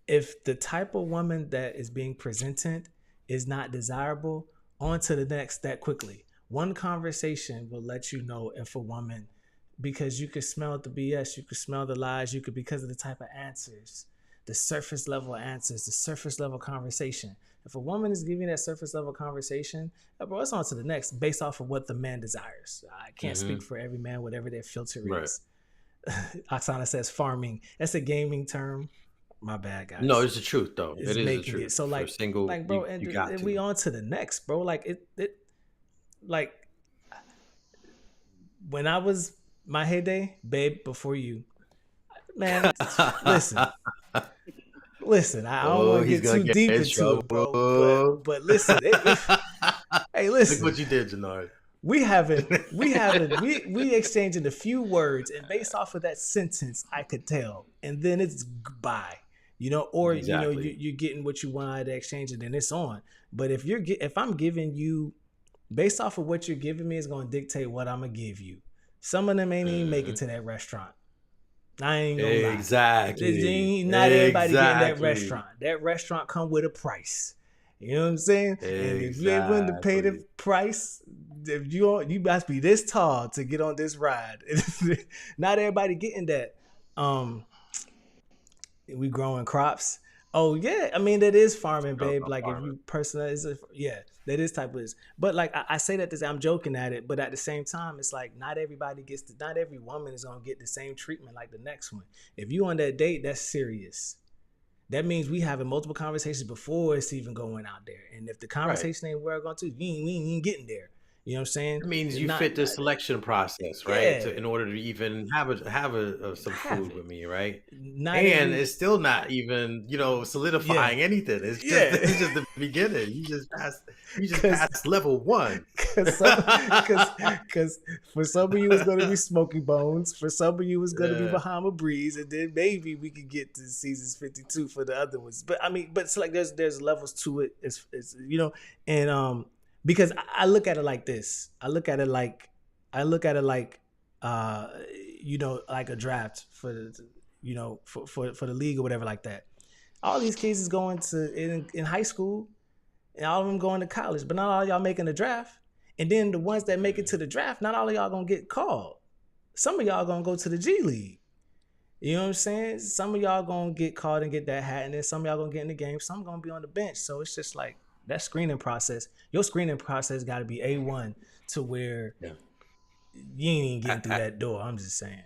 If the type of woman that is being presented is not desirable, on to the next that quickly. One conversation will let you know if a woman, because you could smell the BS, you could smell the lies, you could, because of the type of answers, the surface level answers, the surface level conversation. If a woman is giving that surface level conversation, bro, it's on to the next based off of what the man desires. I can't speak for every man, whatever their filter is. Oksana says farming. That's a gaming term. My bad, guys. No, it's the truth, though. It's it is making the truth. It. So like, bro, and we on to the next, bro. Like like when I was my heyday, babe, before you, man, listen, I don't want to get too deep into it, bro. But listen, hey, listen. Look what you did, Jannard. We exchanging a few words, and based off of that sentence, I could tell, and then it's goodbye, or exactly. you're getting what you want out of the exchange, and then it's on. But if I'm giving you, based off of what you're giving me, is going to dictate what I'm gonna give you. Some of them ain't even make it to that restaurant. I ain't gonna lie. Exactly. Not everybody getting that restaurant. That restaurant come with a price. You know what I'm saying? Exactly. And if you ain't willing to pay the price, if you must be this tall to get on this ride. Not everybody getting that. We growing crops. Oh yeah, I mean that is farming, babe. Like farming. If you personalize it, yeah, that is type of this. But like I say that to say I'm joking at it, but at the same time, it's like not every woman is gonna get the same treatment like the next one. If you on that date, that's serious. That means we having multiple conversations before it's even going out there. And if the conversation ain't where we're going to, we ain't getting there. You know what I'm saying? It means you fit the selection process, right? Yeah. In order to even have some food with me, right? It's still not even, solidifying anything. It's just the beginning. You just passed level 1. Because for some of you it's going to be Smoky Bones. For some of you it's going to be Bahama Breeze, and then maybe we could get to seasons 52 for the other ones. But I mean, it's like there's levels to it. It's and because I look at it like this. I look at it like like a draft for the league or whatever like that. All these kids is going to in high school, and all of them going to college, but not all of y'all making the draft. And then the ones that make it to the draft, not all of y'all gonna get called. Some of y'all gonna go to the G League. You know what I'm saying? Some of y'all gonna get called and get that hat, and then some of y'all gonna get in the game. Some gonna be on the bench. So it's just like that screening process. Your screening process got to be A1 to where you ain't even getting through that door. I'm just saying.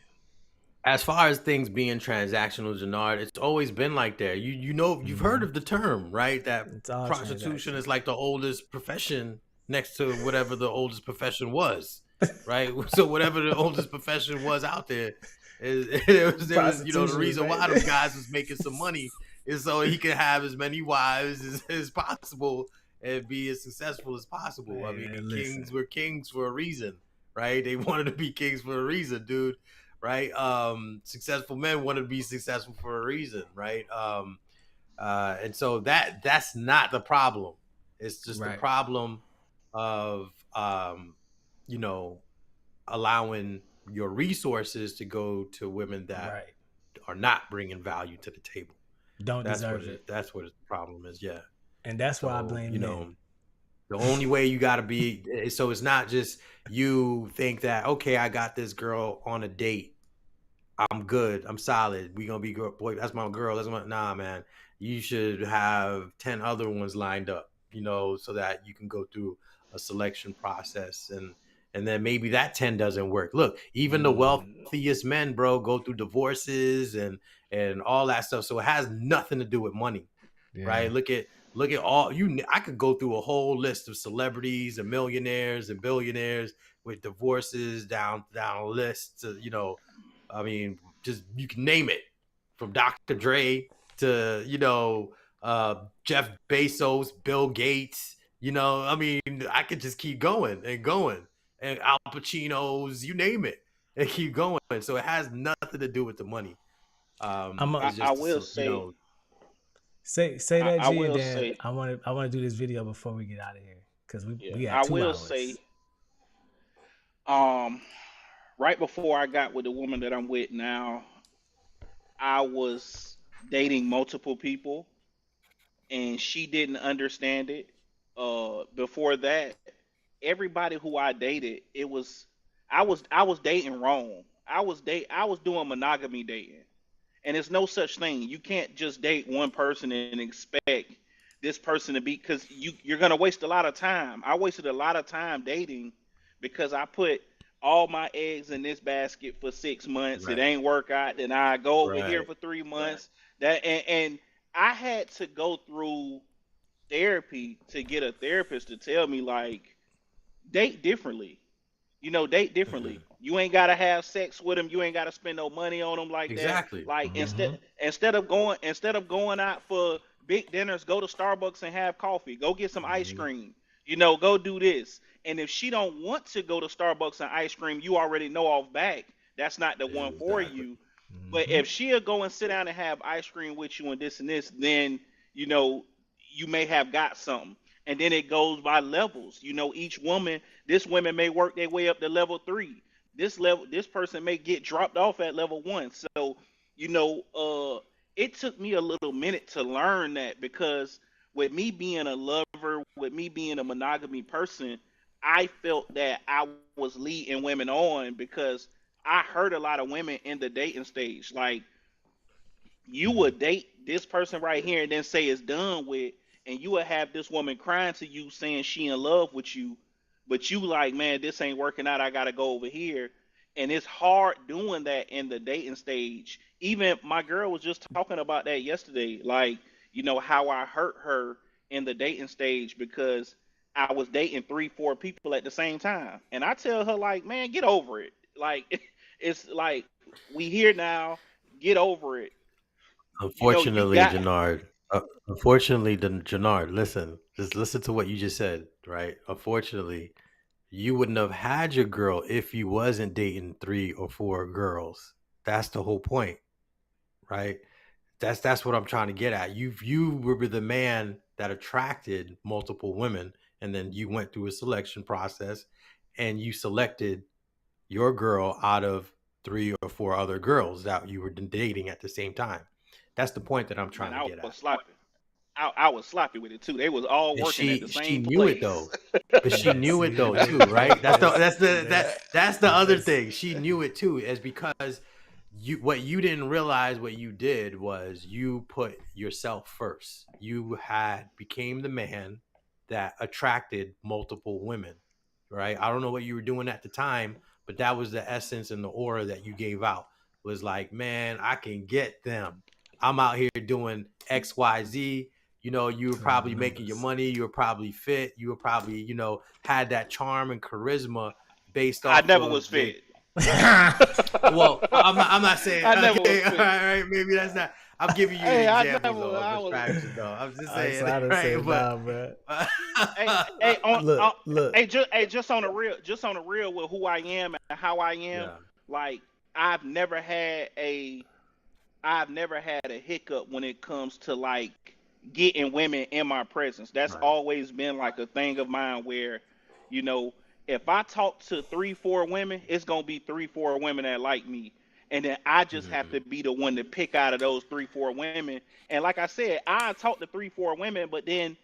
As far as things being transactional, Jannard, it's always been like that. You've heard of the term, right? That prostitution is like the oldest profession next to whatever the oldest profession was, right? So whatever the oldest profession was out there, there was the reason why them guys was making some money is so he could have as many wives as possible and be as successful as possible. I mean, kings were kings for a reason, right? They wanted to be kings for a reason, dude, right? Successful men want to be successful for a reason, right? And so that's not the problem. It's just the problem of allowing your resources to go to women that are not bringing value to the table. Don't deserve it. That's what the problem is. Yeah, and that's why I blame men. The only way you got to be, so it's not just you think that, okay, I got this girl on a date, I'm good, I'm solid, we gonna be good, boy, that's my girl, nah, man, you should have 10 other ones lined up, so that you can go through a selection process, and then maybe that 10 doesn't work. Look, even the wealthiest men, bro, go through divorces and all that stuff, so it has nothing to do with money. Right? Look at all I could go through a whole list of celebrities and millionaires and billionaires with divorces down a list to, I mean, just you can name it, from Dr. Dre to Jeff Bezos, Bill Gates. I mean, I could just keep going and going, and Al Pacino's, you name it, and keep going. So it has nothing to do with the money. I will say. Say that, I G, and will then say, I want to do this video before we get out of here because we got I 2 will hours. say, right before I got with the woman that I'm with now, I was dating multiple people, and she didn't understand it. Before that, everybody who I dated, I was dating wrong. I was doing monogamy dating. And there's no such thing. You can't just date one person and expect this person to be, because you're gonna waste a lot of time. I wasted a lot of time dating because I put all my eggs in this basket for 6 months. It ain't work out. Then I go over here for 3 months. And I had to go through therapy to get a therapist to tell me, like, date differently. Date differently. You ain't gotta have sex with them. You ain't gotta spend no money on them like that. Like, instead of going out for big dinners, go to Starbucks and have coffee. Go get some ice cream. Go do this. And if she don't want to go to Starbucks and ice cream, you already know off back that's not the one for you. But if she'll go and sit down and have ice cream with you and this, then you may have got something. And then it goes by levels. Each woman, this woman may work their way up to level 3. This person may get dropped off at level 1. So, it took me a little minute to learn that, because with me being a lover, with me being a monogamy person, I felt that I was leading women on, because I heard a lot of women in the dating stage, like, you would date this person right here and then say it's done with, and you would have this woman crying to you saying she in love with you, but you like, man, this ain't working out, I gotta go over here. And it's hard doing that in the dating stage. Even my girl was just talking about that yesterday, like, how I hurt her in the dating stage because I was dating 3 4 people at the same time. And I tell her, like, man, get over it. Like, it's like, we here now, get over it. Unfortunately, Jannard, listen, just listen to what you just said, right? Unfortunately, you wouldn't have had your girl if you wasn't dating 3 or 4 girls. That's the whole point, right? That's what I'm trying to get at. You were the man that attracted multiple women, and then you went through a selection process, and you selected your girl out of 3 or 4 other girls that you were dating at the same time. That's the point that I'm trying to get at. Sloppy. I was sloppy with it too. They was all working at the same place. She knew it though, but she knew it though too, right? That's the other thing. She knew it too, is because what you didn't realize, what you did was you put yourself first. You became the man that attracted multiple women, right? I don't know what you were doing at the time, but that was the essence and the aura that you gave out. Was like, man, I can get them. I'm out here doing XYZ. You know, you were probably making your money. You were probably fit. You were probably, you know, had that charm and charisma based I off never of was the. fit. Well, I'm not saying. I never Okay, was all fit. right, maybe that's not. I'm giving you Hey, an I example never. though I of was. attraction though. I'm just I saying, done right? said But nah, bro. Look, Look. Just on the real with who I am and how I am. Yeah. Like I've never had a hiccup when it comes to like getting women in my presence. That's Right. always been like a thing of mine where, you know, if I talk to 3-4 women, it's gonna be 3-4 women that like me. And then I just have to be the one to pick out of those 3-4 women. And like I said, I talk to 3-4 women, but then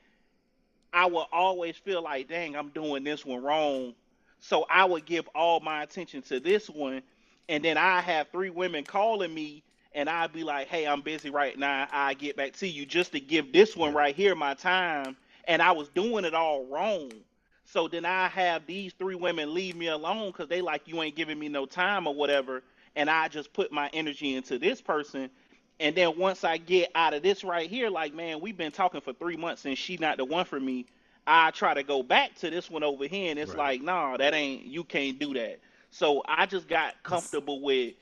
I will always feel like, dang, I'm doing this one wrong. So I would give all my attention to this one. And then I have 3 women calling me and I'd be like, hey, I'm busy right now. I get back to you just to give this one right here my time. And I was doing it all wrong. So then I have these 3 women leave me alone because they like, you ain't giving me no time or whatever. And I just put my energy into this person. And then once I get out of this right here, like, man, we've been talking for 3 months and she not the one for me. I try to go back to this one over here and it's like, nah, that ain't, you can't do that. So I just got comfortable with,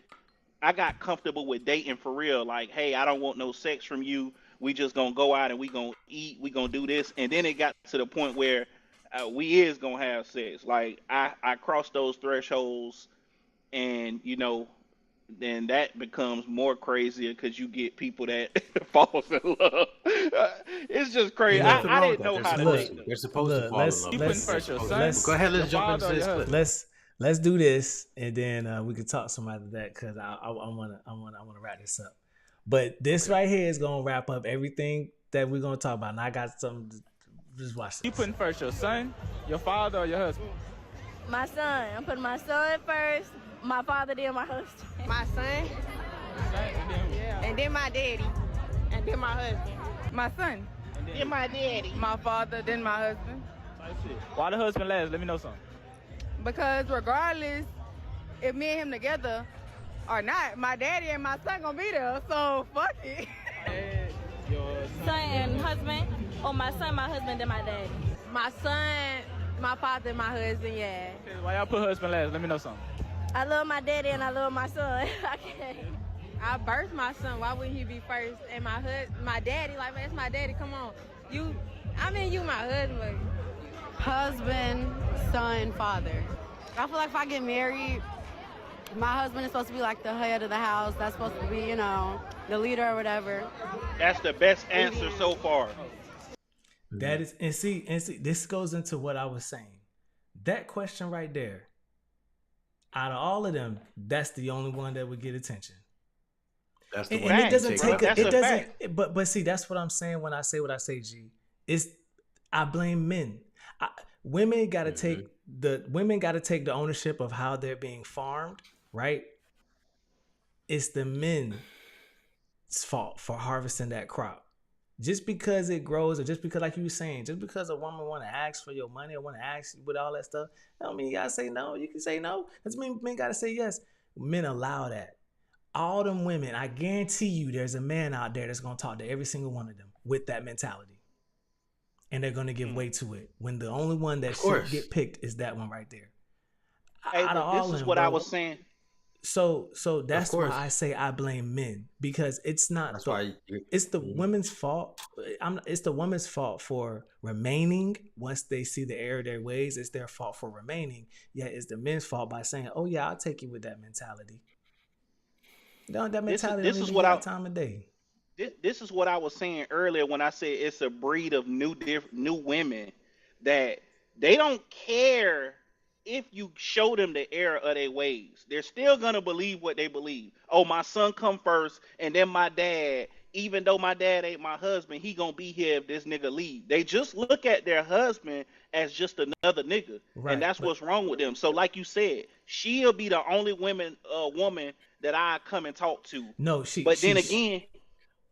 dating for real. Like, hey, I don't want no sex from you. We just gonna go out and we gonna eat, we gonna do this. And then it got to the point where we is gonna have sex. Like I crossed those thresholds and, you know, then that becomes more crazier because you get people that falls in love. It's just crazy. I didn't know how to date them. They're supposed to fall in love. Go ahead, let's jump into this clip. Let's do this, and then we can talk some after that because I wanna wrap this up. But this right here is gonna wrap up everything that we're gonna talk about. And I got something. Just watch this. You putting first your son, your father, or your husband? My son. I'm putting my son first. My father, then my husband. My son. And then my daddy. And then my husband. My son. Then my daddy. My father, then my husband. Why the husband last? Let me know something. Because regardless if me and him together or not, my daddy and my son gonna be there. So fuck it. Son and husband, or my son, my husband, then my daddy. My son, my father, my husband, yeah. Okay, why y'all put husband last? Let me know something. I love my daddy and I love my son. I birthed my son. Why wouldn't he be first? And my daddy, like, man, that's my daddy. Come on, you my husband. Husband, son, father. I feel like if I get married, my husband is supposed to be like the head of the house. That's supposed to be, you know, the leader or whatever. That's the best answer so far. That is, and see, this goes into what I was saying. That question right there, out of all of them, that's the only one that would get attention. That's the and one. It doesn't take That's it a doesn't. fact. But see, that's what I'm saying when I say what I say. G, is I blame men. Women got to take the ownership of how they're being farmed, right? It's the men's fault for harvesting that crop. Just because it grows, or just because, like you were saying, just because a woman want to ask for your money or want to ask you with all that stuff, I don't mean you gotta say no. You can say no. Doesn't mean men gotta say yes. Men allow that. All them women, I guarantee you, there's a man out there that's gonna talk to every single one of them with that mentality, and they're gonna give way to it. When the only one that should get picked is that one right there. Hey, this is what I was saying. So that's why I say I blame men, because it's not. It's the women's fault. It's the woman's fault for remaining once they see the error of their ways. It's their fault for remaining. Yet it's the men's fault by saying, "Oh yeah, I'll take you with that mentality." No, that mentality. This is what time of day. This is what I was saying earlier when I said it's a breed of new women that they don't care if you show them the error of their ways. They're still gonna believe what they believe. Oh, my son come first, and then my dad. Even though my dad ain't my husband, he gonna be here if this nigga leave. They just look at their husband as just another nigga, and that's what's wrong with them. So, like you said, she'll be the only woman that I come and talk to. No, then again,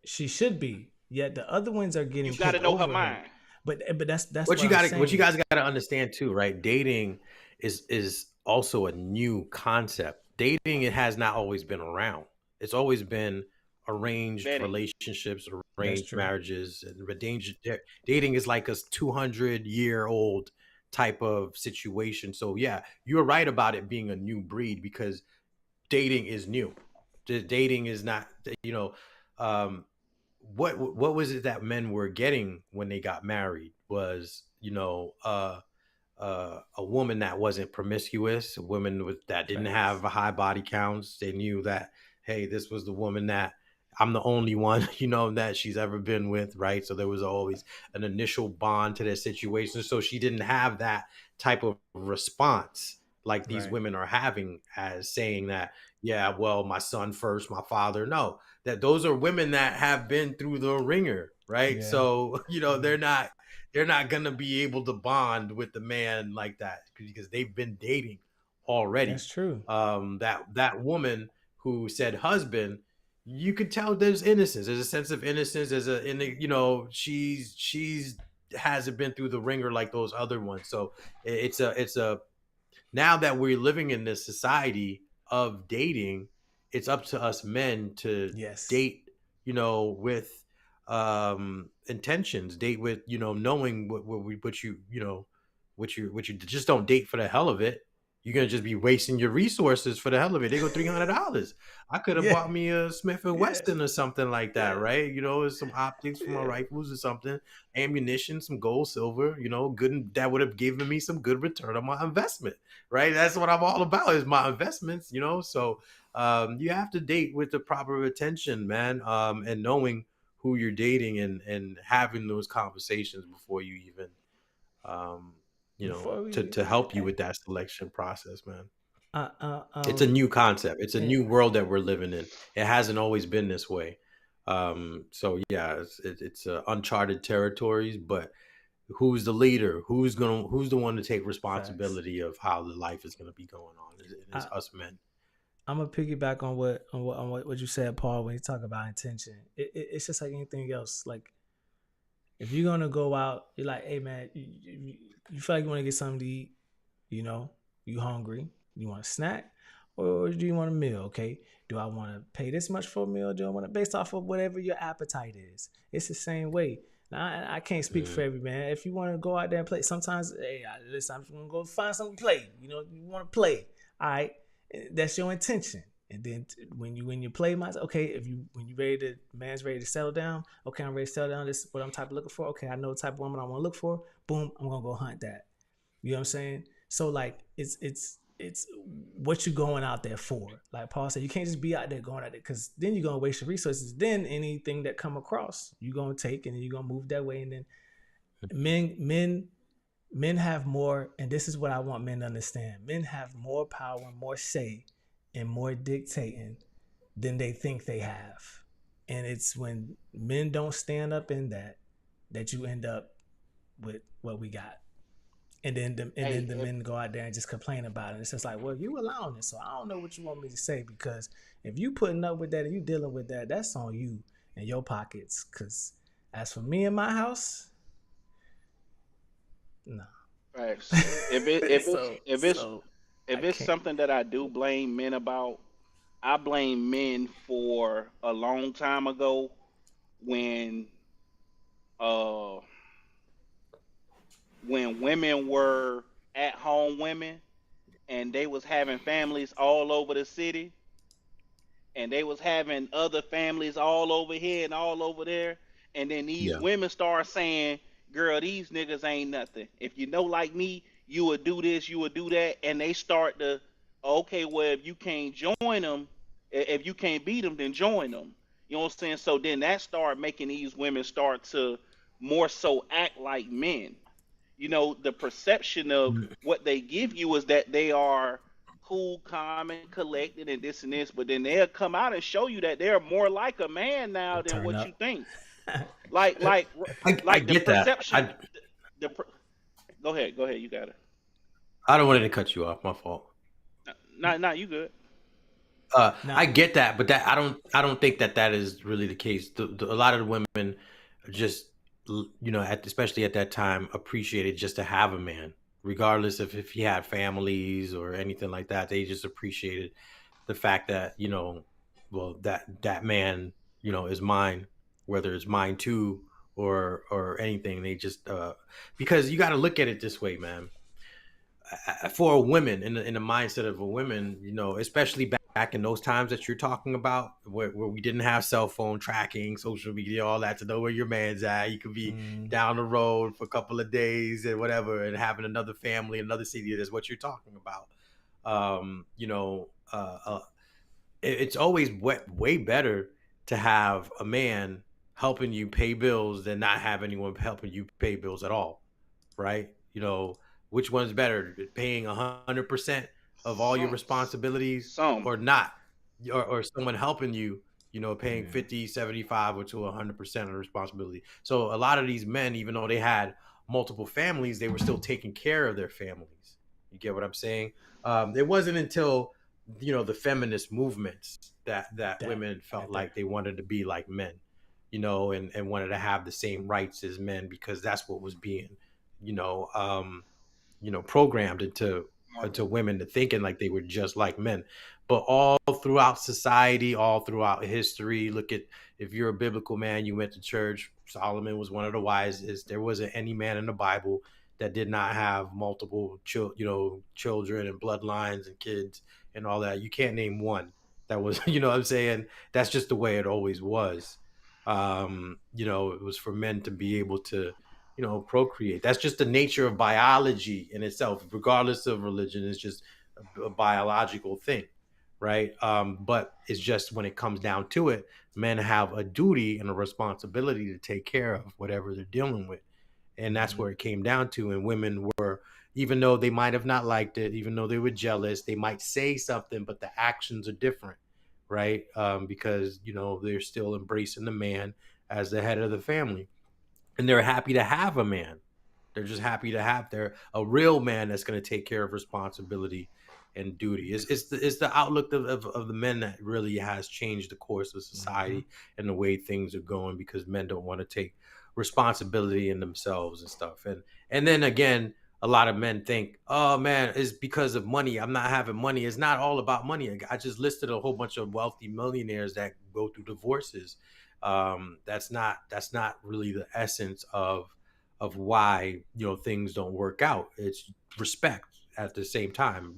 she should be. Yet the other ones are getting. You got to know her mind. But that's what you got. What you guys got to understand too, right? Dating is also a new concept. Dating, it has not always been around. It's always been arranged Vetting. relationships, That's arranged true. marriages, and dating is like a 200-year-old type of situation. So yeah, you're right about it being a new breed because dating is new. Dating is not, you know, um, what was it that men were getting when they got married was, a woman that wasn't promiscuous, a woman that didn't have a high body counts. They knew that, hey, this was the woman that I'm the only one, that she's ever been with, right? So there was always an initial bond to their situation. So she didn't have that type of response like these Right. women are having as saying that, yeah, well, my son first, my father. No, that those are women that have been through the ringer, right? Yeah. So, they're not gonna be able to bond with the man like that because they've been dating already. That's true. That woman who said husband, you could tell there's innocence. There's a sense of innocence. She's hasn't been through the ringer like those other ones. So it's a now that we're living in this society of dating, it's up to us men to Yes. date, with intentions, date with, knowing what you just don't date for the hell of it. You're gonna just be wasting your resources for the hell of it. They go $300. I could have Yeah. bought me a Smith and Yeah. Wesson or something like that, Yeah. right? Some optics for my Yeah. rifles or something, ammunition, some gold, silver, good. That would have given me some good return on my investment, right? That's what I'm all about is my investments, So you have to date with the proper attention, man, and knowing who you're dating and having those conversations before you even, Before we, to help you with that selection process, man. uh, uh, It's a um, new concept. It's a yeah. new world that we're living in. It hasn't always been this way. So yeah, it's uncharted territories, but who's the leader? Who's the one to take Facts. responsibility of how the life is gonna be going on? It's I, us men. I'm gonna piggyback on what you said, Paul. When you talk about intention, it's just like anything else. Like if you're gonna go out, you're like, hey man, you feel like you want to get something to eat, you hungry, you want a snack, or do you want a meal? Okay, do I want to pay this much for a meal? Do I want to based off of whatever your appetite is? It's the same way. Now I can't speak for every man. If you want to go out there and play, sometimes hey, listen, I'm just gonna go find something to play. You want to play, all right? That's your intention. And then when you play okay, when you man's ready to settle down, okay, I'm ready to settle down. This is what I'm type of looking for. Okay, I know the type of woman I want to look for. Boom, I'm gonna go hunt that. You know what I'm saying? So like it's what you going out there for. Like Paul said, you can't just be out there going out there because then you're gonna waste your resources. Then anything that come across, you're gonna take and then you're gonna move that way. And then men have more, and this is what I want men to understand. Men have more power, more say, and more dictating than they think they have. And it's when men don't stand up in that you end up with what we got. And then the men go out there and just complain about it. It's just like, well, you allowing it, so I don't know what you want me to say, because if you putting up with that and you dealing with that, that's on you and your pockets. Because as for me in my house, no. Facts. If it's something that I do blame men about, I blame men for a long time ago when uh when women were at home women and they was having families all over the city and they was having other families all over here and all over there, and then these Yeah. women start saying, girl, these niggas ain't nothing. If you know like me, you would do this, you would do that, and they start to, okay, well, if you can't join them, if you can't beat them, then join them. You know what I'm saying? So then that start making these women start to more so act like men. The perception of what they give you is that they are cool, calm, and collected, and this and this, but then they'll come out and show you that they're more like a man now than Turn what up. you think. Like I the get that. perception. Go ahead, you got it. I don't want to cut you off. My fault. Nah, you good. I get that, but I don't think that is really the case. A lot of the women just, especially at that time, appreciated just to have a man, regardless of if he had families or anything like that. They just appreciated the fact that, well, that man is mine, whether it's mine too or anything. They just because you got to look at it this way, man. For a woman, in the mindset of a woman, especially back in those times that you're talking about, where we didn't have cell phone tracking, social media, all that, to know where your man's at. You could be down the road for a couple of days and whatever, and having another family, another city. That's what you're talking about. It's always way better to have a man helping you pay bills than not have anyone helping you pay bills at all, right? Which one's better, paying 100% of all your responsibilities or not, or someone helping you, paying 50, 75 or to 100% of the responsibility. So a lot of these men, even though they had multiple families, they were still taking care of their families. You get what I'm saying? It wasn't until the feminist movements that women felt like they wanted to be like men, and wanted to have the same rights as men, because that's what was being programmed into women, to thinking like they were just like men. But all throughout society, all throughout history, look at, if you're a biblical man, you went to church, Solomon was one of the wisest. There wasn't any man in the Bible that did not have multiple children and bloodlines and kids and all that. You can't name one that was what I'm saying. That's just the way it always was. It was for men to be able to procreate. That's just the nature of biology in itself, regardless of religion. It's just a biological thing, right? But it's just, when it comes down to it, men have a duty and a responsibility to take care of whatever they're dealing with. And that's where it came down to. And women were, even though they might have not liked it, even though they were jealous, they might say something, but the actions are different, right? Because they're still embracing the man as the head of the family. And they're happy to have a man. They're just happy to have a real man that's going to take care of responsibility and duty. It's the outlook of the men that really has changed the course of society and the way things are going, because men don't want to take responsibility in themselves and stuff. And then again, a lot of men think, oh man, it's because of money. I'm not having money. It's not all about money. I just listed a whole bunch of wealthy millionaires that go through divorces. That's not really the essence of why things don't work out. It's respect at the same time.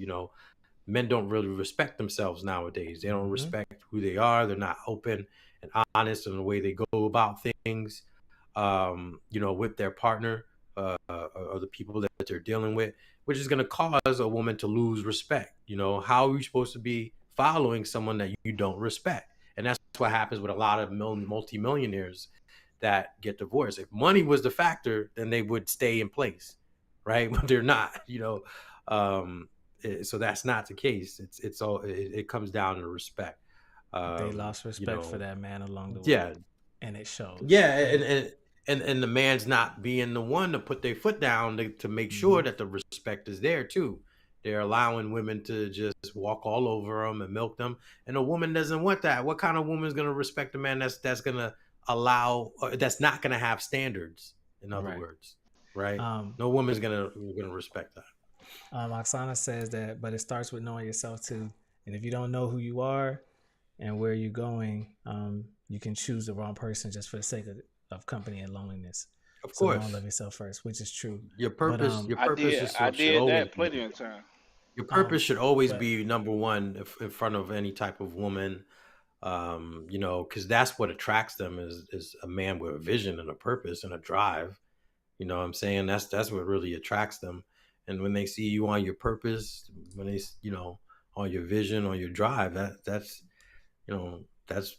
Men don't really respect themselves nowadays. They don't respect who they are. They're not open and honest in the way they go about things with their partner or the people that they're dealing with, which is going to cause a woman to lose respect. How are you supposed to be following someone that you don't respect? And that's what happens with a lot of multimillionaires that get divorced. If money was the factor, then they would stay in place, right? But they're not, so that's not the case. It comes down to respect. They lost respect for that man along the way. Yeah. And it shows. Yeah. And the man's not being the one to put their foot down to make sure that the respect is there too. They're allowing women to just walk all over them and milk them. And a woman doesn't want that. What kind of woman is going to respect a man that's going to allow, or that's not going to have standards, in other words, right? No woman's going to respect that. Oksana says that, but it starts with knowing yourself too. And if you don't know who you are and where you're going, you can choose the wrong person just for the sake of company and loneliness. Of course. So don't love yourself first, which is true. Your purpose. I did that plenty of time. Your purpose should always be number one in front of any type of woman, because that's what attracts them is a man with a vision and a purpose and a drive. You know what I'm saying? That's what really attracts them. And when they see you on your purpose, when they, on your vision, on your drive, that's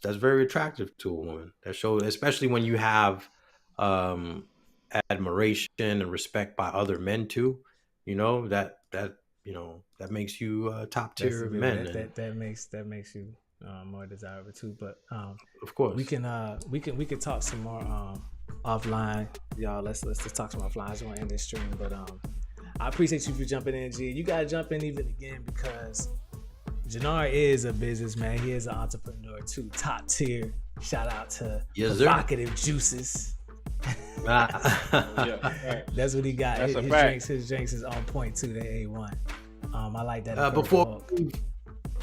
very attractive to a woman. That shows, especially when you have admiration and respect by other men too. That makes you top tier men. That makes you more desirable too. But of course, we can talk some more offline, y'all. Let's talk some offline. I just want to end this stream, but I appreciate you for jumping in, G. You gotta jump in even again, because Jannar is a businessman. He is an entrepreneur too, top tier. Shout out to Provocative Juices. That's what he got. His drinks is on point too. They A1. I like that.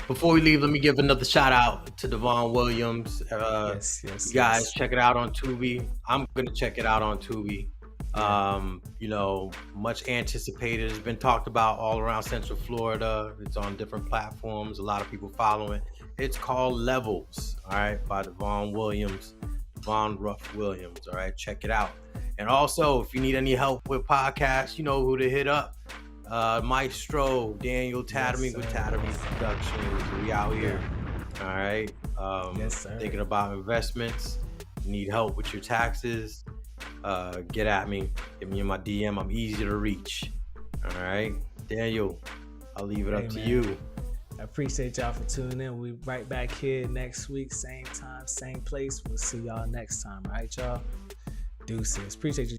Before we leave, let me give another shout out to Davone Williams. Yes, you guys check it out on Tubi. I'm gonna check it out on Tubi. You know, much anticipated. It's been talked about all around Central Florida. It's on different platforms. A lot of people following. It's called Levels, all right, by Davone Williams, Davone Ruff Williams. All right, check it out. And also, if you need any help with podcasts, you know who to hit up. Maestro Daniel Tatterman with Tatterman Productions. We out here. All right. Thinking about investments. Need help with your taxes. Get at me. Get me in my DM. I'm easy to reach. All right. Daniel, I'll leave it up to you. I appreciate y'all for tuning in. We'll be right back here next week. Same time, same place. We'll see y'all next time. All right, y'all? Deuces. Appreciate you.